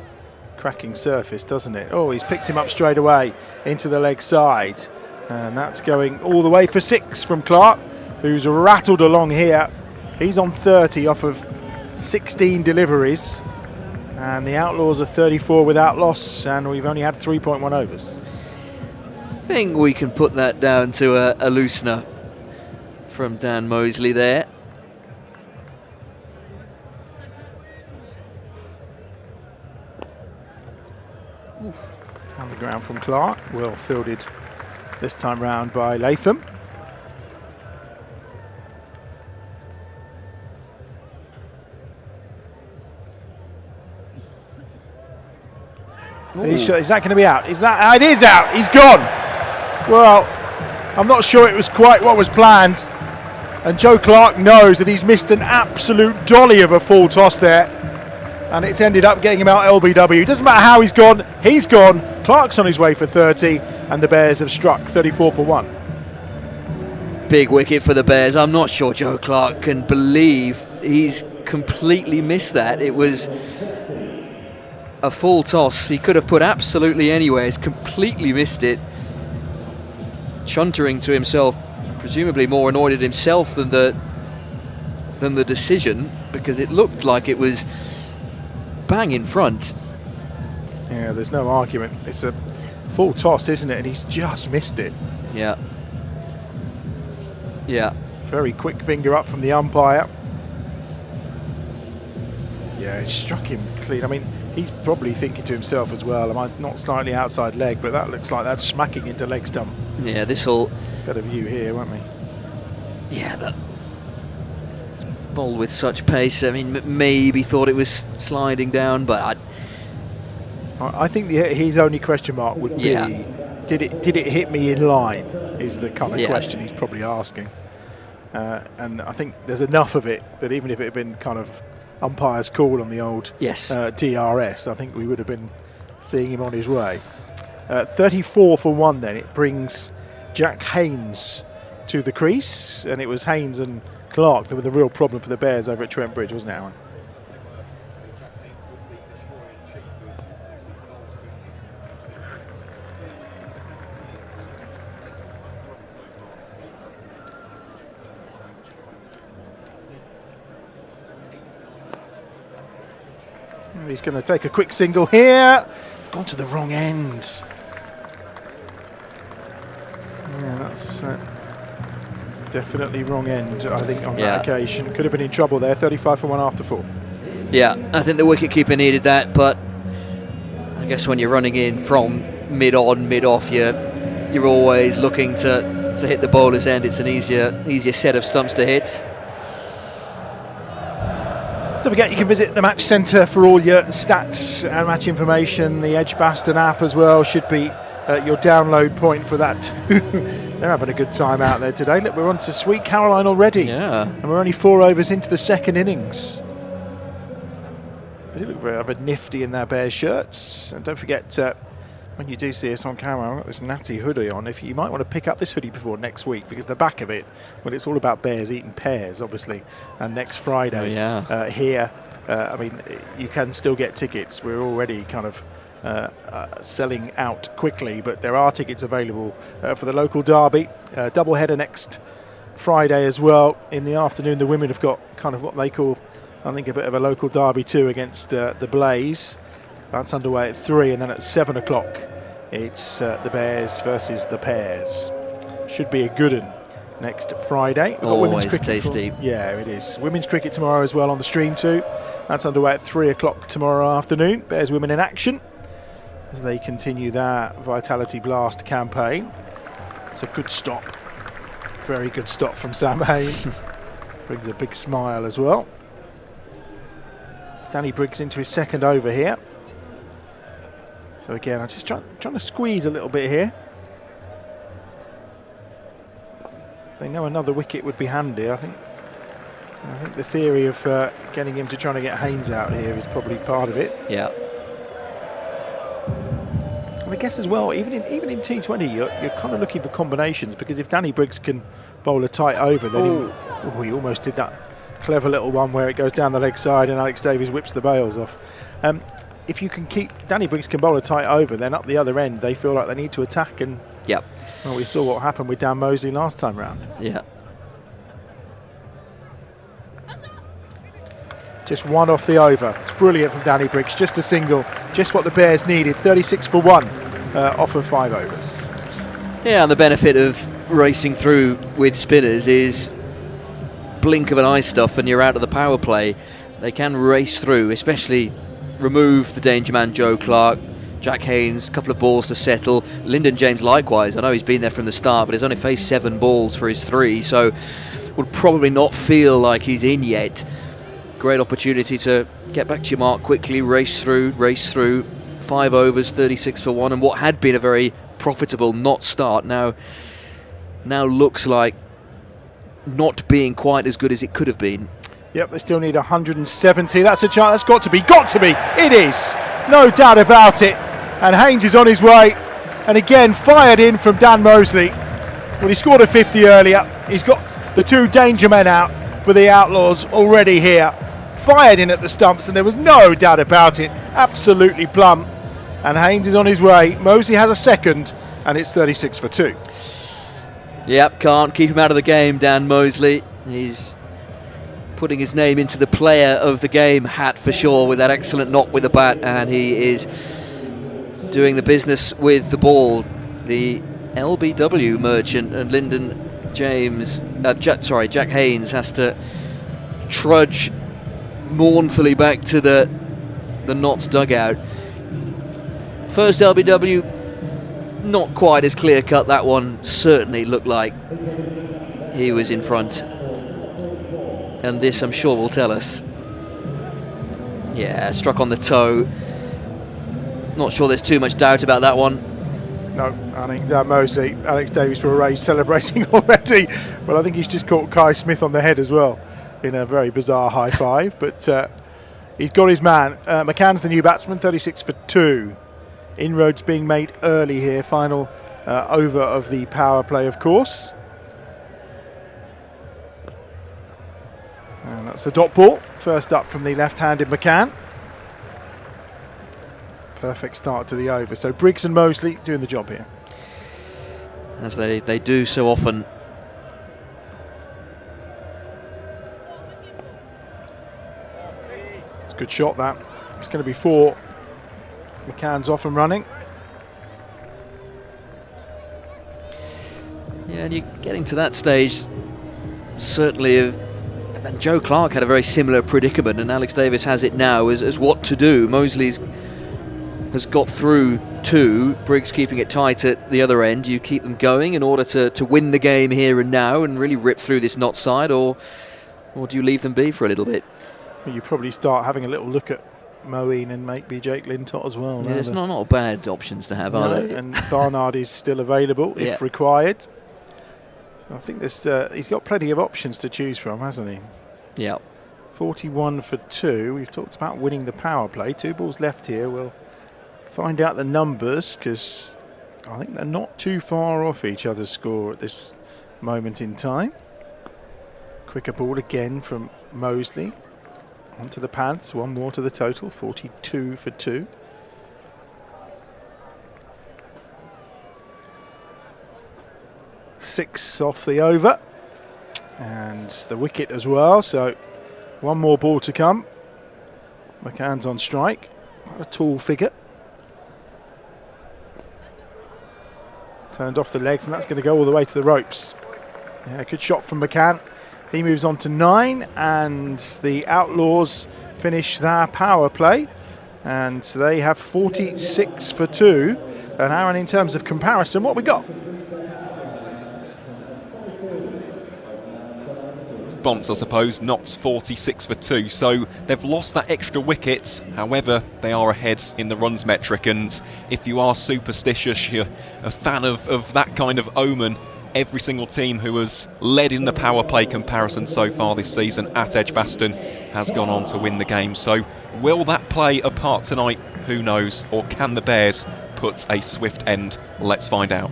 cracking surface, doesn't it? Oh, he's picked him up straight away into the leg side. And that's going all the way for 6 from Clark, who's rattled along here. He's on 30 off of 16 deliveries. And the Outlaws are 34 without loss, and we've only had 3.1 overs.
I think we can put that down to a loosener from Dan Mosley there.
On the ground from Clark, well fielded this time round by Latham. Is that going to be out? Is that? It is out. He's gone. Well, I'm not sure it was quite what was planned. And Joe Clark knows that he's missed an absolute dolly of a full toss there. And it's ended up getting him out LBW. Doesn't matter how he's gone. He's gone. Clark's on his way for 30. And the Bears have struck 34 for 1.
Big wicket for the Bears. I'm not sure Joe Clark can believe he's completely missed that. It was a full toss. He could have put absolutely anywhere. He's completely missed it. Chuntering to himself, presumably more annoyed at himself than the decision, because it looked like it was bang in front.
Yeah, there's no argument. It's a full toss, isn't it? And he's just missed it.
Yeah.
Very quick finger up from the umpire. Yeah, it struck him clean. I mean, he's probably thinking to himself as well, am I not slightly outside leg? But that looks like that's smacking into leg stump.
Yeah, this'll...
Better view here, won't we?
Yeah, that ball with such pace. I mean, maybe thought it was sliding down, but
I think his only question mark would be, did it hit me in line? Is the kind of question he's probably asking. And I think there's enough of it that even if it had been kind of umpire's call on the old DRS, I think we would have been seeing him on his way. 34 for 1 then. It brings Jack Haynes to the crease, and it was Haynes and Clark that were the real problem for the Bears over at Trent Bridge, wasn't it, Alan? He's going to take a quick single here. Gone to the wrong end. Yeah, that's Definitely wrong end, I think, on
Yeah.
that occasion. Could have been in trouble there. 35 for 1 after 4.
Yeah, I think the wicketkeeper needed that, but I guess when you're running in from mid-on, mid-off, you're always looking to hit the bowler's end. It's an easier set of stumps to hit.
Don't forget, you can visit the Match Centre for all your stats and match information. The EdgBLASTon app as well should be your download point for that too. They're having a good time out there today. Look, we're on to Sweet Caroline already.
Yeah.
And we're only 4 overs into the second innings. They look rather nifty in their Bears shirts. And don't forget, when you do see us on camera, I've got this natty hoodie on. If you might want to pick up this hoodie before next week, because the back of it, well, it's all about Bears eating pears, obviously. And next Friday here, I mean, you can still get tickets. We're already kind of selling out quickly, but there are tickets available for the local derby. Double header next Friday as well. In the afternoon, the women have got kind of what they call, I think, a bit of a local derby too against the Blaze. That's underway at 3, and then at 7 o'clock it's the Bears versus the Pears. Should be a good one next Friday. We've got
Always tasty.
Yeah, it is. Women's cricket tomorrow as well on the stream too. That's underway at 3 o'clock tomorrow afternoon. Bears women in action as they continue their Vitality Blast campaign. It's a good stop. Very good stop from Sam Hain. Brings a big smile as well. Danny Briggs into his second over here. So again, I'm just trying to squeeze a little bit here. They know another wicket would be handy. I think the theory of getting him to trying to get Haynes out here is probably part of it.
Yeah.
And I guess as well, even in T20, you're kind of looking for combinations, because if Danny Briggs can bowl a tight over, then he almost did that clever little one where it goes down the leg side and Alex Davies whips the bails off. If you can keep Danny Briggs can bowl a tight over, then up the other end they feel like they need to attack, and well, we saw what happened with Dan Mosley last time round.
Yeah.
Just 1 off the over. It's brilliant from Danny Briggs. Just a single. Just what the Bears needed. 36 for 1 off of 5 overs.
Yeah, and the benefit of racing through with spinners is blink of an eye stuff and you're out of the power play. They can race through, especially remove the danger man Joe Clark, Jack Haynes, a couple of balls to settle. Lyndon James likewise. I know he's been there from the start, but he's only faced 7 balls for his 3, so would probably not feel like he's in yet. Great opportunity to get back to your mark quickly, race through. 5 overs, 36 for 1, and what had been a very profitable not start now looks like not being quite as good as it could have been.
Yep, they still need 170. That's a chance. That's got to be. It is. No doubt about it. And Haynes is on his way. And again, fired in from Dan Mosley. Well, he scored a 50 earlier. He's got the 2 danger men out for the Outlaws already here. Fired in at the stumps, and there was no doubt about it. Absolutely plumb. And Haynes is on his way. Mosley has a second, and it's 36 for 2.
Yep, can't keep him out of the game, Dan Mosley. He's putting his name into the player of the game hat for sure with that excellent knock with the bat, and he is doing the business with the ball. The LBW merchant and Lyndon James, Jack Haynes has to trudge mournfully back to the Notts dugout. First LBW, not quite as clear cut. That one certainly looked like he was in front. And this, I'm sure, will tell us. Yeah, struck on the toe. Not sure there's too much doubt about that one.
No, I think Dan Mosley, Alex Davies were raised celebrating already. Well, I think he's just caught Kai Smith on the head as well in a very bizarre high five. But he's got his man. McCann's the new batsman, 36 for 2. Inroads being made early here. Final over of the power play, of course. And that's a dot ball. First up from the left-handed McCann. Perfect start to the over. So Briggs and Mosley doing the job here.
As they do so often.
It's a good shot, that. It's going to be 4. McCann's off and running.
Yeah, and you're getting to that stage certainly, and Joe Clark had a very similar predicament, and Alex Davis has it now as what to do. Mosley's has got through 2, Briggs keeping it tight at the other end. You keep them going in order to win the game here and now and really rip through this Notts side, or do you leave them be for a little bit?
Well, you probably start having a little look at Moeen and maybe Jake Lintott as well.
Yeah, it's not bad options to have, are they?
And Barnard is still available if required. So I think this he's got plenty of options to choose from, hasn't he?
Yeah.
41 for 2. We've talked about winning the power play. 2 balls left here. We'll find out the numbers because I think they're not too far off each other's score at this moment in time. Quicker ball again from Mosley. Onto the pads, 1 more to the total, 42 for 2. Six off the over. And the wicket as well, so 1 more ball to come. McCann's on strike. Quite a tall figure. Turned off the legs, and that's going to go all the way to the ropes. Yeah, good shot from McCann. He moves on to 9, and the Outlaws finish their power play. And they have 46 for 2. And Aaron, in terms of comparison, what we got?
Response, I suppose, Notts 46 for 2, so they've lost that extra wicket. However, they are ahead in the runs metric, and if you are superstitious, you're a fan of that kind of omen, every single team who has led in the power play comparison so far this season at EdgBLASTon has gone on to win the game. So will that play a part tonight? Who knows? Or can the Bears put a swift end? Let's find out.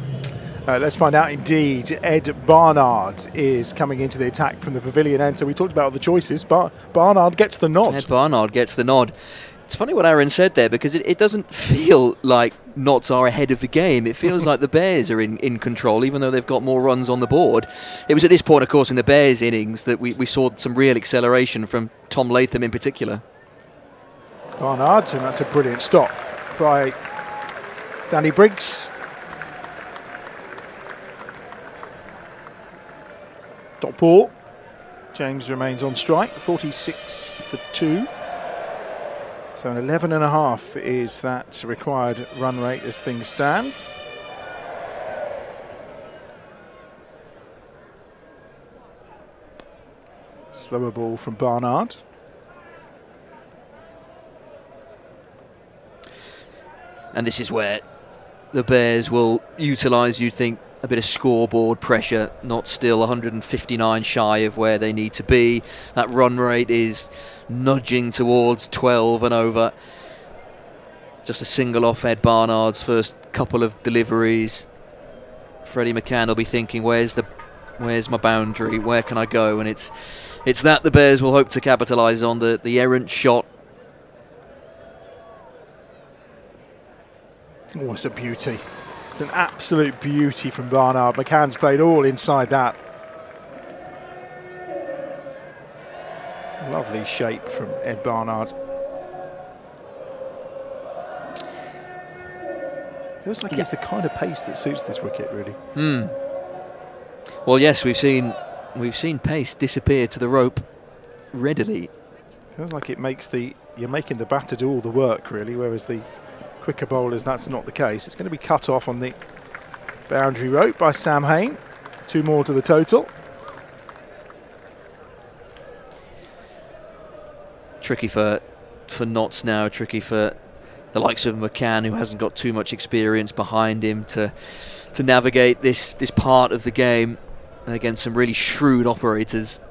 Let's find out indeed. Ed Barnard is coming into the attack from the pavilion end. So we talked about all the choices, but Barnard gets the nod.
Ed Barnard gets the nod. It's funny what Aaron said there, because it doesn't feel like Notts are ahead of the game. It feels like the Bears are in control, even though they've got more runs on the board. It was at this point, of course, in the Bears' innings that we saw some real acceleration from Tom Latham in particular.
Barnard, and that's a brilliant stop by Danny Briggs. Dot ball. James remains on strike, 46 for 2. So an 11.5 is that required run rate as things stand. Slower ball from Barnard.
And this is where the Bears will utilise, you'd think, a bit of scoreboard pressure. Not still 159 shy of where they need to be. That run rate is nudging towards 12 and over. Just a single off Ed Barnard's first couple of deliveries. Freddie McCann will be thinking, where's my boundary? Where can I go? And it's that the Bears will hope to capitalise on, the errant shot.
Oh, it's a beauty. It's an absolute beauty from Barnard. McCann's played all inside that. Lovely shape from Ed Barnard. Feels like it's the kind of pace that suits this wicket, really.
Well, yes, we've seen pace disappear to the rope readily.
Feels like you're making the batter do all the work, really, whereas the quicker bowlers, that's not the case. It's going to be cut off on the boundary rope by Sam Hain. 2 more to the total.
Tricky for Notts now, tricky for the likes of McCann, who hasn't got too much experience behind him to navigate this part of the game against some really shrewd operators.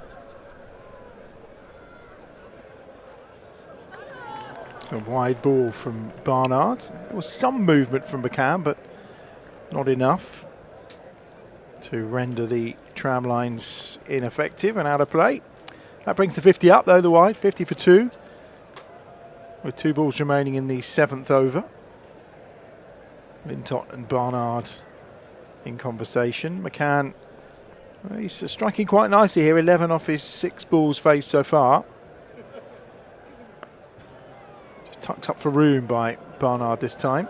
A wide ball from Barnard. There was some movement from McCann, but not enough to render the tram lines ineffective and out of play. That brings the 50 up, though, the wide. 50 for 2. With 2 balls remaining in the 7th over. Lintott and Barnard in conversation. McCann, he's striking quite nicely here. 11 off his 6 balls faced so far. Tucked up for room by Barnard this time.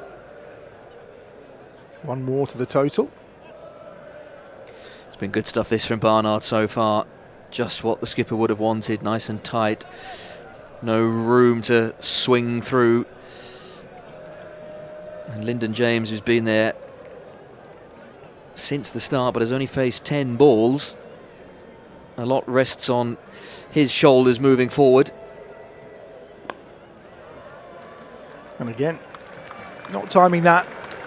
1 more to the total.
It's been good stuff this from Barnard so far. Just what the skipper would have wanted, nice and tight. No room to swing through. And Lyndon James, who's been there since the start but has only faced 10 balls. A lot rests on his shoulders moving forward.
And again, not timing that.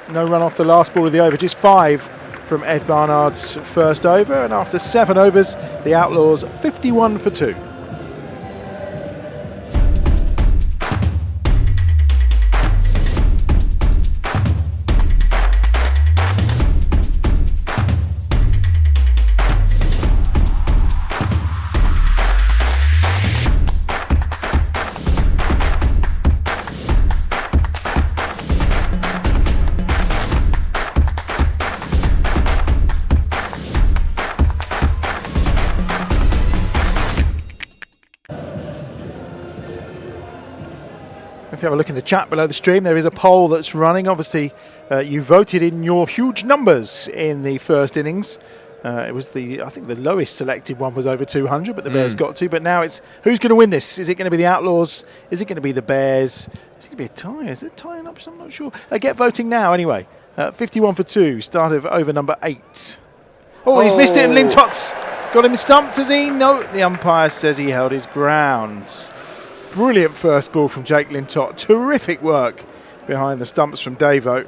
No run off the last ball of the over, just 5 from Ed Barnard's first over. And after 7 overs, the Outlaws 51 for 2. If you have a look in the chat below the stream, there is a poll that's running. Obviously, you voted in your huge numbers in the first innings. It was I think the lowest selected one was over 200, but the Bears got to. But now it's who's going to win this? Is it going to be the Outlaws? Is it going to be the Bears? Is it going to be a tie? Is it tying up? I'm not sure. Get voting now anyway. 51 for 2, start of over number 8. Oh, he's missed it, and Lintot's got him stumped, has he? No, the umpire says he held his ground. Brilliant first ball from Jake Lintott. Terrific work behind the stumps from Davo.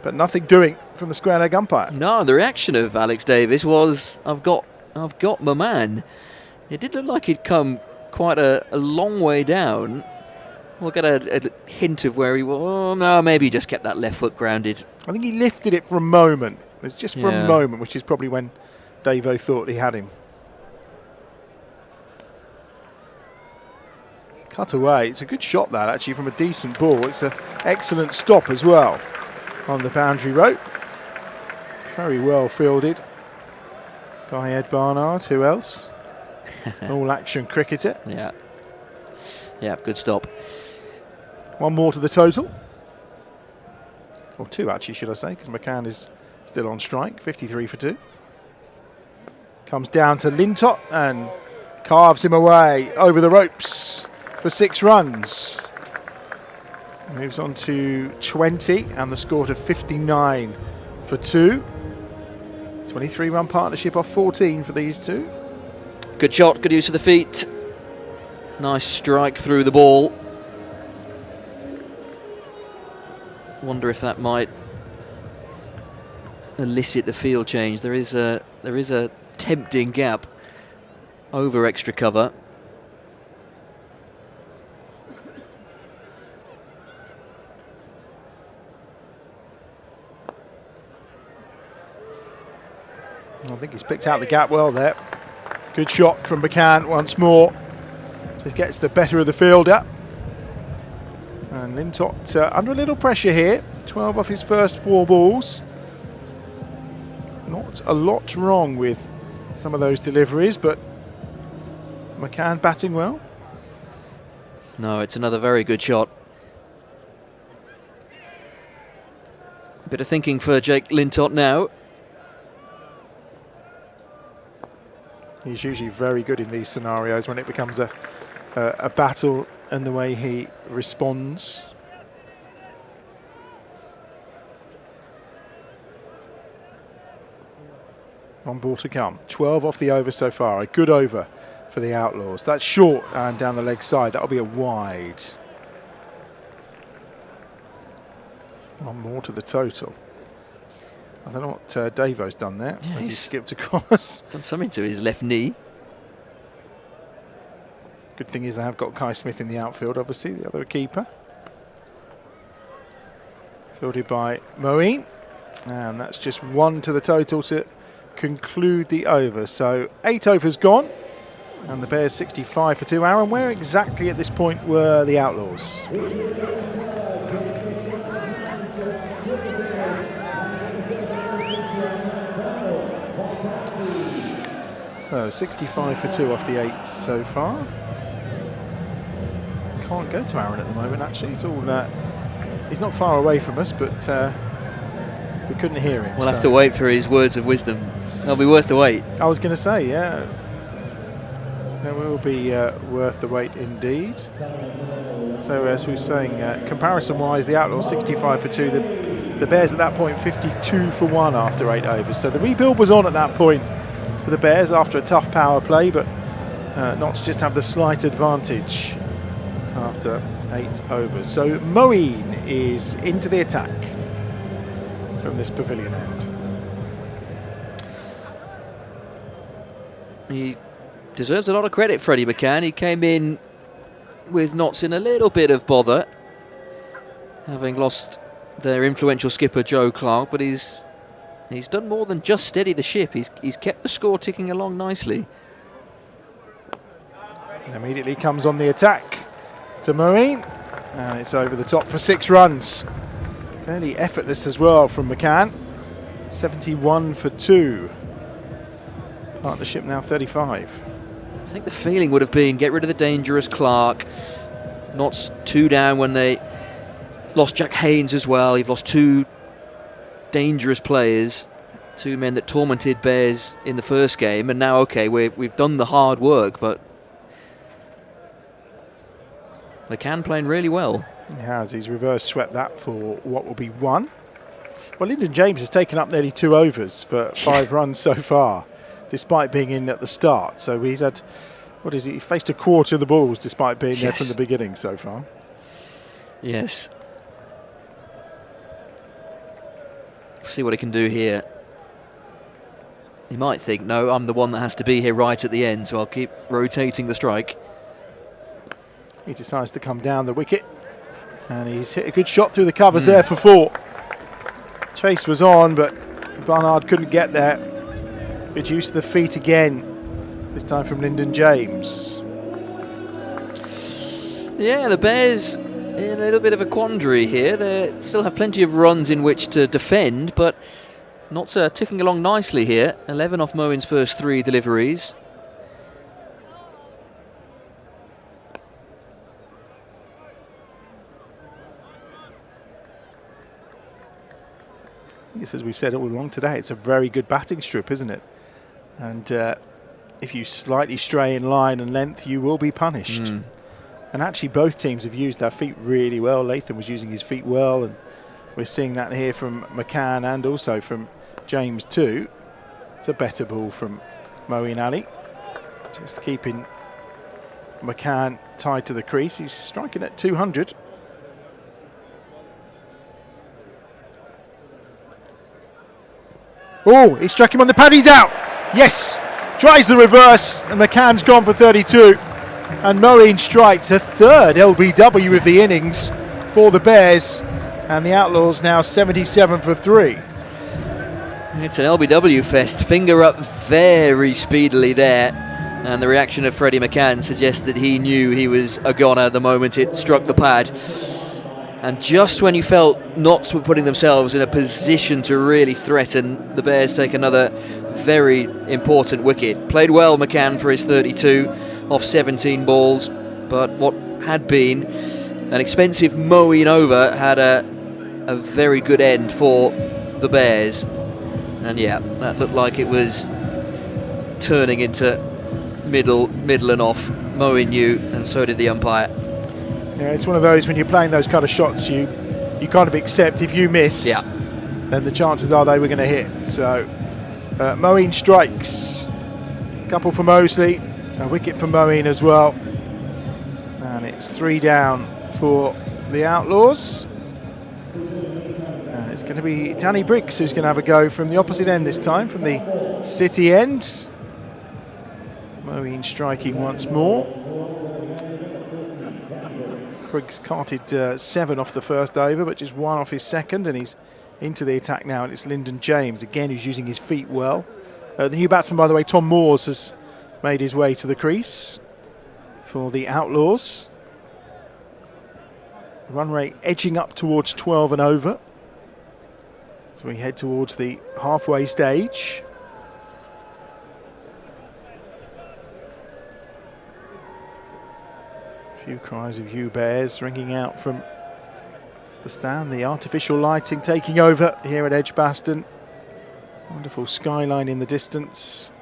But nothing doing from the square leg umpire.
No, the reaction of Alex Davis was, I've got my man. It did look like he'd come quite a long way down. We'll get a hint of where he was. Oh, no, maybe he just kept that left foot grounded.
I think he lifted it for a moment. It's just for a moment, which is probably when Davo thought he had him. Cut away. It's a good shot, that, actually, from a decent ball. It's an excellent stop as well on the boundary rope. Very well fielded by Ed Barnard. Who else? All action cricketer.
Yeah. Yeah, good stop.
One more to the total. Or 2, actually, should I say, because McCann is still on strike. 53 for 2. Comes down to Lintott and carves him away over the ropes for 6 runs. Moves on to 20 and the score to 59 for 2. 23-run partnership off 14 for these two.
Good shot, good use of the feet. Nice strike through the ball. Wonder if that might elicit the field change. There is a tempting gap over extra cover.
I think he's picked out the gap well there. Good shot from McCann once more. Just gets the better of the fielder. And Lintott under a little pressure here. 12 off his first 4 balls. Not a lot wrong with some of those deliveries, but McCann batting well.
No, it's another very good shot. A bit of thinking for Jake Lintott now.
He's usually very good in these scenarios when it becomes a battle and the way he responds. One ball to come. 12 off the over so far. A good over for the Outlaws. That's short and down the leg side. That'll be a wide. One more to the total. I don't know what Davo's done there.
Yeah,
as he skipped across.
Done something to his left knee.
Good thing is they have got Kai Smith in the outfield, obviously, the other keeper. Fielded by Moeen. And that's just 1 to the total to conclude the over. So 8 overs gone. And the Bears 65 for 2. Aaron, where exactly at this point were the Outlaws? So 65 for 2 off the 8 so far. Can't go to Aaron at the moment, actually. It's all he's not far away from us, but we couldn't hear him.
We'll have to wait for his words of wisdom. They'll be worth the wait.
I was going to say, yeah. That will be worth the wait indeed. So as we were saying, comparison-wise, the Outlaws 65 for 2. The Bears at that point 52 for 1 after 8 overs. So the rebuild was on at that point for the Bears after a tough power play, but Notts just have the slight advantage after 8 overs. So Moeen is into the attack from this pavilion end.
He deserves a lot of credit, Freddie McCann. He came in with Notts in a little bit of bother, having lost their influential skipper Joe Clark, but he's done more than just steady the ship. He's kept the score ticking along nicely.
And immediately comes on the attack to Moeen, and it's over the top for 6 runs. Fairly effortless as well from McCann. 71 for 2. Partnership now 35.
I think the feeling would have been get rid of the dangerous Clark. Notts 2 down when they lost Jack Haynes as well. You've lost 2 dangerous players, 2 men that tormented Bears in the first game, and now okay, we've done the hard work, but McCann playing really well.
He has. He's reverse swept that for what will be 1. Well, Lyndon James has taken up nearly 2 overs for 5 runs so far, despite being in at the start. So he's had, what is it? He faced a quarter of the balls despite being there from the beginning so far.
Yes. See what he can do here. He might think, no, I'm the one that has to be here right at the end, so I'll keep rotating the strike.
He decides to come down the wicket, and he's hit a good shot through the covers there for 4. Chase was on, but Barnard couldn't get there. Good use of the feet again, this time from Lyndon James.
Yeah, the Bears in a little bit of a quandary here. They still have plenty of runs in which to defend, but Notts are ticking along nicely here. 11 off Moeen's first 3 deliveries.
I guess as we've said all along today, it's a very good batting strip, isn't it? And if you slightly stray in line and length, you will be punished. And actually both teams have used their feet really well. Latham was using his feet well, and we're seeing that here from McCann and also from James too. It's a better ball from Moeen Ali. Just keeping McCann tied to the crease. He's striking at 200. Oh, he struck him on the pad, he's out! Yes! Tries the reverse, and McCann's gone for 32. And Moeen strikes a 3rd LBW of the innings for the Bears. And the Outlaws now 77 for 3.
It's an LBW fest. Finger up very speedily there. And the reaction of Freddie McCann suggests that he knew he was a goner the moment it struck the pad. And just when you felt Notts were putting themselves in a position to really threaten, the Bears take another very important wicket. Played well, McCann, for his 32 off 17 balls, but what had been an expensive Moeen over had a very good end for the Bears. And yeah, that looked like it was turning into middle and off. Moeen knew, and so did the umpire.
Yeah, it's one of those when you're playing those kind of shots, you kind of accept if you miss, then the chances are they were going to hit. So Moeen strikes. A couple for Mosley, a wicket for Moeen as well. And it's 3 down for the Outlaws. And it's going to be Danny Briggs who's going to have a go from the opposite end this time, from the City end. Moeen striking once more. Briggs carted 7 off the first over, but just 1 off his second, and he's into the attack now, and it's Lyndon James, again, who's using his feet well. The new batsman, by the way, Tom Moores, has made his way to the crease for the Outlaws. Run rate edging up towards 12 and over as we head towards the halfway stage. Few cries of "You Bears" ringing out from the stand. The artificial lighting taking over here at EdgBLASTon. Wonderful skyline in the distance.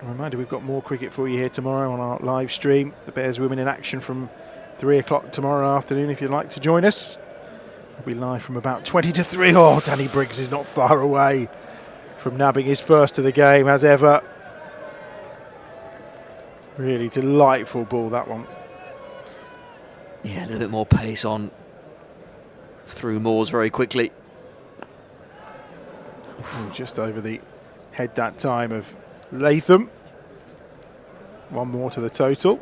A reminder, we've got more cricket for you here tomorrow on our live stream. The Bears women in action from 3 o'clock tomorrow afternoon if you'd like to join us. We'll be live from about 20 to 3. Oh, Danny Briggs is not far away from nabbing his first of the game as ever. Really delightful ball, that one.
Yeah, a little bit more pace on through Moores very quickly.
Ooh, just over the head that time of Latham. One more to the total.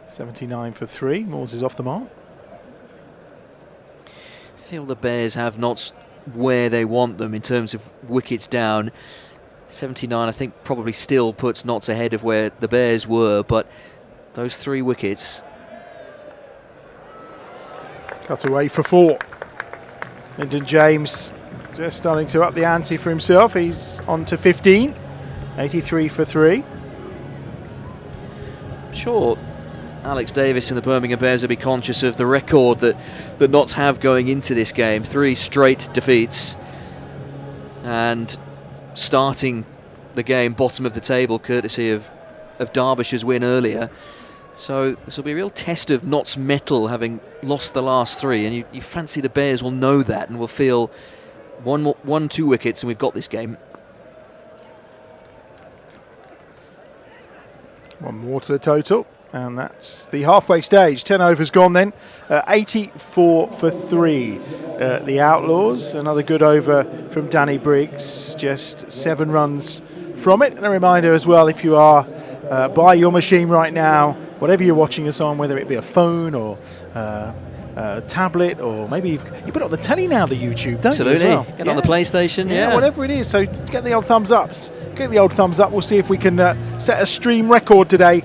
79 for 3. Moores is off the mark.
I feel the Bears have not where they want them in terms of wickets down. 79, I think, probably still puts Notts ahead of where the Bears were, but those 3 wickets.
Cut away for 4. Lyndon James just starting to up the ante for himself. He's on to 15. 83 for 3.
I'm sure Alex Davis and the Birmingham Bears will be conscious of the record that the Notts have going into this game. 3 straight defeats. And starting the game bottom of the table courtesy of Derbyshire's win earlier. So this will be a real test of Notts' mettle, having lost the last 3, and you fancy the Bears will know that and will feel 2 wickets and we've got this game.
One more to the total, and that's the halfway stage. 10 overs gone then. 84 for 3. The Outlaws, another good over from Danny Briggs, just 7 runs from it. And a reminder as well, if you are by your machine right now, whatever you're watching us on, whether it be a phone or a tablet, or maybe you put it on the telly now, the YouTube, don't
Absolutely.
you as well?
Get on the PlayStation, yeah.
Whatever it is. So get the old thumbs ups. Get the old thumbs up. We'll see if we can set a stream record today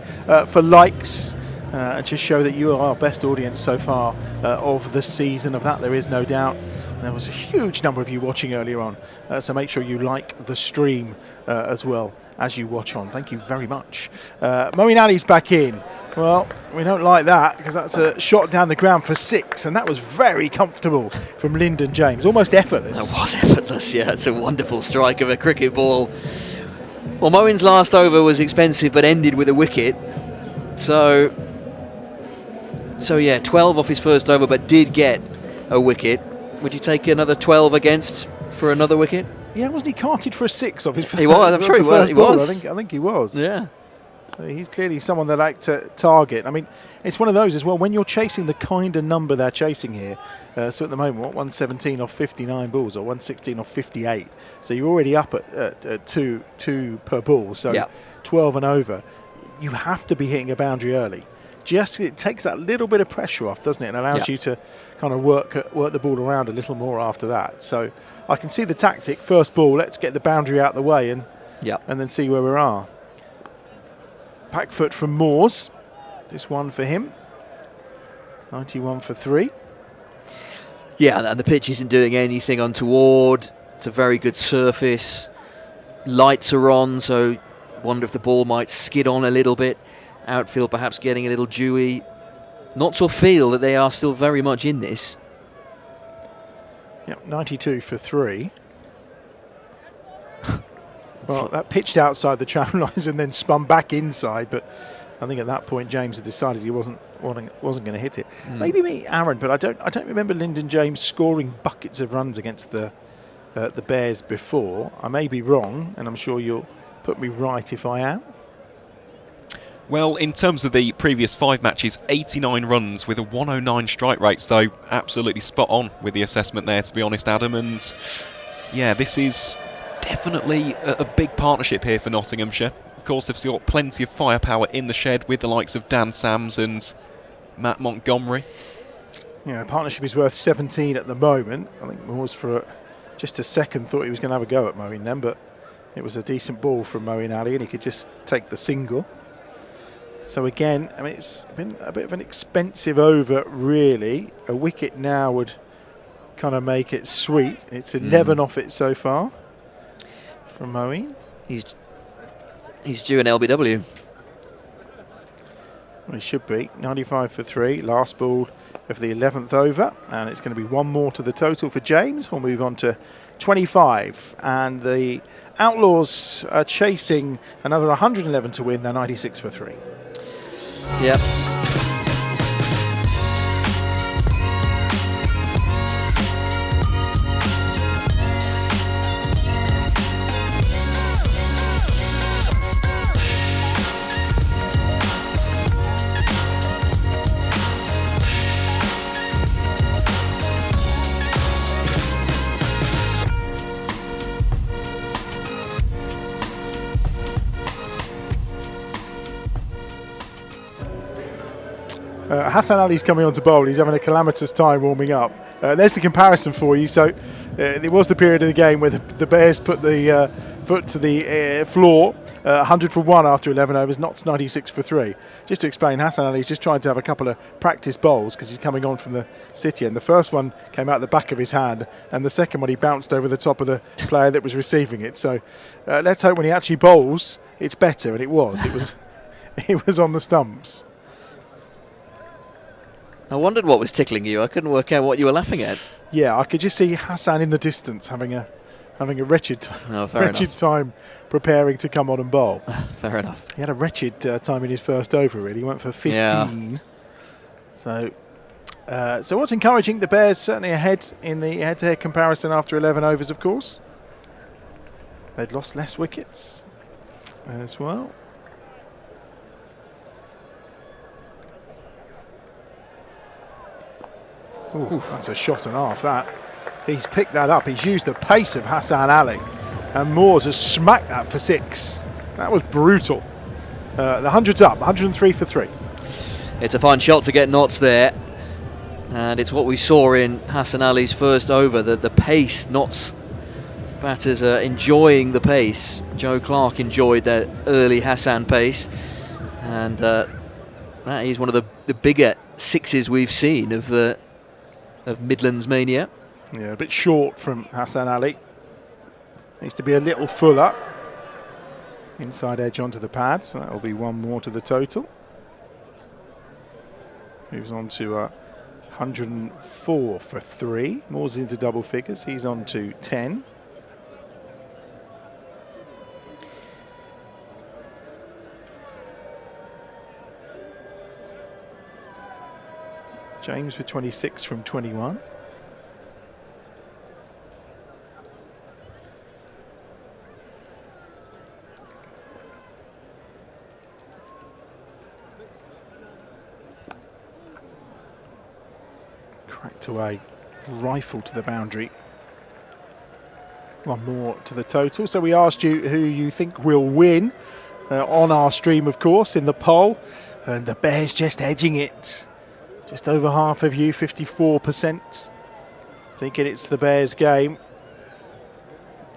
for likes. And just show that you are our best audience so far of the season. Of that, there is no doubt. There was a huge number of you watching earlier on, so make sure you like the stream as well as you watch on. Thank you very much. Moeen Ali's back in. Well, we don't like that because that's a shot down the ground for 6, and that was very comfortable from Lyndon James, almost effortless.
That was effortless, yeah. It's a wonderful strike of a cricket ball. Well, Moeen's last over was expensive but ended with a wicket. So yeah, 12 off his first over but did get a wicket. Would you take another 12 against for another wicket?
Yeah, wasn't he carted for a 6 off his first?
He was, I'm sure he was. He was.
I think he was.
Yeah.
So he's clearly someone they like to target. I mean, it's one of those as well, when you're chasing the kind of number they're chasing here. So at the moment, 117 off 59 balls, or 116 off 58. So you're already up at two per ball. So
yeah.
12 and over. You have to be hitting a boundary early. Just it takes that little bit of pressure off, doesn't it? And allows you to kind of work the ball around a little more after that. So I can see the tactic. First ball, let's get the boundary out the way and then see where we are. Back foot from Moores. This one for him. 91 for 3.
Yeah, and the pitch isn't doing anything untoward. It's a very good surface. Lights are on, so wonder if the ball might skid on a little bit. Outfield perhaps getting a little dewy. Not to feel that they are still very much in this.
Yep, 92 for 3. Well, that pitched outside the tram lines and then spun back inside, but I think at that point James had decided he wasn't going to hit it. Maybe me, Aaron, but I don't remember Lyndon James scoring buckets of runs against the Bears before. I may be wrong, and I'm sure you'll put me right if I am.
Well, in terms of the previous 5 matches, 89 runs with a 109 strike rate, so absolutely spot on with the assessment there, to be honest, Adam. And yeah, this is definitely a big partnership here for Nottinghamshire. Of course, they've still got plenty of firepower in the shed with the likes of Dan Sams and Matt Montgomery.
Yeah, the partnership is worth 17 at the moment. I think Moores for just a second thought he was going to have a go at Moeen then, but it was a decent ball from Moeen Ali and he could just take the single. So again, I mean, it's been a bit of an expensive over, really. A wicket now would kind of make it sweet. It's 11 off it so far from Moeen.
He's due an LBW.
Well, he should be. 95 for 3. Last ball of the 11th over, and it's going to be one more to the total for James. We'll move on to 25, and the Outlaws are chasing another 111 to win. They're 96 for 3.
Yep.
Hassan Ali's coming on to bowl. He's having a calamitous time warming up. There's the comparison for you. So it was the period of the game where the Bears put the foot to the floor, 100 for 1 after 11 overs, Notts 96 for 3. Just to explain, Hassan Ali's just trying to have a couple of practice bowls because he's coming on from the city, and the first one came out the back of his hand, and the second one he bounced over the top of the player that was receiving it. So let's hope when he actually bowls, it's better, and it was. It was on the stumps.
I wondered what was tickling you. I couldn't work out what you were laughing at.
Yeah, I could just see Hassan in the distance having a wretched time preparing to come on and bowl.
Fair enough.
He had a wretched time in his first over, really. He went for 15. Yeah. So what's encouraging, the Bears certainly ahead in the head-to-head comparison after 11 overs, of course. They'd lost less wickets as well. Ooh, that's a shot and a half, that. He's picked that up. He's used the pace of Hassan Ali. And Moores has smacked that for 6. That was brutal. The 100's up, 103 for 3.
It's a fine shot to get Notts there. And it's what we saw in Hassan Ali's first over, the pace. Notts batters are enjoying the pace. Joe Clark enjoyed that early Hassan pace. And that is one of the bigger 6s we've seen of Midlands Mania.
Yeah, a bit short from Hassan Ali. Needs to be a little fuller. Inside edge onto the pad, so that will be one more to the total. Moves on to 104 for 3. Moore's into double figures. He's on to 10. James with 26 from 21. Cracked away, rifle to the boundary. One more to the total. So we asked you who you think will win on our stream, of course, in the poll, and the Bears just edging it. Just over half of you, 54%, thinking it's the Bears' game.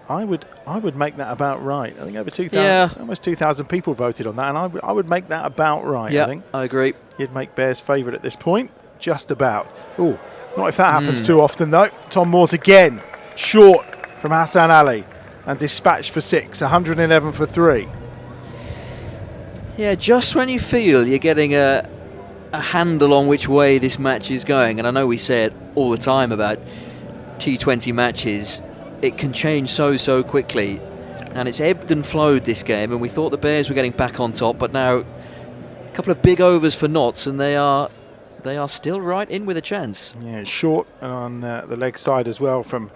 I would make that about right. I think over 2,000, almost 2,000 people voted on that, and I would make that about right.
Yeah,
I think.
I agree.
You'd make Bears favourite at this point, just about. Oh, not if that happens too often though. Tom Moore's again, short from Hassan Ali, and dispatched for 6, 111 for 3.
Yeah, just when you feel you're getting a handle on which way this match is going, and I know we say it all the time about T20 matches, it can change so quickly, and it's ebbed and flowed this game, and we thought the Bears were getting back on top, but now a couple of big overs for Notts, and they are still right in with a chance. Yeah,
short on the leg side as well from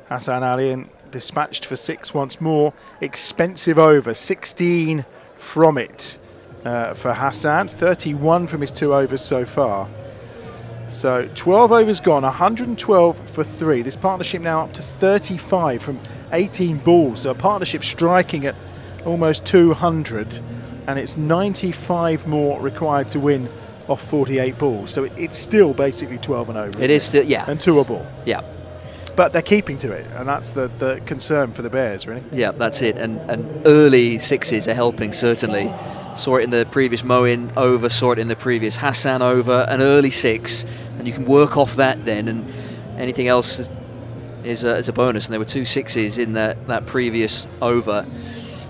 Hassan Ali, and dispatched for 6 once more. Expensive over, 16 from it. For Hassan, 31 from his 2 overs so far. So 12 overs gone, 112 for 3. This partnership now up to 35 from 18 balls. So a partnership striking at almost 200, and it's 95 more required to win off 48 balls. So it's still basically 12 and over.
It is still, yeah.
And 2 a ball.
Yeah.
But they're keeping to it, and that's the concern for the Bears, really.
Yeah, that's it. And early 6s are helping, certainly. Saw it in the previous Moeen over, saw it in the previous Hassan over, an early 6, and you can work off that then, and anything else is a bonus. And there were 2 6s in that previous over.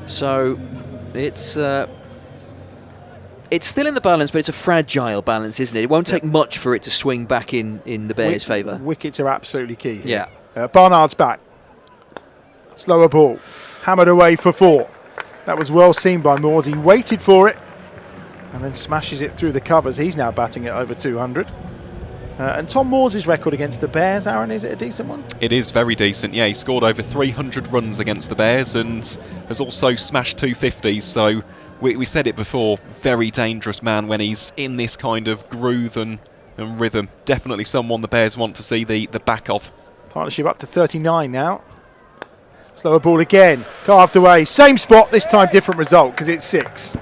So it's It's still in the balance, but it's a fragile balance, isn't it? It won't take much for it to swing back in the Bears' favour.
Wickets are absolutely key here.
Yeah.
Barnard's back. Slower ball. Hammered away for 4. That was well seen by Moores. He waited for it and then smashes it through the covers. He's now batting at over 200. And Tom Moores' record against the Bears, Aaron, is it a decent one?
It is very decent, yeah. He scored over 300 runs against the Bears and has also smashed 250s, so we said it before, very dangerous man when he's in this kind of groove and rhythm. Definitely someone the Bears want to see the back of.
Partnership up to 39 now. Slower ball again, carved away. Same spot, this time different result because it's 6.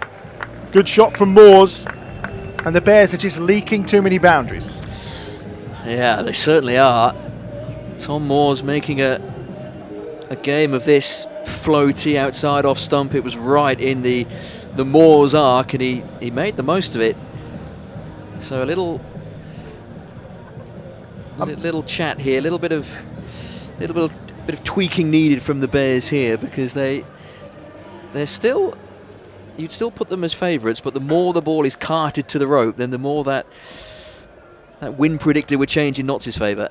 Good shot from Moores, and the Bears are just leaking too many boundaries.
Yeah, they certainly are. Tom Moores making a game of this floaty outside off stump. It was right in the Moores arc, and he made the most of it. So a little chat here, a little bit of tweaking needed from the Bears here, because they're still, you'd still put them as favourites, but the more the ball is carted to the rope, then the more that win predictor would change in Notts' favour.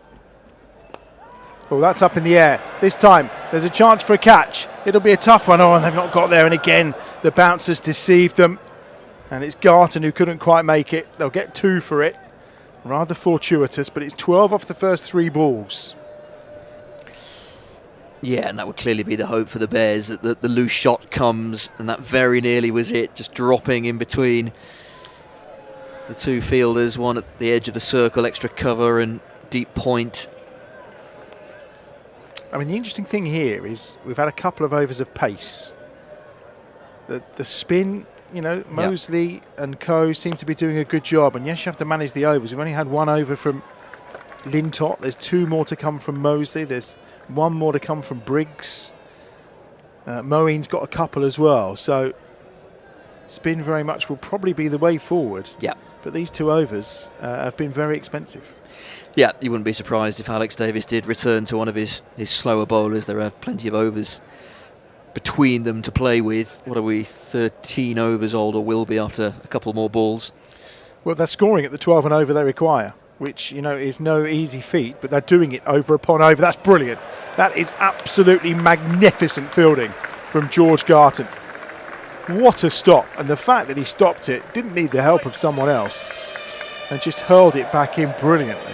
Well, that's up in the air. This time, there's a chance for a catch. It'll be a tough one. Oh, and they've not got there. And again, the bouncers deceived them. And it's Garton who couldn't quite make it. They'll get 2 for it. Rather fortuitous, but it's 12 off the first 3 balls.
Yeah, and that would clearly be the hope for the Bears, that the loose shot comes, and that very nearly was it, just dropping in between the 2 fielders, one at the edge of the circle, extra cover and deep point.
I mean, the interesting thing here is we've had a couple of overs of pace. The spin, Mosley and co seem to be doing a good job. And yes, you have to manage the overs. We've only had 1 over from Lintott. There's 2 more to come from Mosley. There's 1 more to come from Briggs. Moeen's got a couple as well. So spin very much will probably be the way forward.
Yeah.
But these 2 overs have been very expensive.
Yeah, you wouldn't be surprised if Alex Davis did return to one of his slower bowlers. There are plenty of overs between them to play with. What are we, 13 overs old, or will be after a couple more balls?
Well, they're scoring at the 12 and over they require, which, is no easy feat, but they're doing it over upon over. That's brilliant. That is absolutely magnificent fielding from George Garton. What a stop. And the fact that he stopped it, didn't need the help of someone else, and just hurled it back in brilliantly.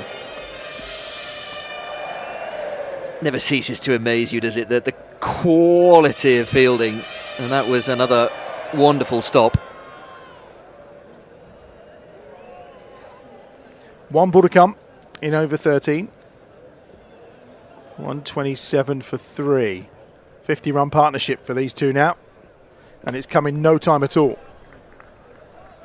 Never ceases to amaze you, does it? The quality of fielding. And that was another wonderful stop.
1 ball to come in over 13. 127 for 3. 50-run partnership for these 2 now. And it's come in no time at all.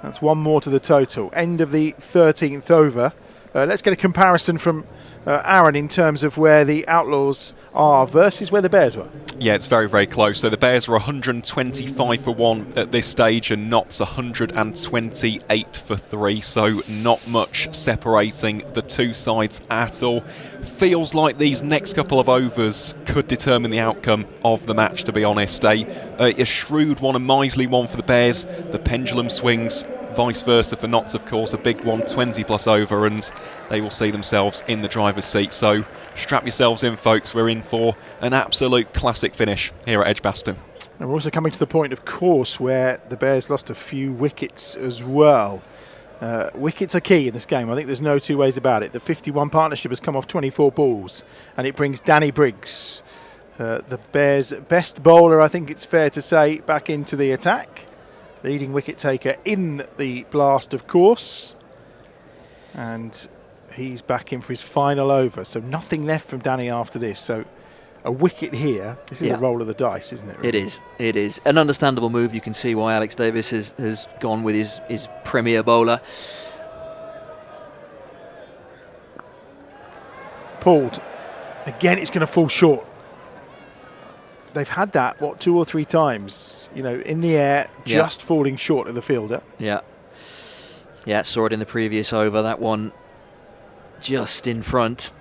That's 1 more to the total. End of the 13th over. Let's get a comparison from Aaron in terms of where the Outlaws are versus where the Bears were.
Yeah, it's very, very close. So the Bears are 125 for 1 at this stage and Notts 128 for 3. So not much separating the 2 sides at all. Feels like these next couple of overs could determine the outcome of the match, to be honest. A shrewd one, a miserly one for the Bears. The pendulum swings. Vice versa for Notts, of course, a big one, 20 plus over, and they will see themselves in the driver's seat. So strap yourselves in, folks. We're in for an absolute classic finish here at EdgBLASTon.
And we're also coming to the point, of course, where the Bears lost a few wickets as well. Wickets are key in this game. I think there's no 2 ways about it. The 51 partnership has come off 24 balls, and it brings Danny Briggs, the Bears' best bowler, I think it's fair to say, back into the attack. Leading wicket taker in the blast, of course. And he's back in for his final over. So nothing left from Danny after this. So a wicket here. This is a roll of the dice, isn't it? Really?
It is. It is. An understandable move. You can see why Alex Davis has gone with his premier bowler.
Pulled. Again, it's going to fall short. They've had that, 2 or 3 times, in the air, just falling short of the fielder. Yeah.
Yeah, saw it in the previous over. That one just in front.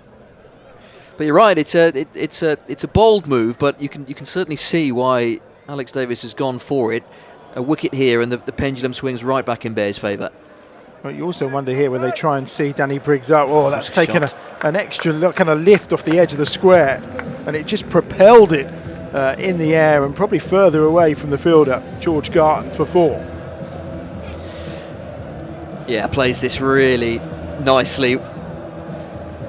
But you're right, it's a bold move, but you can certainly see why Alex Davis has gone for it. a wicket here, and the pendulum swings right back in Bears' favour.
Well, you also wonder here where they try and see Danny Briggs out. Oh, that's taken
Shot.
an extra kind of lift off the edge of the square, and it just propelled it in the air and probably further away from the fielder, George Garton, for 4.
Yeah, plays this really nicely.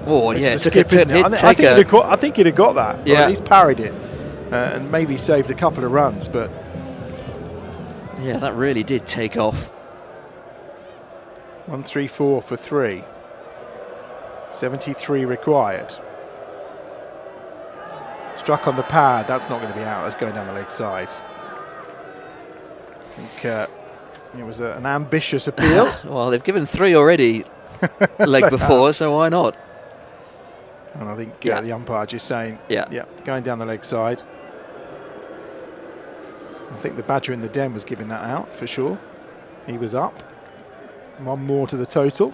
Oh,
It's
yeah,
the skip, isn't it? I think he'd have got that.
Yeah.
Or at least parried it, and maybe saved a couple of runs. But
yeah, that really did take off.
1-3-4 for 3. 73 required. Struck on the pad. That's not going to be out. That's going down the leg side. I think it was an ambitious appeal.
Well, they've given 3 already leg before, so why not?
And I think
Yeah.
the umpire just saying,
Yeah.
going down the leg side. I think the Badger in the den was giving that out for sure. He was up. 1 more to the total.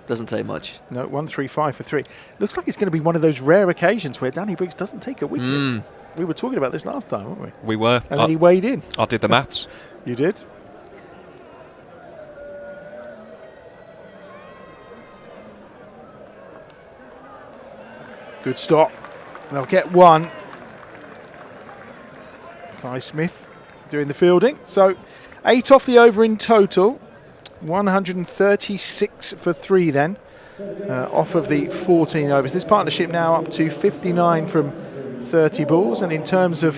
Doesn't take much.
No, 1-3-5 for 3. Looks like it's going to be one of those rare occasions where Danny Briggs doesn't take a wicket. We were talking about this last time, weren't we?
We were.
And then he weighed in.
I did the maths.
You did? Good stop. They'll get 1. Kai Smith doing the fielding. So 8 off the over in total. 136 for 3 then. Off of the 14 overs. This partnership now up to 59 from 30 balls. And in terms of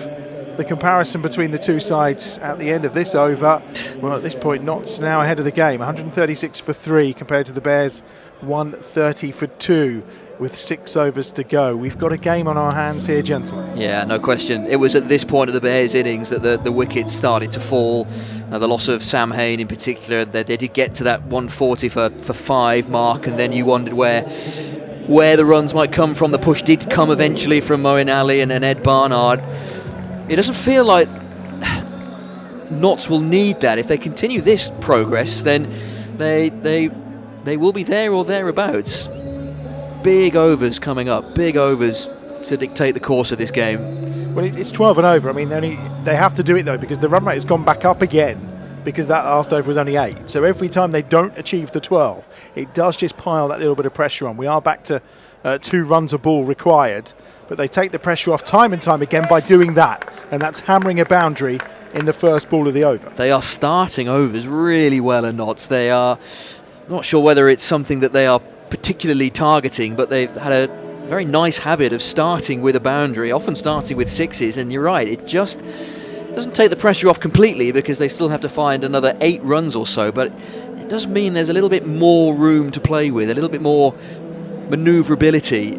the comparison between the two sides at the end of this over, well, at this point, Notts now ahead of the game. 136 for 3 compared to the Bears 130 for 2 with 6 overs to go. We've got a game on our hands here, gentlemen.
Yeah, no question. It was at this point of the Bears' innings that the wickets started to fall. The loss of Sam Hain in particular, they did get to that 140 for 5 mark, and then you wondered where the runs might come from. The push did come eventually from Moeen Ali and Ed Barnard. It doesn't feel like Notts will need that. If they continue this progress, then they will be there or thereabouts. Big overs coming up, big overs to dictate the course of this game.
Well, it's 12 and over. I mean, they have to do it, though, because the run rate has gone back up again because that last over was only 8. So every time they don't achieve the 12, it does just pile that little bit of pressure on. We are back to 2 runs a ball required, but they take the pressure off time and time again by doing that, and that's hammering a boundary in the first ball of the over.
They are starting overs really well in Notts. They are not sure whether it's something that they are particularly targeting, but they've had a very nice habit of starting with a boundary, often starting with 6s, and you're right, it just doesn't take the pressure off completely because they still have to find another 8 runs or so, but it does mean there's a little bit more room to play with, a little bit more manoeuvrability,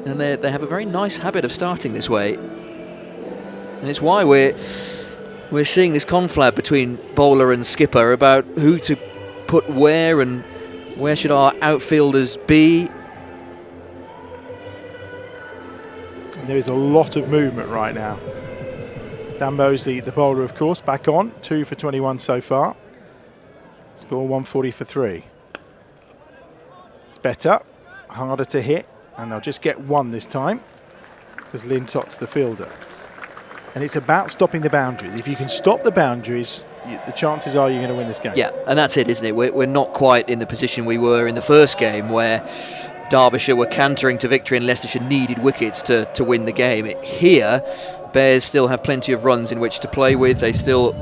and they have a very nice habit of starting this way, and it's why we're seeing this conflab between bowler and skipper about who to put where and where should our outfielders be.
And there is a lot of movement right now. Dan Mosley, the bowler, of course, back on. 2 for 21 so far. Score 140 for 3. It's better, harder to hit, and they'll just get 1 this time because Lintot's the fielder. And it's about stopping the boundaries. If you can stop the boundaries, the chances are you're going to win this game.
Yeah, and that's it, isn't it? We're not quite in the position we were in the first game where Derbyshire were cantering to victory and Leicestershire needed wickets to win the game. Here, Bears still have plenty of runs in which to play with. They still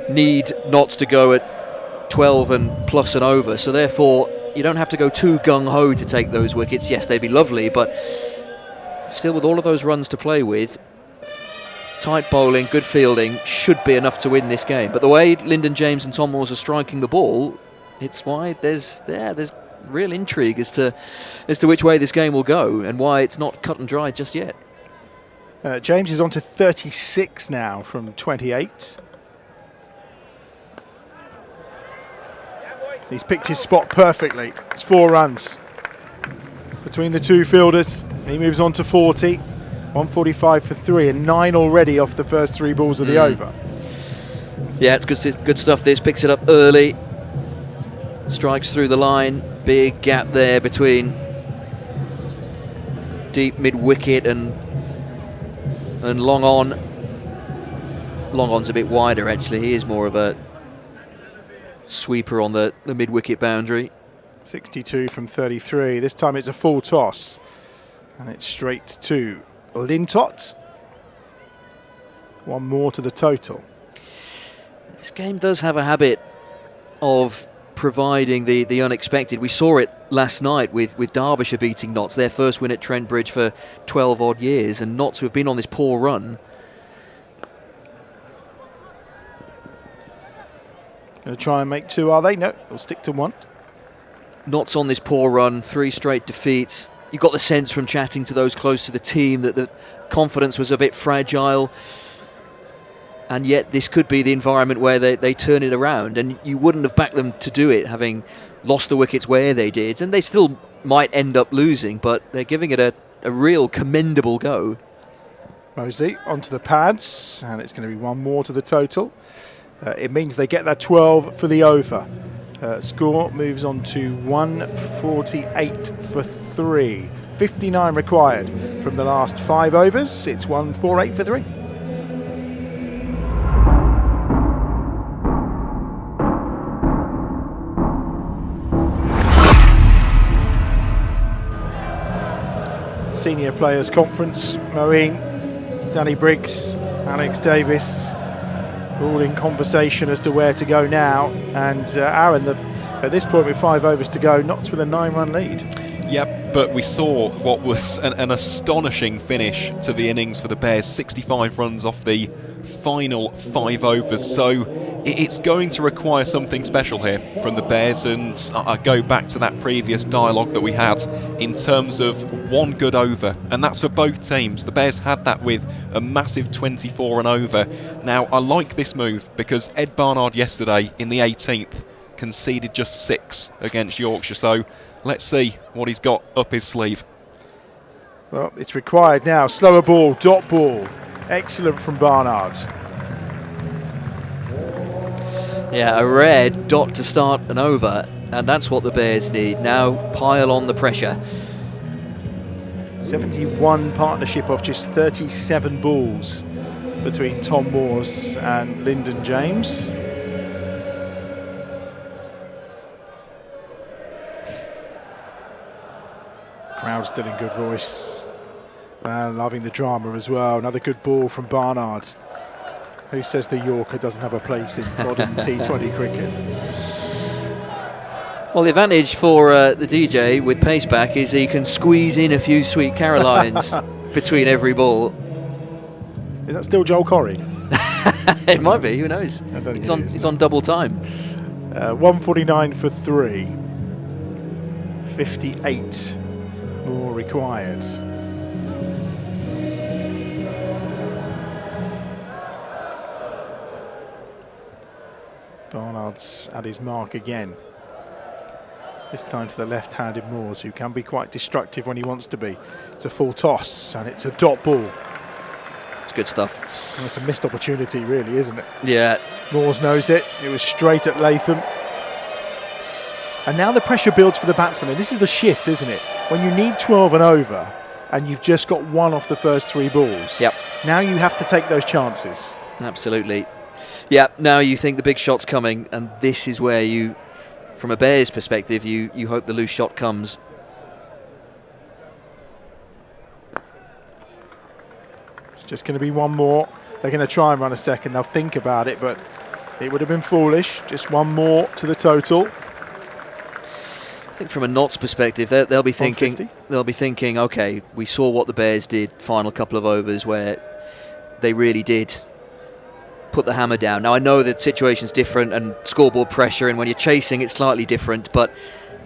need Notts to go at 12 and plus and over. So therefore, you don't have to go too gung-ho to take those wickets. Yes, they'd be lovely, but still with all of those runs to play with, tight bowling, good fielding should be enough to win this game. But the way Lyndon James and Tom Moores are striking the ball, it's why there's real intrigue as to which way this game will go and why it's not cut and dried just yet.
James is on to 36 now from 28. He's picked his spot perfectly. It's 4 runs between the two fielders. He moves on to 40. 145 for 3 and 9 already off the first 3 balls of the over.
Yeah, it's good stuff. This picks it up early. Strikes through the line. Big gap there between deep mid-wicket and long on. long on's a bit wider, actually. He is more of a sweeper on the mid-wicket boundary.
62 from 33. This time it's a full toss. And it's straight to Lintott. One more to the total.
This game does have a habit of providing the unexpected. We saw it last night with Derbyshire beating Notts, their first win at Trent Bridge for 12 odd years, and Notts, who have been on this poor run.
Going to try and make 2, are they? No, they'll stick to 1.
Notts on this poor run, 3 straight defeats. You got the sense from chatting to those close to the team that the confidence was a bit fragile. And yet this could be the environment where they turn it around, and you wouldn't have backed them to do it, having lost the wickets where they did. And they still might end up losing, but they're giving it a real commendable go.
Mosley onto the pads, and it's going to be 1 more to the total. It means they get that 12 for the over. Score moves on to 148 for 3. 59 required from the last 5 overs. It's 148 for 3. Senior Players Conference. Moeen, Danny Briggs, Alex Davis, all in conversation as to where to go now. And Aaron, at this point with 5 overs to go, Notts with a 9-run lead.
Yep, but we saw what was an astonishing finish to the innings for the Bears. 65 runs off the final 5 overs. So it's going to require something special here from the Bears. And I go back to that previous dialogue that we had in terms of 1 good over. And that's for both teams. The Bears had that with a massive 24 and over. Now, I like this move because Ed Barnard yesterday in the 18th conceded just 6 against Yorkshire. So let's see what he's got up his sleeve.
Well, it's required now. Slower ball, dot ball. Excellent from Barnard.
Yeah, a rare dot to start an over, and that's what the Bears need. Now pile on the pressure.
71 partnership of just 37 balls between Tom Moores and Lyndon James. Crowd still in good voice. And loving the drama as well. Another good ball from Barnard. Who says the Yorker doesn't have a place in modern T20 cricket?
Well, the advantage for the DJ with pace back is he can squeeze in a few sweet Carolines between every ball.
Is that still Joel Corey?
It might be, who knows? He's on double time.
149 for 3. 58 more required. Barnard's at his mark again. This time to the left-handed Moores, who can be quite destructive when he wants to be. It's a full toss, and it's a dot ball.
It's good stuff.
Well, it's a missed opportunity, really, isn't it?
Yeah.
Moores knows it. It was straight at Latham. And now the pressure builds for the batsman. And this is the shift, isn't it? When you need 12 and over, and you've just got 1 off the first 3 balls.
Yep.
Now you have to take those chances.
Absolutely. Yeah, now you think the big shot's coming, and this is where you, from a Bears perspective, you hope the loose shot comes.
It's just going to be 1 more. They're going to try and run a second. They'll think about it, but it would have been foolish. Just 1 more to the total.
I think from a Notts perspective, they'll be thinking, okay, we saw what the Bears did final couple of overs where they really did put the hammer down. Now, I know that situation's different and scoreboard pressure, and when you're chasing, it's slightly different, but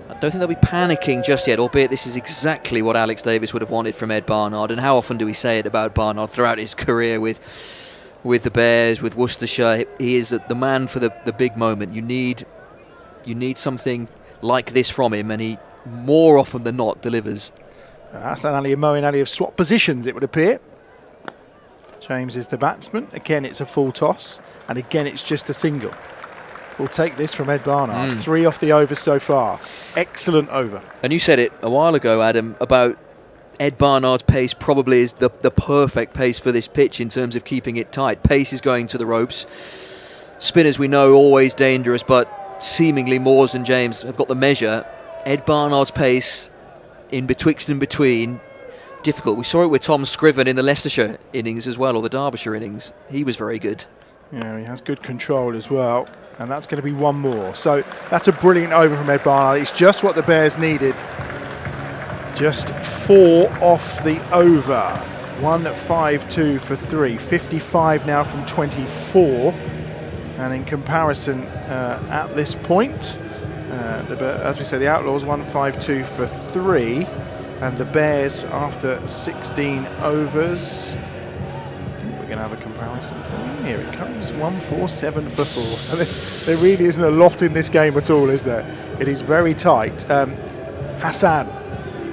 I don't think they'll be panicking just yet, albeit this is exactly what Alex Davis would have wanted from Ed Barnard. And how often do we say it about Barnard throughout his career with the Bears, with Worcestershire? He is the man for the big moment. You need something like this from him, and he, more often than not, delivers.
Hassan Ali and Moeen Ali have swapped positions, it would appear. James is the batsman. Again, it's a full toss. And again, it's just a single. We'll take this from Ed Barnard. 3 off the overs so far. Excellent over.
And you said it a while ago, Adam, about Ed Barnard's pace probably is the perfect pace for this pitch in terms of keeping it tight. Pace is going to the ropes. Spinners, we know, always dangerous, but seemingly Moores and James have got the measure. Ed Barnard's pace in betwixt and between, difficult. We saw it with Tom Scriven in the Leicestershire innings as well, or the Derbyshire innings. He was very good.
Yeah, he has good control as well. And that's going to be one more. So that's a brilliant over from Ed Barnard. It's just what the Bears needed. Just 4 off the over. 1-5-2 for 3. 55 now from 24. And in comparison, at this point, as we say, the Outlaws 1-5-2 for 3. And the Bears, after 16 overs, I think we're going to have a comparison for you. Here it comes, 1-4-7 for 4. So there really isn't a lot in this game at all, is there? It is very tight. Hassan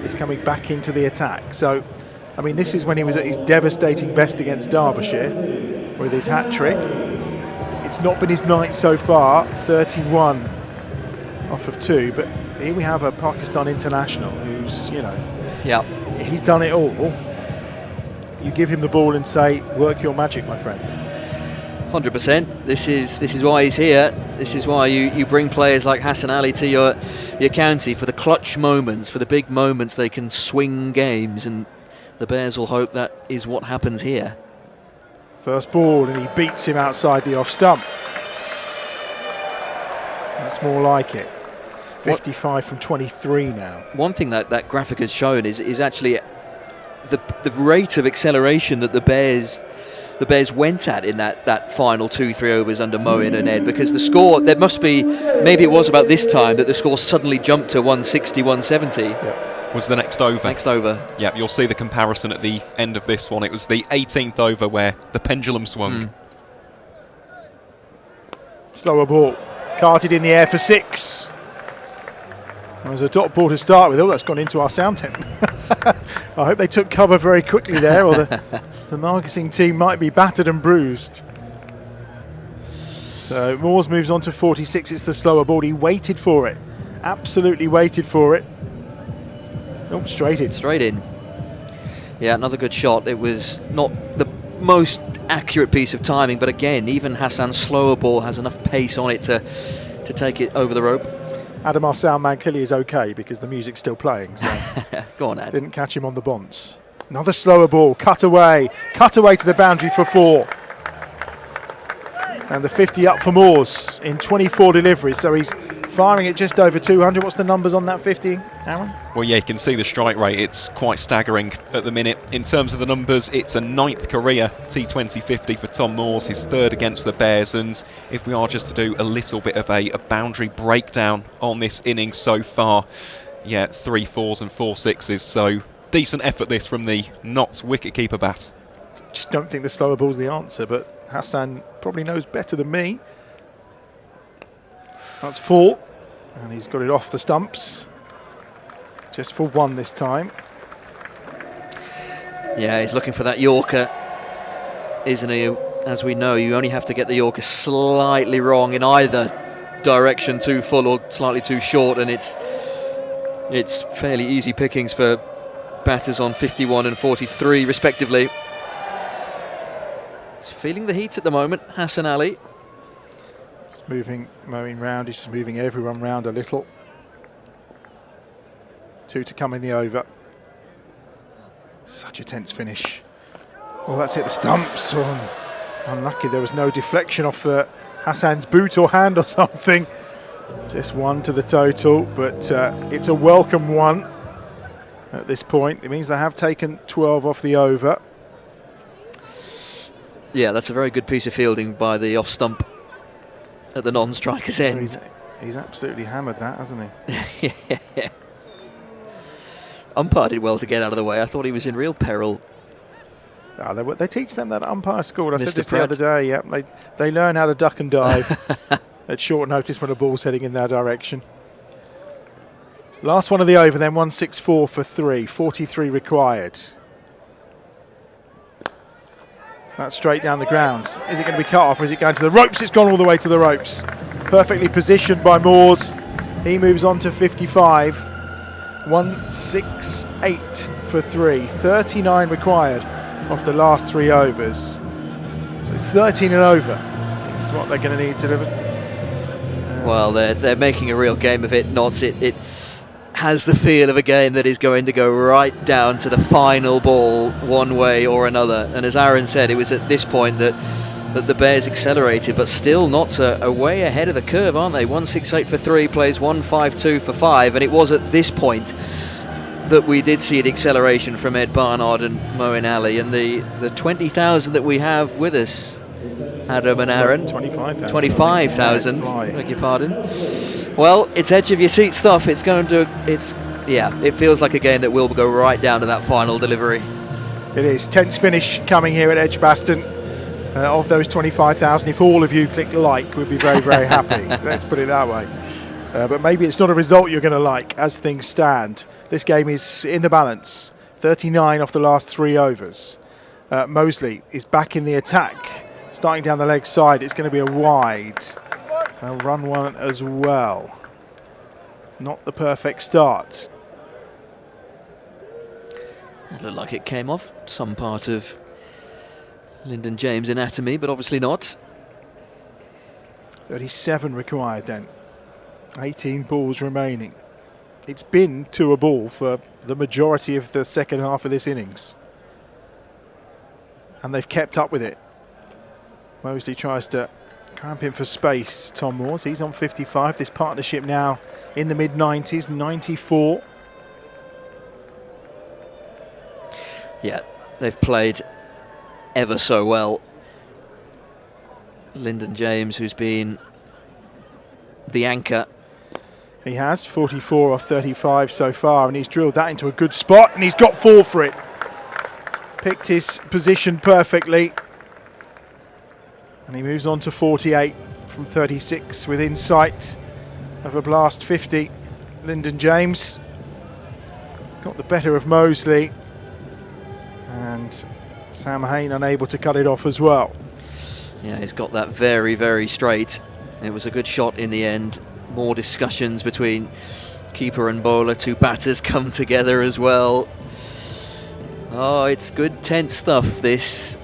is coming back into the attack. So, I mean, this is when he was at his devastating best against Derbyshire with his hat-trick. It's not been his night so far, 31 off of 2, but here we have a Pakistan international who's, you know, he's done it all. You give him the ball and say, work your magic, my friend.
100%. This is why he's here. This is why you bring players like Hassan Ali to your county for the clutch moments, for the big moments they can swing games, and the Bears will hope that is what happens here.
First ball, and he beats him outside the off stump. That's more like it. 55 from 23 now. One
thing that graphic has shown is actually the rate of acceleration that the Bears went at in that final 2-3 overs under Moeen and Ed, because the score, there must be, maybe it was about this time that the score suddenly jumped to 160, 170.
Yep.
Was the next over.
Next over.
Yeah, you'll see the comparison at the end of this one. It was the 18th over where the pendulum swung.
Slower ball, carted in the air for 6. There's a dot ball to start with. Oh, that's gone into our sound tent. I hope they took cover very quickly there, or the marketing team might be battered and bruised. So Moores moves on to 46. It's the slower ball. He waited for it. Absolutely waited for it. Oh, straight in.
Straight in. Yeah, another good shot. It was not the most accurate piece of timing, but again, even Hassan's slower ball has enough pace on it to take it over the rope.
Adam, our sound man, clearly is okay because the music's still playing. So
go on, Ed.
Didn't catch him on the bonds. Another slower ball, cut away to the boundary for 4. And the 50 up for Moores in 24 deliveries. So he's firing at just over 200. What's the numbers on that 50, Aaron?
Well, yeah, you can see the strike rate. It's quite staggering at the minute. In terms of the numbers, it's a 9th career T20 50 for Tom Moores, his 3rd against the Bears. And if we are just to do a little bit of a boundary breakdown on this innings so far, yeah, 3 4s and 4 6s. So decent effort this from the not wicketkeeper bat.
Just don't think the slower ball's the answer, but Hassan probably knows better than me. That's 4, and he's got it off the stumps. Just for 1 this time.
Yeah, he's looking for that Yorker, isn't he? As we know, you only have to get the Yorker slightly wrong in either direction, too full or slightly too short, and it's fairly easy pickings for batters on 51 and 43, respectively. He's feeling the heat at the moment, Hassan Ali.
Just moving Moeen round, he's just moving everyone round a little. 2 to come in the over. Such a tense finish. Oh, that's hit the stumps. Oh, unlucky there was no deflection off Hassan's boot or hand or something. Just 1 to the total, but it's a welcome 1 at this point. It means they have taken 12 off the over.
Yeah, that's a very good piece of fielding by the off stump at the non-striker's end.
He's absolutely hammered that, hasn't he?
Yeah. Umpire did well to get out of the way. I thought he was in real peril.
They teach them that at umpire school. I said
Mr.
this
Pratt.
the other day. Yeah, they learn how to duck and dive at short notice when a ball's heading in their direction. Last one of the over then, 164 for 3, 43 required. That's straight down the ground. Is it going to be cut off or is it going to the ropes? It's gone all the way to the ropes. Perfectly positioned by Moores. He moves on to 55. 168 for 3. 39 required off the last 3 overs. So 13 and over is what they're going to need to deliver.
Well, they're making a real game of it. Notts, it has the feel of a game that is going to go right down to the final ball, one way or another. And as Aaron said, it was at this point that the Bears accelerated, but still Notts are way ahead of the curve, aren't they? 168 for 3, plays 152 for 5, and it was at this point that we did see the acceleration from Ed Barnard and Moeen Ali, and the 20,000 that we have with us, Adam and Aaron.
25,000.
25,000, beg your pardon. Well, it's edge of your seat stuff. It feels like a game that will go right down to that final delivery.
It is. Tense finish coming here at EdgBLASTon. Of those 25,000, if all of you click like, we'd be very, very happy. Let's put it that way. But maybe it's not a result you're going to like as things stand. This game is in the balance. 39 off the last 3 overs. Mosley is back in the attack. Starting down the leg side, it's going to be a wide. They'll run one as well. Not the perfect start.
It looked like it came off some part of Lyndon James' anatomy, but obviously not.
37 required then. 18 balls remaining. It's been to a ball for the majority of the second half of this innings. And they've kept up with it. Mosley tries to cramp in for space. Tom Moores, he's on 55. This partnership now in the mid-90s, 94.
Yeah, they've played ever so well. Lyndon James, who's been the anchor.
He has 44 off 35 so far, and he's drilled that into a good spot, and he's got 4 for it. Picked his position perfectly. And he moves on to 48 from 36 within sight of a blast 50. Lyndon James got the better of Mosley, and Sam Hain unable to cut it off as well.
Yeah, he's got that very, very straight. It was a good shot in the end. More discussions between keeper and bowler. 2 batters come together as well. Oh, it's good tense stuff, this.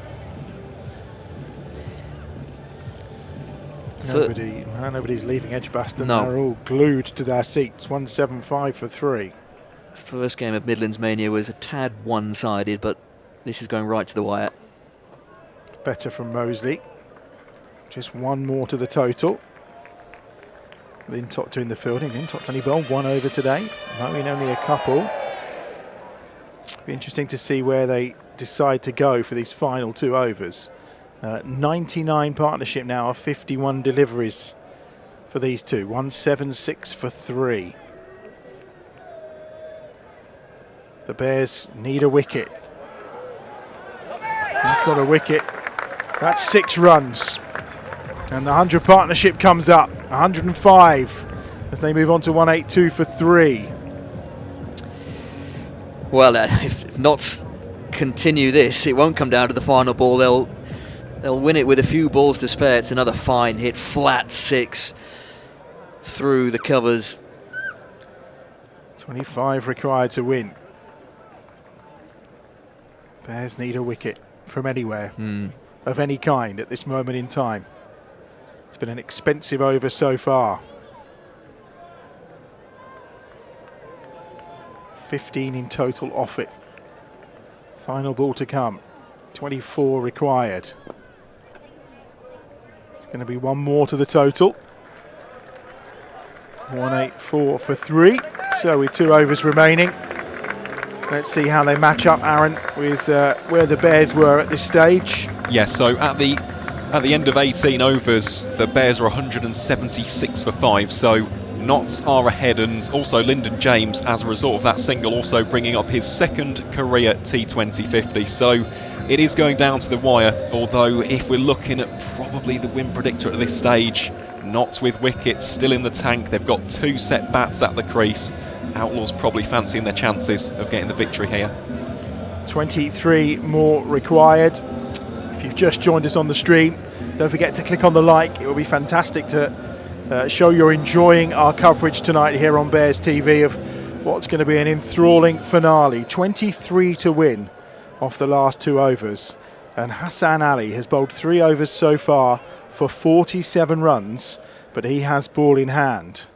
Nobody's leaving EdgBLASTon.
No.
They're all glued to their seats. 175 for 3.
First game of Midlands Mania was a tad one-sided, but this is going right to the wire.
Better from Mosley. Just 1 more to the total. Lintott doing the fielding. Lintott's only bowled 1 over today. Moeen only a couple. Be interesting to see where they decide to go for these final 2 overs. 99 partnership now of 51 deliveries for these two. 176 for 3. The Bears need a wicket. That's not a wicket. That's 6 runs. And the 100 partnership comes up. 105 as they move on to 182 for 3.
Well, if Notts continue this, it won't come down to the final ball. They'll win it with a few balls to spare. It's another fine hit, flat 6 through the covers.
25 required to win. Bears need a wicket from anywhere, of any kind at this moment in time. It's been an expensive over so far. 15 in total off it. Final ball to come. 24 required. It's going to be 1 more to the total. 184 for 3. So with 2 overs remaining. Let's see how they match up, Aaron, with where the Bears were at this stage.
Yes, so at the end of 18 overs, the Bears are 176 for 5, so Notts are ahead, and also Lyndon James, as a result of that single, also bringing up his 2nd career T20 50. So it is going down to the wire, although if we're looking at probably the win predictor at this stage, Notts with wickets still in the tank. They've got 2 set bats at the crease. Outlaws probably fancying their chances of getting the victory here. 23
more required. If you've just joined us on the stream, don't forget to click on the like. It will be fantastic to show you're enjoying our coverage tonight here on Bears TV of what's going to be an enthralling finale. 23 to win off the last 2 overs. And Hassan Ali has bowled 3 overs so far for 47 runs, but he has ball in hand.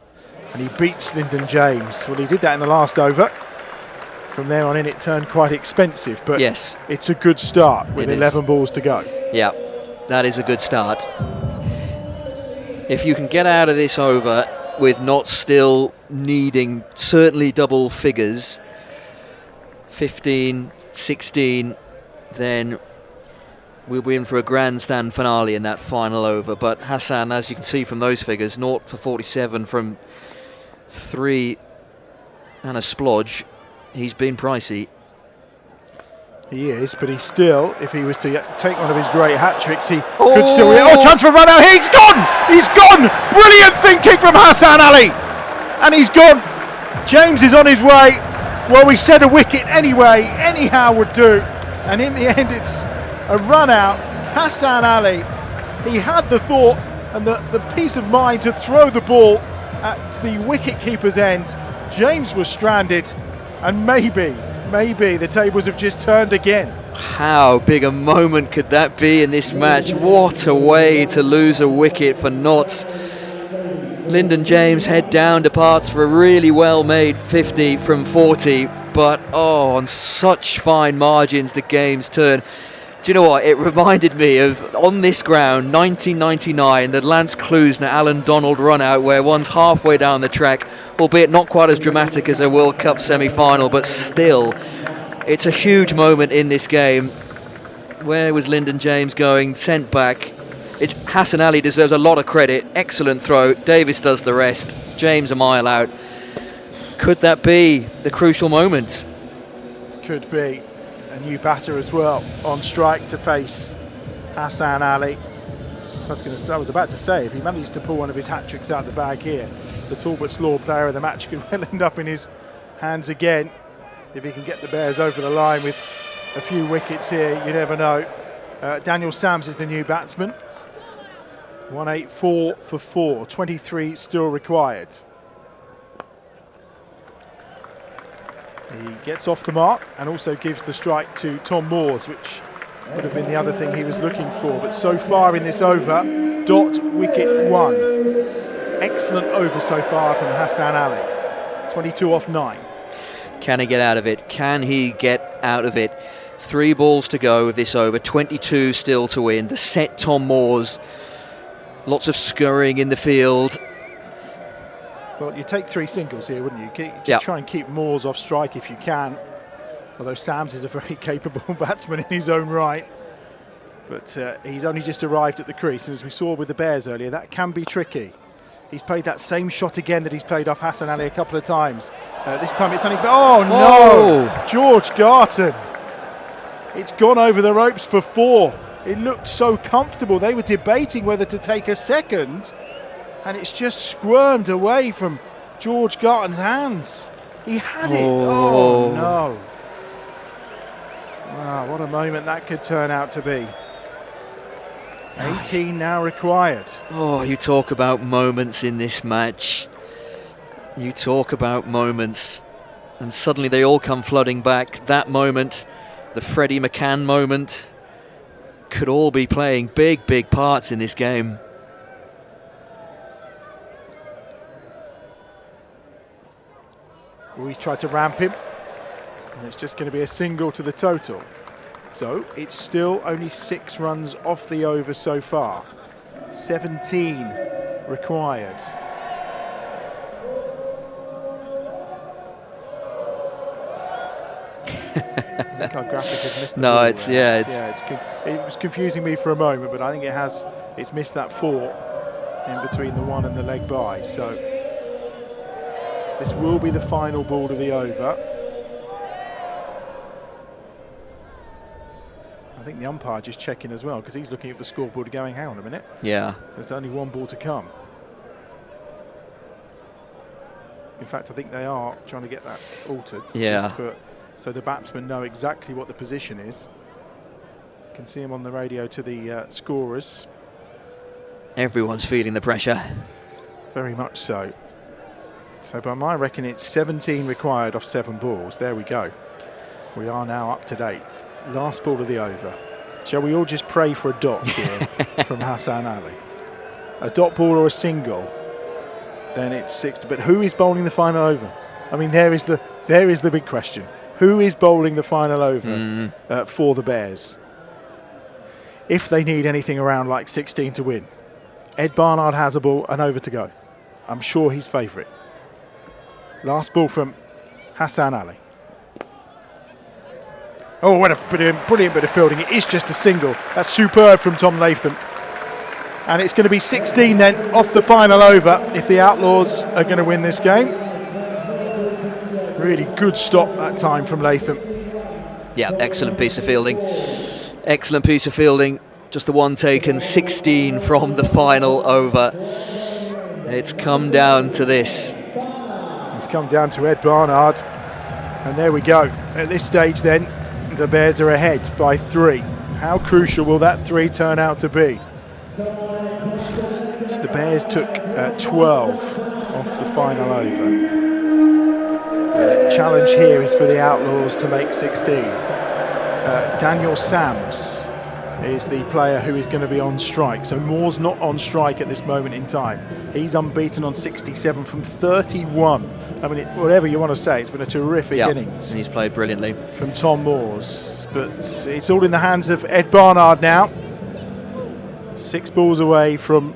And he beats Lyndon James. Well, he did that in the last over. From there on in, it turned quite expensive, but
Yes.
it's a good start with
It is.
11 balls to go.
Yeah, that is a good start. If you can get out of this over with not still needing certainly double figures, 15, 16, then we'll be in for a grandstand finale in that final over. But Hassan, as you can see from those figures, 0 for 47 from 3 and a splodge. He's been pricey.
He is, but he still, if he was to take one of his great hat-tricks, he could still... Oh, chance for a run out. He's gone! He's gone! Brilliant thinking from Hassan Ali! And he's gone. James is on his way. Well, we said a wicket anyway, anyhow would do. And in the end, it's a run out. Hassan Ali, he had the thought and the peace of mind to throw the ball at the wicket-keeper's end. James was stranded, and maybe the tables have just turned again.
How big a moment could that be in this match? What a way to lose a wicket for Notts. Lyndon James head down departs for a really well-made 50 from 40, but on such fine margins the game's turn. Do you know what? It reminded me of, on this ground, 1999, the Lance Klusener, Alan Donald run out where one's halfway down the track, albeit not quite as dramatic as a World Cup semi-final, but still, it's a huge moment in this game. Where was Lyndon James going? Sent back. Hassan Ali deserves a lot of credit. Excellent throw. Davis does the rest. James a mile out. Could that be the crucial moment?
Could be. A new batter as well on strike to face Hassan Ali. I was about to say, if he managed to pull one of his hat-tricks out of the bag here, the Talbot's Law player of the match could well end up in his hands again. If he can get the Bears over the line with a few wickets here, you never know. Daniel Sams is the new batsman. 184 for 4, 23 still required. He gets off the mark and also gives the strike to Tom Moores, which would have been the other thing he was looking for. But so far in this over, wicket 1. Excellent over so far from Hassan Ali. 22 off 9.
Can he get out of it? Can he get out of it? 3 balls to go with this over, 22 still to win. The set Tom Moores. Lots of scurrying in the field.
Well, you take 3 singles here, wouldn't you? Just try and keep Moores off strike if you can. Although Sams is a very capable batsman in his own right. But he's only just arrived at the crease, and as we saw with the Bears earlier, that can be tricky. He's played that same shot again that he's played off Hassan Ali a couple of times. This time it's only... Oh, no! George Garton. It's gone over the ropes for 4. It looked so comfortable. They were debating whether to take a second, and it's just squirmed away from George Garton's hands. He had it. Oh, no. Wow, what a moment that could turn out to be. 18 now required.
Oh, you talk about moments in this match. You talk about moments, and suddenly they all come flooding back. That moment, the Freddie McCann moment, could all be playing big, big parts in this game.
Well, he's tried to ramp him, and it's just going to be a single to the total. So it's still only 6 runs off the over so far. 17 required. I think our graphic has missed the
No,
ball
it's
there.
it
was confusing me for a moment, but I think it's missed that 4 in between the 1 and the leg by. So this will be the final ball of the over. I think the umpire just checking as well, because he's looking at the scoreboard going, hang on a minute.
Yeah.
There's only 1 ball to come. In fact, I think they are trying to get that altered.
Yeah.
So the batsmen know exactly what the position is. You can see him on the radio to the scorers.
Everyone's feeling the pressure.
Very much so. So by my reckon, it's 17 required off 7 balls. There we go. We are now up to date. Last ball of the over. Shall we all just pray for a dot here from Hassan Ali? A dot ball or a single? Then it's 60. But who is bowling the final over? I mean, there is the big question. Who is bowling the final over for the Bears? If they need anything around like 16 to win, Ed Barnard has a ball and over to go. I'm sure he's favourite. Last ball from Hassan Ali. Oh, what a brilliant bit of fielding. It is just a single. That's superb from Tom Latham. And it's going to be 16 then off the final over if the Outlaws are going to win this game. Really good stop that time from Latham.
Yeah, excellent piece of fielding. Excellent piece of fielding. Just the one taken, 16 from the final over. It's come down to this.
It's come down to Ed Barnard. And there we go. At this stage then, the Bears are ahead by 3. How crucial will that 3 turn out to be? So the Bears took 12 off the final over. Challenge here is for the Outlaws to make 16. Daniel Sams is the player who is going to be on strike. So Moore's not on strike at this moment in time. He's unbeaten on 67 from 31. I mean, whatever you want to say, it's been a terrific innings.
And he's played brilliantly.
From Tom Moores. But it's all in the hands of Ed Barnard now. 6 balls away from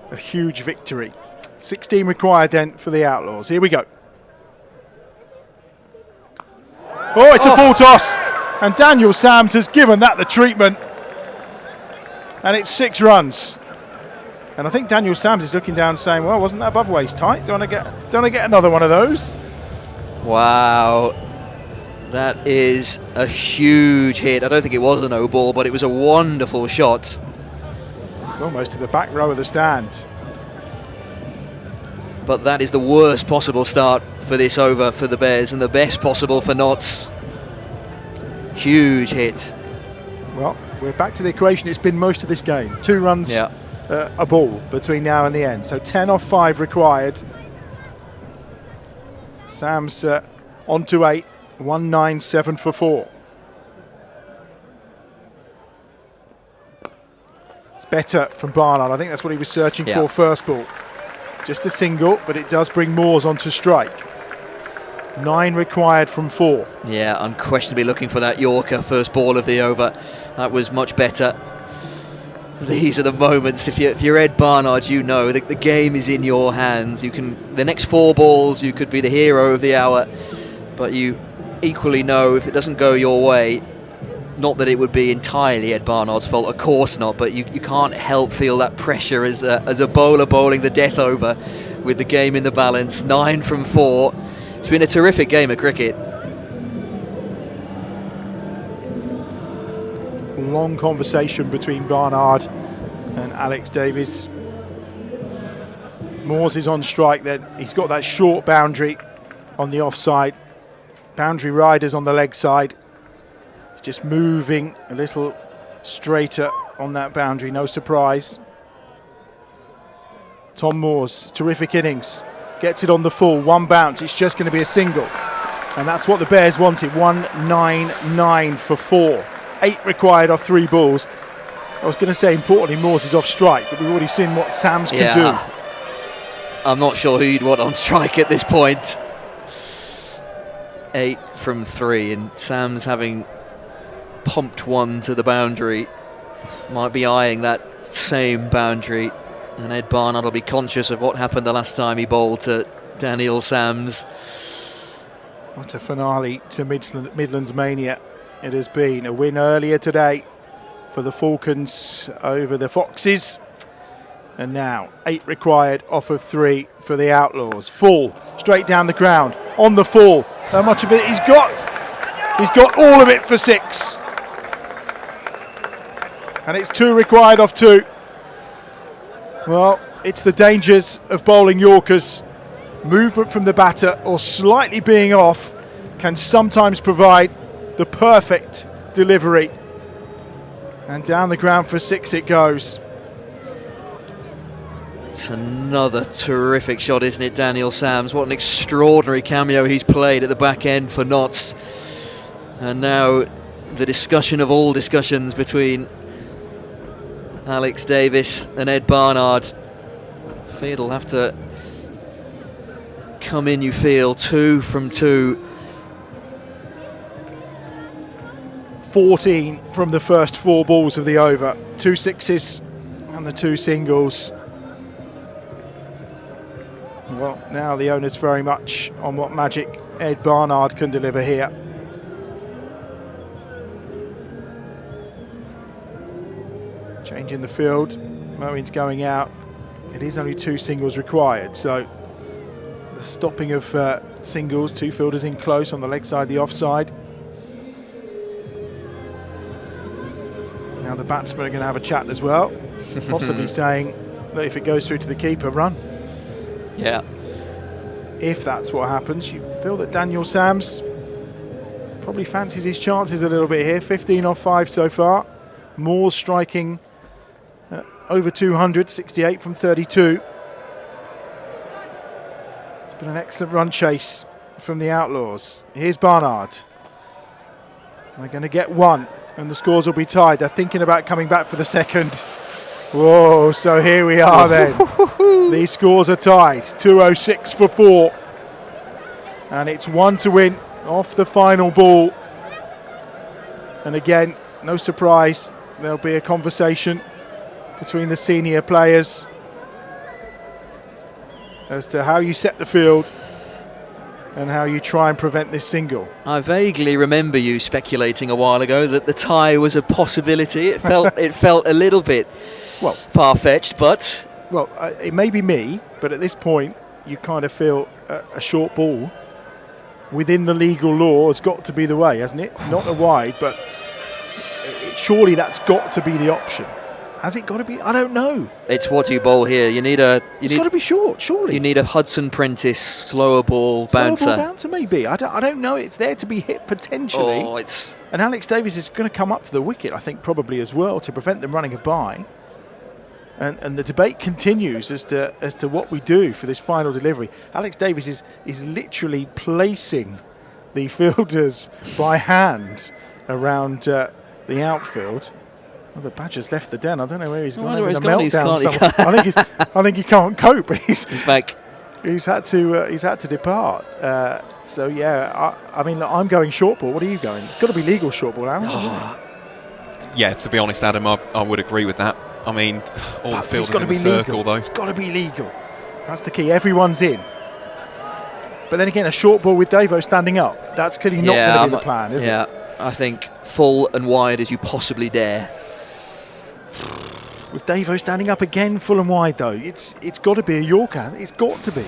a huge victory. 16 required then for the Outlaws. Here we go. Oh, it's a full toss. And Daniel Sams has given that the treatment. And it's 6 runs. And I think Daniel Sams is looking down saying, well, wasn't that above waist height? Don't I get another one of those?
Wow. That is a huge hit. I don't think it was a no ball, but it was a wonderful shot.
It's almost to the back row of the stand.
But that is the worst possible start for this over for the Bears and the best possible for Notts. Huge hit.
Well, we're back to the equation it's been most of this game. 2 runs a ball between now and the end. So 10 off 5 required. Sam's on to 8. 197 for 4. It's better from Barnard. I think that's what he was searching for first ball. Just a single, but it does bring Moores onto strike. 9 required from 4.
Yeah, unquestionably looking for that Yorker first ball of the over. That was much better. These are the moments. If you're Ed Barnard, you know the game is in your hands. You can the next 4 balls, you could be the hero of the hour, but you equally know if it doesn't go your way, not that it would be entirely Ed Barnard's fault, of course not, but you can't help feel that pressure as a bowler bowling the death over with the game in the balance. 9 from 4. It's been a terrific game of cricket.
Long conversation between Barnard and Alex Davies. Moores is on strike then. He's got that short boundary on the offside. Boundary riders on the leg side. Just moving a little straighter on that boundary, no surprise. Tom Moores, terrific innings. Gets it on the full, 1 bounce. It's just going to be a single. And that's what the Bears wanted. 199 for 4. 8 required off 3 balls. I was going to say, importantly, Moores is off strike, but we've already seen what Sams can do.
I'm not sure who you'd want on strike at this point. 8 from 3, and Sams, having pumped 1 to the boundary, might be eyeing that same boundary, and Ed Barnard will be conscious of what happened the last time he bowled to Daniel Sams.
What a finale to Midlands Mania it has been. A win earlier today for the Falcons over the Foxes, and now 8 required off of 3 for the Outlaws. Full, straight down the ground, on the full. How much of it he's got? He's got all of it for 6. And it's 2 required off 2. Well, it's the dangers of bowling Yorkers. Movement from the batter or slightly being off can sometimes provide the perfect delivery. And down the ground for 6 it goes.
It's another terrific shot, isn't it, Daniel Sams? What an extraordinary cameo he's played at the back end for Notts. And now the discussion of all discussions between Alex Davis and Ed Barnard. Field will have to come in, you feel, 2 from 2.
14 from the first 4 balls of the over. 2 sixes and the 2 singles. Well, now the onus very much on what magic Ed Barnard can deliver here. Changing the field. Moen's going out. It is only 2 singles required, so the stopping of singles, 2 fielders in close on the leg side, the offside. Now the batsmen are going to have a chat as well, possibly saying, look, if it goes through to the keeper, run.
Yeah.
If that's what happens, you feel that Daniel Sams probably fancies his chances a little bit here. 15 off 5 so far. Moore striking over 200, 68 from 32. It's been an excellent run chase from the Outlaws. Here's Barnard. They're going to get 1 and the scores will be tied. They're thinking about coming back for the second. Whoa, so here we are then. These scores are tied. 206 for 4. And it's 1 to win off the final ball. And again, no surprise, there'll be a conversation between the senior players as to how you set the field and how you try and prevent this single.
I vaguely remember you speculating a while ago that the tie was a possibility. It felt a little bit far-fetched, but...
Well, it may be me, but at this point, you kind of feel a short ball within the legal law has got to be the way, hasn't it? Not a wide, but surely that's got to be the option. Has it got to be? I don't know.
It's what you bowl here. It's
got to be short, surely.
You need a Hudson Prentice slower ball bouncer.
Slower ball bouncer, maybe. I don't know. It's there to be hit potentially.
Oh, it's...
And Alex Davis is going to come up to the wicket, I think, probably as well, to prevent them running a bye. And the debate continues as to what we do for this final delivery. Alex Davis is literally placing the fielders by hand around the outfield. Well, the Badger's left the den. I don't know where he's gone.
Where he's
a
gone.
meltdown somewhere. I think he can't cope.
He's back.
He's had to depart. So yeah, I mean, I'm going short ball. What are you going? It's got to be legal short ball, Aaron.
Yeah, to be honest, Adam, I would agree with that. I mean, all the fielders in the circle, though.
It's got to be legal. That's the key. Everyone's in. But then again, a short ball with Davo standing up. That's clearly not going to be the plan, is it?
Yeah, I think full and wide as you possibly dare.
With Davo standing up again, full and wide though. It's got to be a Yorker. It's got to be.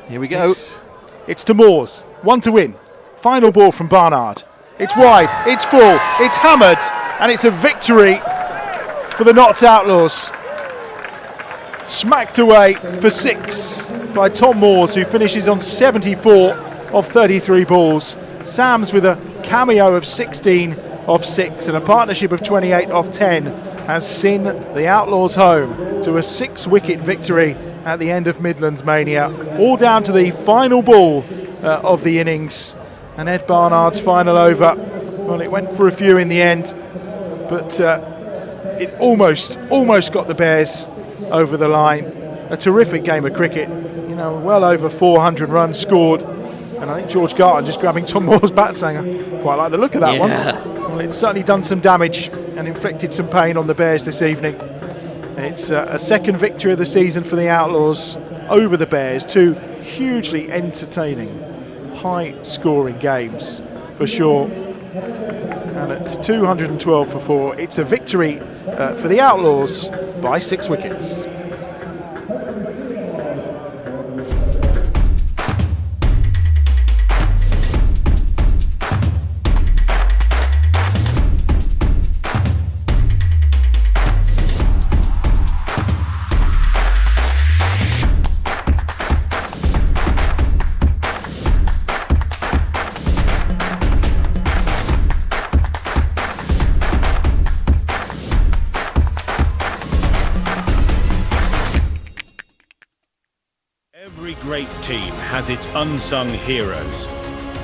Here we go.
It's to Moores. 1 to win. Final ball from Barnard. It's wide. It's full. It's hammered. And it's a victory for the Notts Outlaws. Smacked away for 6 by Tom Moores, who finishes on 74 of 33 balls. Sams with a cameo of 16 of 6 and a partnership of 28 of 10 has seen the Outlaws home to a 6-wicket victory at the end of Midlands Mania. All down to the final ball of the innings. And Ed Barnard's final over. Well, it went for a few in the end, but it almost got the Bears over the line. A terrific game of cricket. You know, well over 400 runs scored. And I think George Garton just grabbing Tom Moore's bat saying, I quite like the look of that one. Well, it's certainly done some damage and inflicted some pain on the Bears this evening. It's a second victory of the season for the Outlaws over the Bears. 2 hugely entertaining, high-scoring games for sure. And at 212 for 4, it's a victory for the Outlaws by 6 wickets.
has its unsung heroes.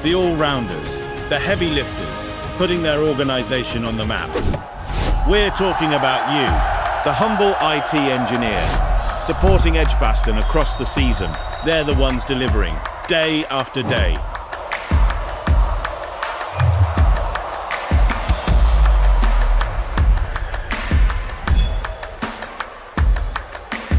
The all-rounders, the heavy lifters, putting their organisation on the map. We're talking about you, the humble IT engineer, supporting EdgBLASTon across the season. They're the ones delivering, day after day.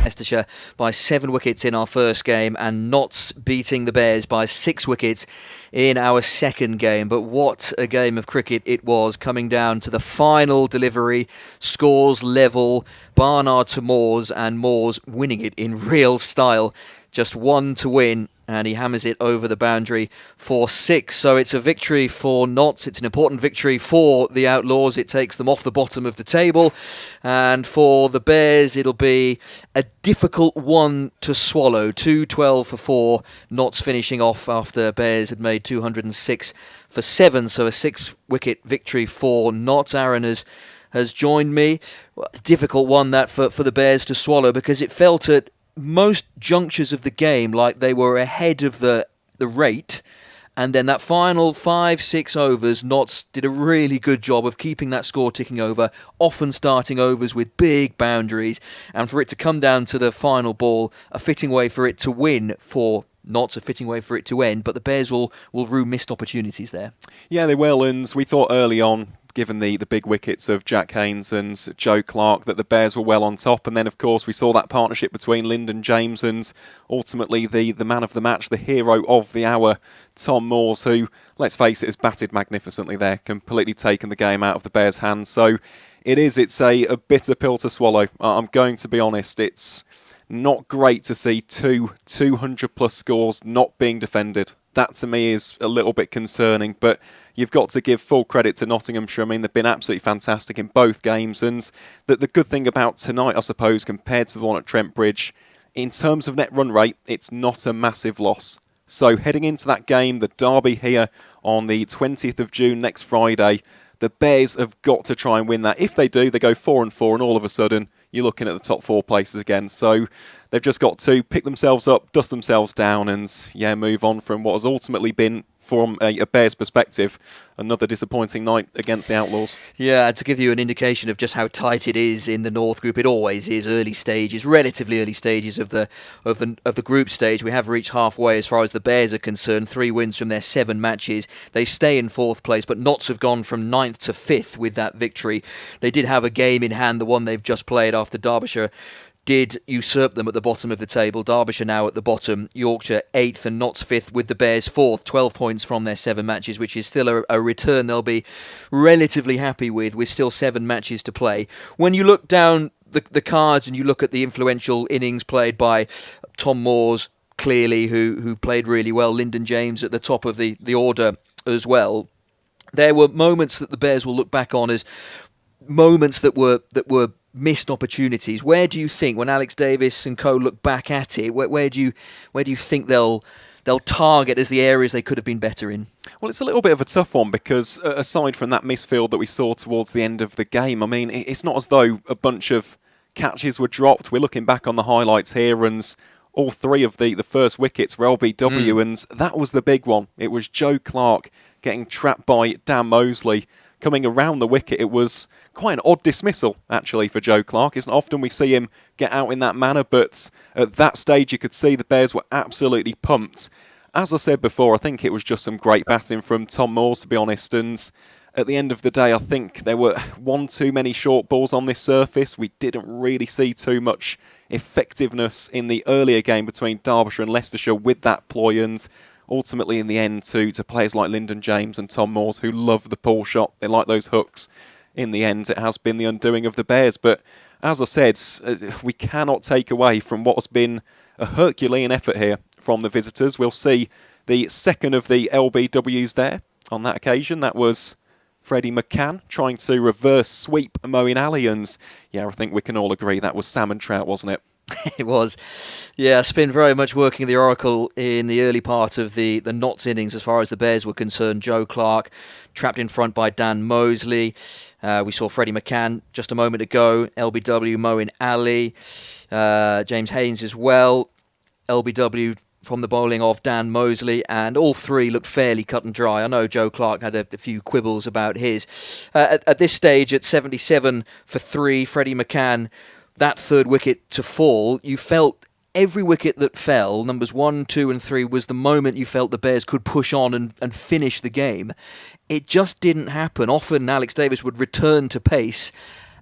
Leicestershire by 7 wickets in our first game, and Notts beating the Bears by 6 wickets in our second game. But what a game of cricket it was, coming down to the final delivery. Scores level, Barnard to Moores, and Moores winning it in real style. Just 1 to win, and he hammers it over the boundary for 6. So it's a victory for Notts. It's an important victory for the Outlaws. It takes them off the bottom of the table. And for the Bears, it'll be a difficult one to swallow. 212 for 4. Notts finishing off after Bears had made 206 for 7. So a 6-wicket victory for Notts. Aaron has joined me. A difficult one that for the Bears to swallow, because it felt at most junctures of the game like they were ahead of the rate, and then that final 5-6 overs, Notts did a really good job of keeping that score ticking over, often starting overs with big boundaries, and for it to come down to the final ball, a fitting way for it to win for Notts, a fitting way for it to end, but the Bears will rue missed opportunities there.
Yeah, they will, and we thought early on, given the big wickets of Jack Haynes and Joe Clark, that the Bears were well on top. And then, of course, we saw that partnership between Lyndon James and ultimately the man of the match, the hero of the hour, Tom Moores, who, let's face it, has batted magnificently there, completely taken the game out of the Bears' hands. So it's a bitter pill to swallow. I'm going to be honest, it's not great to see 200-plus scores not being defended. That, to me, is a little bit concerning, but you've got to give full credit to Nottinghamshire. I mean, they've been absolutely fantastic in both games, and the good thing about tonight, I suppose, compared to the one at Trent Bridge, in terms of net run rate, it's not a massive loss. So heading into that game, the derby here on the 20th of June, next Friday, the Bears have got to try and win that. If they do, they go 4-4, and all of a sudden, you're looking at the top 4 places again. So they've just got to pick themselves up, dust themselves down, and move on from what has ultimately been, from a Bears perspective, another disappointing night against the Outlaws.
Yeah, to give you an indication of just how tight it is in the North Group, it always is early stages, relatively early stages of the group stage. We have reached halfway as far as the Bears are concerned. 3 wins from their 7 matches. They stay in 4th place, but Notts have gone from 9th to 5th with that victory. They did have a game in hand, the one they've just played after Derbyshire did usurp them at the bottom of the table. Derbyshire now at the bottom, Yorkshire 8th and Notts 5th, with the Bears 4th, 12 points from their 7 matches, which is still a return they'll be relatively happy with still 7 matches to play. When you look down the cards and you look at the influential innings played by Tom Moores, clearly, who played really well, Lyndon James at the top of the order as well, there were moments that the Bears will look back on as moments that were missed opportunities. Where do you think, when Alex Davis and co look back at it, where do you think they'll target as the areas they could have been better in?
Well, it's a little bit of a tough one, because aside from that misfield that we saw towards the end of the game, I mean, it's not as though a bunch of catches were dropped. We're looking back on the highlights here, and all 3 of the first wickets were LBW, and that was the big one. It was Joe Clark getting trapped by Dan Mosley coming around the wicket. It was quite an odd dismissal, actually, for Joe Clark. It's not often we see him get out in that manner, but at that stage you could see the Bears were absolutely pumped. As I said before, I think it was just some great batting from Tom Moores, to be honest, and at the end of the day, I think there were one too many short balls on this surface. We didn't really see too much effectiveness in the earlier game between Derbyshire and Leicestershire with that ploy, and ultimately in the end to players like Lyndon James and Tom Moores, who love the pull shot. They like those hooks. In the end, it has been the undoing of the Bears. But as I said, we cannot take away from what has been a Herculean effort here from the visitors. We'll see the second of the LBWs there on that occasion. That was Freddie McCann trying to reverse sweep Moeen Ali. And yeah, I think we can all agree that was salmon trout, wasn't it?
It was. Yeah, Spin very much working the oracle in the early part of the Notts innings as far as the Bears were concerned. Joe Clark trapped in front by Dan Mosley. We saw Freddie McCann just a moment ago. LBW, Moeen Ali. James Haynes as well. LBW from the bowling of Dan Mosley, and all three looked fairly cut and dry. I know Joe Clark had a few quibbles about his. At this stage, at 77 for 3, Freddie McCann, that third wicket to fall, you felt every wicket that fell, numbers 1, 2 and 3, was the moment you felt the Bears could push on and finish the game. It just didn't happen. Often Alex Davis would return to pace,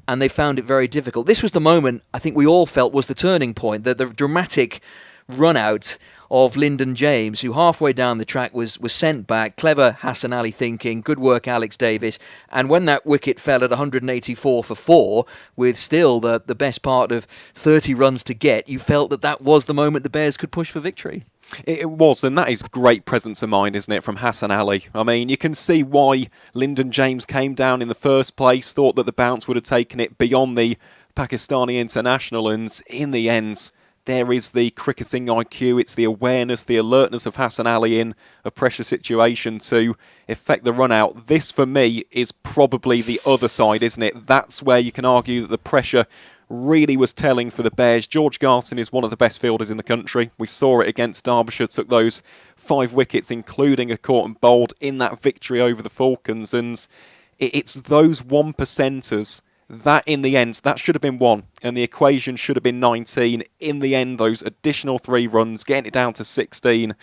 and they found it very difficult. This was the moment I think we all felt was the turning point, the dramatic run-out of Lyndon James, who halfway down the track was sent back. Clever Hassan Ali thinking, good work Alex Davis. And when that wicket fell at 184 for 4, with still the best part of 30 runs to get, you felt that was the moment the Bears could push for victory.
It was, and that is great presence of mind, isn't it, from Hassan Ali? I mean, you can see why Lyndon James came down in the first place, thought that the bounce would have taken it beyond the Pakistani international, and in the end, there is the cricketing IQ, it's the awareness, the alertness of Hassan Ali in a pressure situation to effect the run out. This, for me, is probably the other side, isn't it? That's where you can argue that the pressure really was telling for the Bears. George Garson is one of the best fielders in the country. We saw it against Derbyshire, took those 5 wickets, including a caught and bowled in that victory over the Falcons. And it's those 1%ers that in the end, that should have been 1, and the equation should have been 19. In the end, those additional 3 runs, getting it down to 16.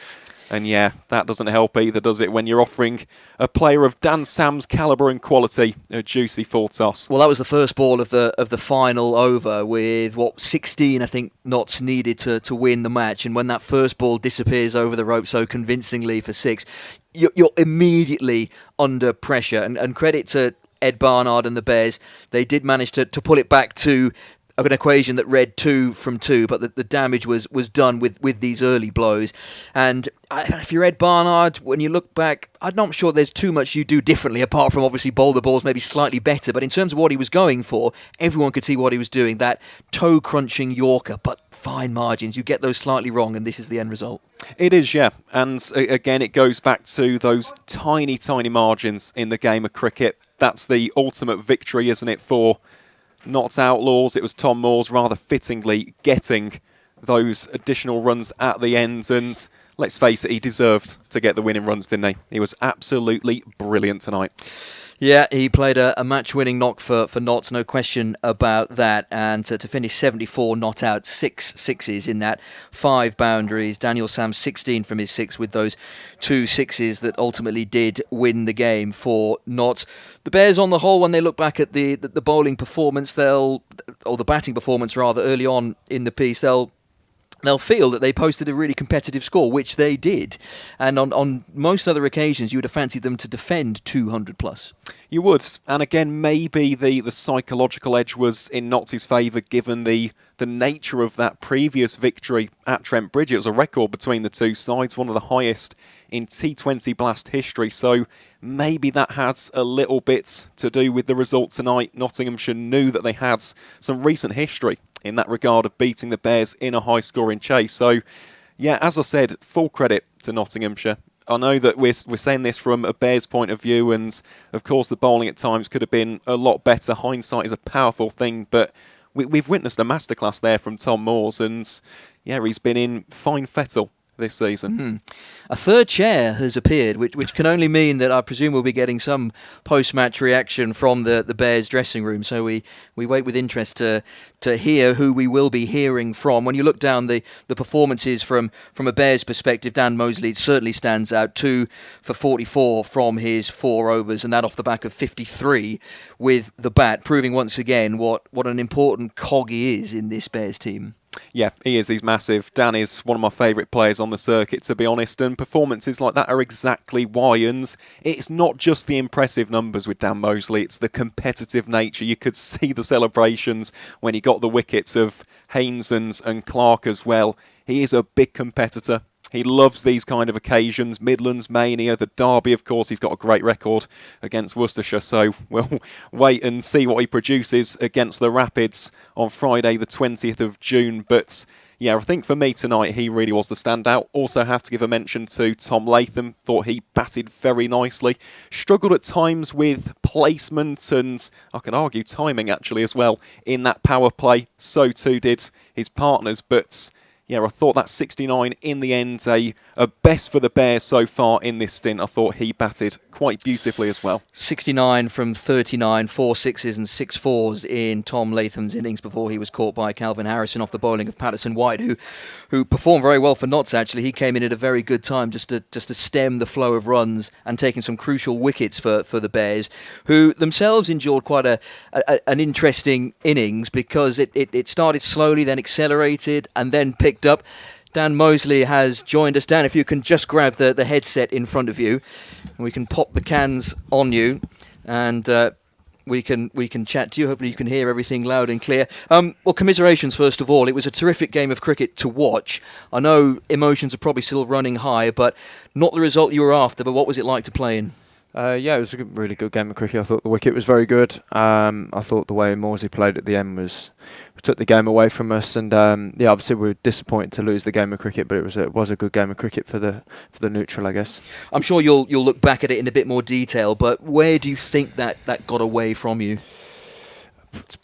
And yeah, that doesn't help either, does it, when you're offering a player of Dan Sam's calibre and quality a juicy full toss?
Well, that was the first ball of the final over, with 16, I think, knots needed to win the match. And when that first ball disappears over the rope so convincingly for 6, you're immediately under pressure. And credit to Ed Barnard and the Bears, they did manage to pull it back to an equation that read 2 from 2, but the damage was done with these early blows. And if you're Ed Barnard, when you look back, I'm not sure there's too much you do differently, apart from obviously bowl the balls maybe slightly better. But in terms of what he was going for, everyone could see what he was doing, that toe-crunching Yorker, but fine margins. You get those slightly wrong, and this is the end result.
It is, yeah. And again, it goes back to those tiny, tiny margins in the game of cricket. That's the ultimate victory, isn't it, for Notts Outlaws? It was Tom Moores rather fittingly getting those additional runs at the end. And let's face it, he deserved to get the winning runs, didn't he? He was absolutely brilliant tonight.
Yeah, he played a match-winning knock for Notts, no question about that. And to finish 74 not out, 6 sixes in that, 5 boundaries. Daniel Sam 16 from his 6 with those 2 sixes that ultimately did win the game for Notts. The Bears, on the whole, when they look back at the bowling performance, or the batting performance rather, early on in the piece, they'll feel that they posted a really competitive score, which they did. And on most other occasions, you would have fancied them to defend 200 plus.
You would. And again, maybe the psychological edge was in Notts' favour, given the nature of that previous victory at Trent Bridge. It was a record between the two sides, one of the highest in T20 Blast history. So maybe that had a little bit to do with the result tonight. Nottinghamshire knew that they had some recent history in that regard of beating the Bears in a high-scoring chase. So, yeah, as I said, full credit to Nottinghamshire. I know that we're saying this from a Bears point of view, and of course the bowling at times could have been a lot better. Hindsight is a powerful thing, but we've witnessed a masterclass there from Tom Moores, and yeah, he's been in fine fettle this season.
A third chair has appeared, which can only mean that I presume we'll be getting some post-match reaction from the Bears dressing room. So we wait with interest to hear who we will be hearing from. When you look down the performances from a Bears perspective, Dan Mosley certainly stands out. 2 for 44 from his 4 overs, and that off the back of 53 with the bat, proving once again what an important cog he is in this Bears team.
Yeah, he is. He's massive. Dan is one of my favourite players on the circuit, to be honest, and performances like that are exactly why. And it's not just the impressive numbers with Dan Mosley, it's the competitive nature. You could see the celebrations when he got the wickets of Haynes and Clark as well. He is a big competitor. He loves these kind of occasions. Midlands Mania, the Derby, of course, he's got a great record against Worcestershire, so we'll wait and see what he produces against the Rapids on Friday the 20th of June. But yeah, I think for me tonight, he really was the standout. Also have to give a mention to Tom Latham. Thought he batted very nicely. Struggled at times with placement and, I can argue, timing actually as well in that power play. So too did his partners, but yeah, I thought that 69 in the end, a best for the Bears so far in this stint. I thought he batted quite beautifully as well.
69 from 39, 4 sixes and 6 fours in Tom Latham's innings before he was caught by Calvin Harrison off the bowling of Patterson White, who performed very well for Notts, actually. He came in at a very good time just to stem the flow of runs and taking some crucial wickets for the Bears, who themselves endured quite an interesting innings because it started slowly, then accelerated, and then picked up. Dan Mosley has joined us. Dan, if you can just grab the headset in front of you, we can pop the cans on you, and we can chat to you. Hopefully you can hear everything loud and clear. Well, commiserations first of all. It was a terrific game of cricket to watch. I know emotions are probably still running high, but not the result you were after. But what was it like to play in?
Yeah, it was a really good game of cricket. I thought the wicket was very good. I thought the way Morsey played at the end took the game away from us. And yeah, obviously we were disappointed to lose the game of cricket, but it was a good game of cricket for the neutral, I guess. I'm
sure you'll look back at it in a bit more detail, but where do you think that got away from you?
There's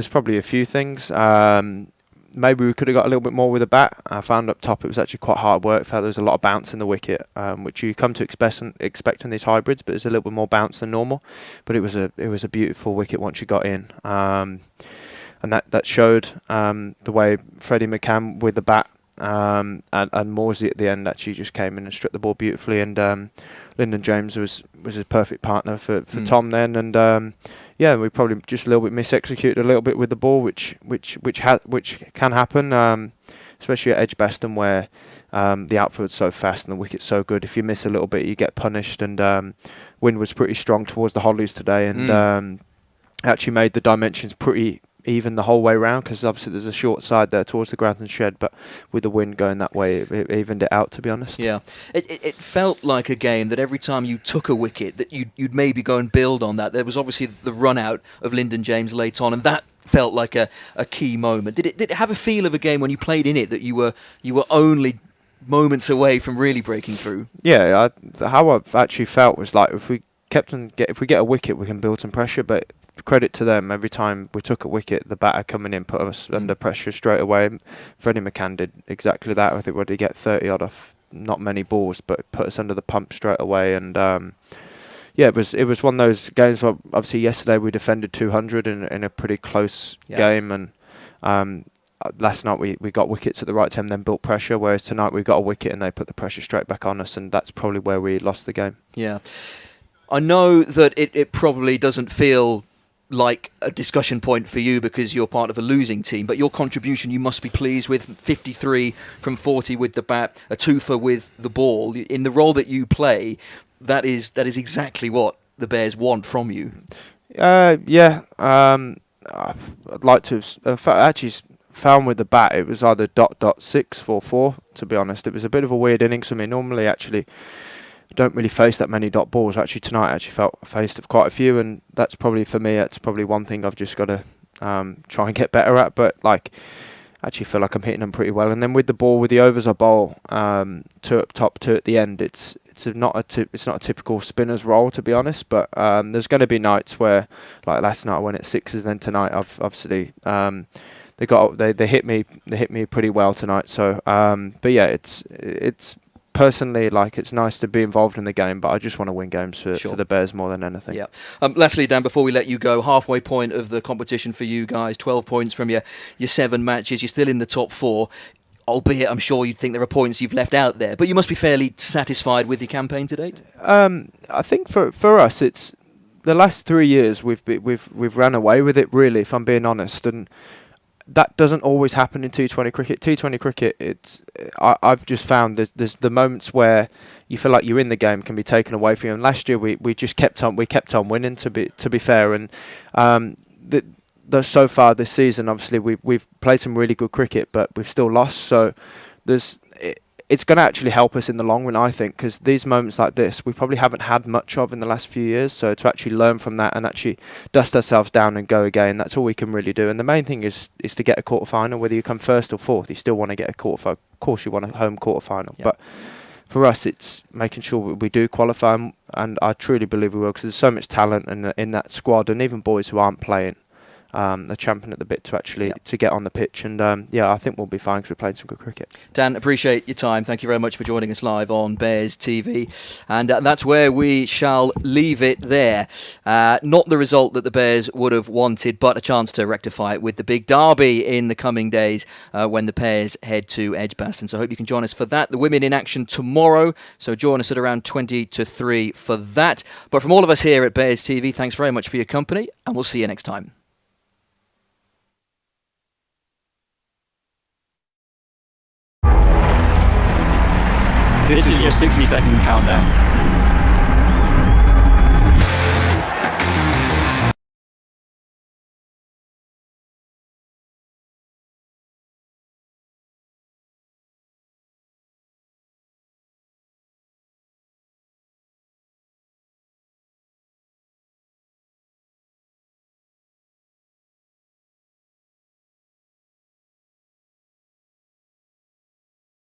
probably a few things. Maybe we could have got a little bit more with the bat. I found up top it was actually quite hard work. Felt there was a lot of bounce in the wicket, which you come to expect in these hybrids, but there's a little bit more bounce than normal. But it was a beautiful wicket once you got in, and that showed the way Freddie McCann with the bat and Morsey at the end actually just came in and struck the ball beautifully. And Lyndon James was his perfect partner for Tom then. And yeah, we probably just a little bit mis-executed a little bit with the ball, which can happen, especially at EdgBLASTon where the outfield's so fast and the wicket's so good. If you miss a little bit, you get punished. And wind was pretty strong towards the Hollies today, and actually made the dimensions pretty even the whole way round, because obviously there's a short side there towards the Grantham shed, but with the wind going that way, it evened it out, to be honest.
Yeah, it felt like a game that every time you took a wicket, that you'd maybe go and build on that. There was obviously the run out of Lyndon James late on, and that felt like a key moment. Did it have a feel of a game when you played in it that you were only moments away from really breaking through?
Yeah, how I've actually felt was like if we get a wicket, we can build some pressure, but credit to them, every time we took a wicket, the batter coming in put us under pressure straight away. Freddie McCann did exactly that. I think, what did he get, 30 odd off not many balls, but put us under the pump straight away. And yeah, it was one of those games where obviously yesterday we defended 200 in a pretty close game, and last night we got wickets at the right time, then built pressure, whereas tonight we got a wicket and they put the pressure straight back on us, and that's probably where we lost the game.
Yeah, I know that it probably doesn't feel like a discussion point for you because you're part of a losing team, but your contribution you must be pleased with. 53 from 40 with the bat, a twofer with the ball. In the role that you play, that is exactly what the Bears want from you.
Yeah, I'd like to have actually found with the bat it was either .644, to be honest. It was a bit of a weird innings for me. Normally actually don't really face that many dot balls. Actually tonight I actually faced quite a few, and that's probably for me, that's probably one thing I've just got to try and get better at. But like, I actually feel like I'm hitting them pretty well. And then with the ball, with the overs I bowl, 2 up top, 2 at the end, it's not a typical spinner's role, to be honest. But there's going to be nights where, like last night I went at 6s, then tonight I've obviously they hit me pretty well tonight. So but yeah, it's personally, like, it's nice to be involved in the game, but I just want to win games for the Bears more than anything.
Yeah. Lastly, Dan, before we let you go, halfway point of the competition for you guys, 12 points from your 7 matches. You're still in the top 4, albeit I'm sure you'd think there are points you've left out there, but you must be fairly satisfied with your campaign to date.
I think for us, it's the last 3 years we've ran away with it, really, if I'm being honest, and that doesn't always happen in T20 cricket. T20 cricket, I've just found there's the moments where you feel like you're in the game can be taken away from you. And last year we just kept on winning. To be fair, and so far this season, obviously we've played some really good cricket, but we've still lost. So it's going to actually help us in the long run, I think, because these moments like this we probably haven't had much of in the last few years. So to actually learn from that and actually dust ourselves down and go again, that's all we can really do. And the main thing is to get a quarter-final. Whether you come first or fourth, you still want to get a quarter-final. Of course you want a home quarter-final. Yep. But for us, it's making sure we do qualify, and I truly believe we will, because there's so much talent in that squad, and even boys who aren't playing. they're champing at the bit to actually to get on the pitch. And I think we'll be fine because we're playing some good cricket.
Dan, appreciate your time. Thank you very much for joining us live on Bears TV. And that's where we shall leave it there. Not the result that the Bears would have wanted, but a chance to rectify it with the big derby in the coming days when the pairs head to EdgBLASTon. So I hope you can join us for that. The women in action tomorrow, so join us at around 20 to 3 for that. But from all of us here at Bears TV, thanks very much for your company, and we'll see you next time.
This is your 60-second countdown.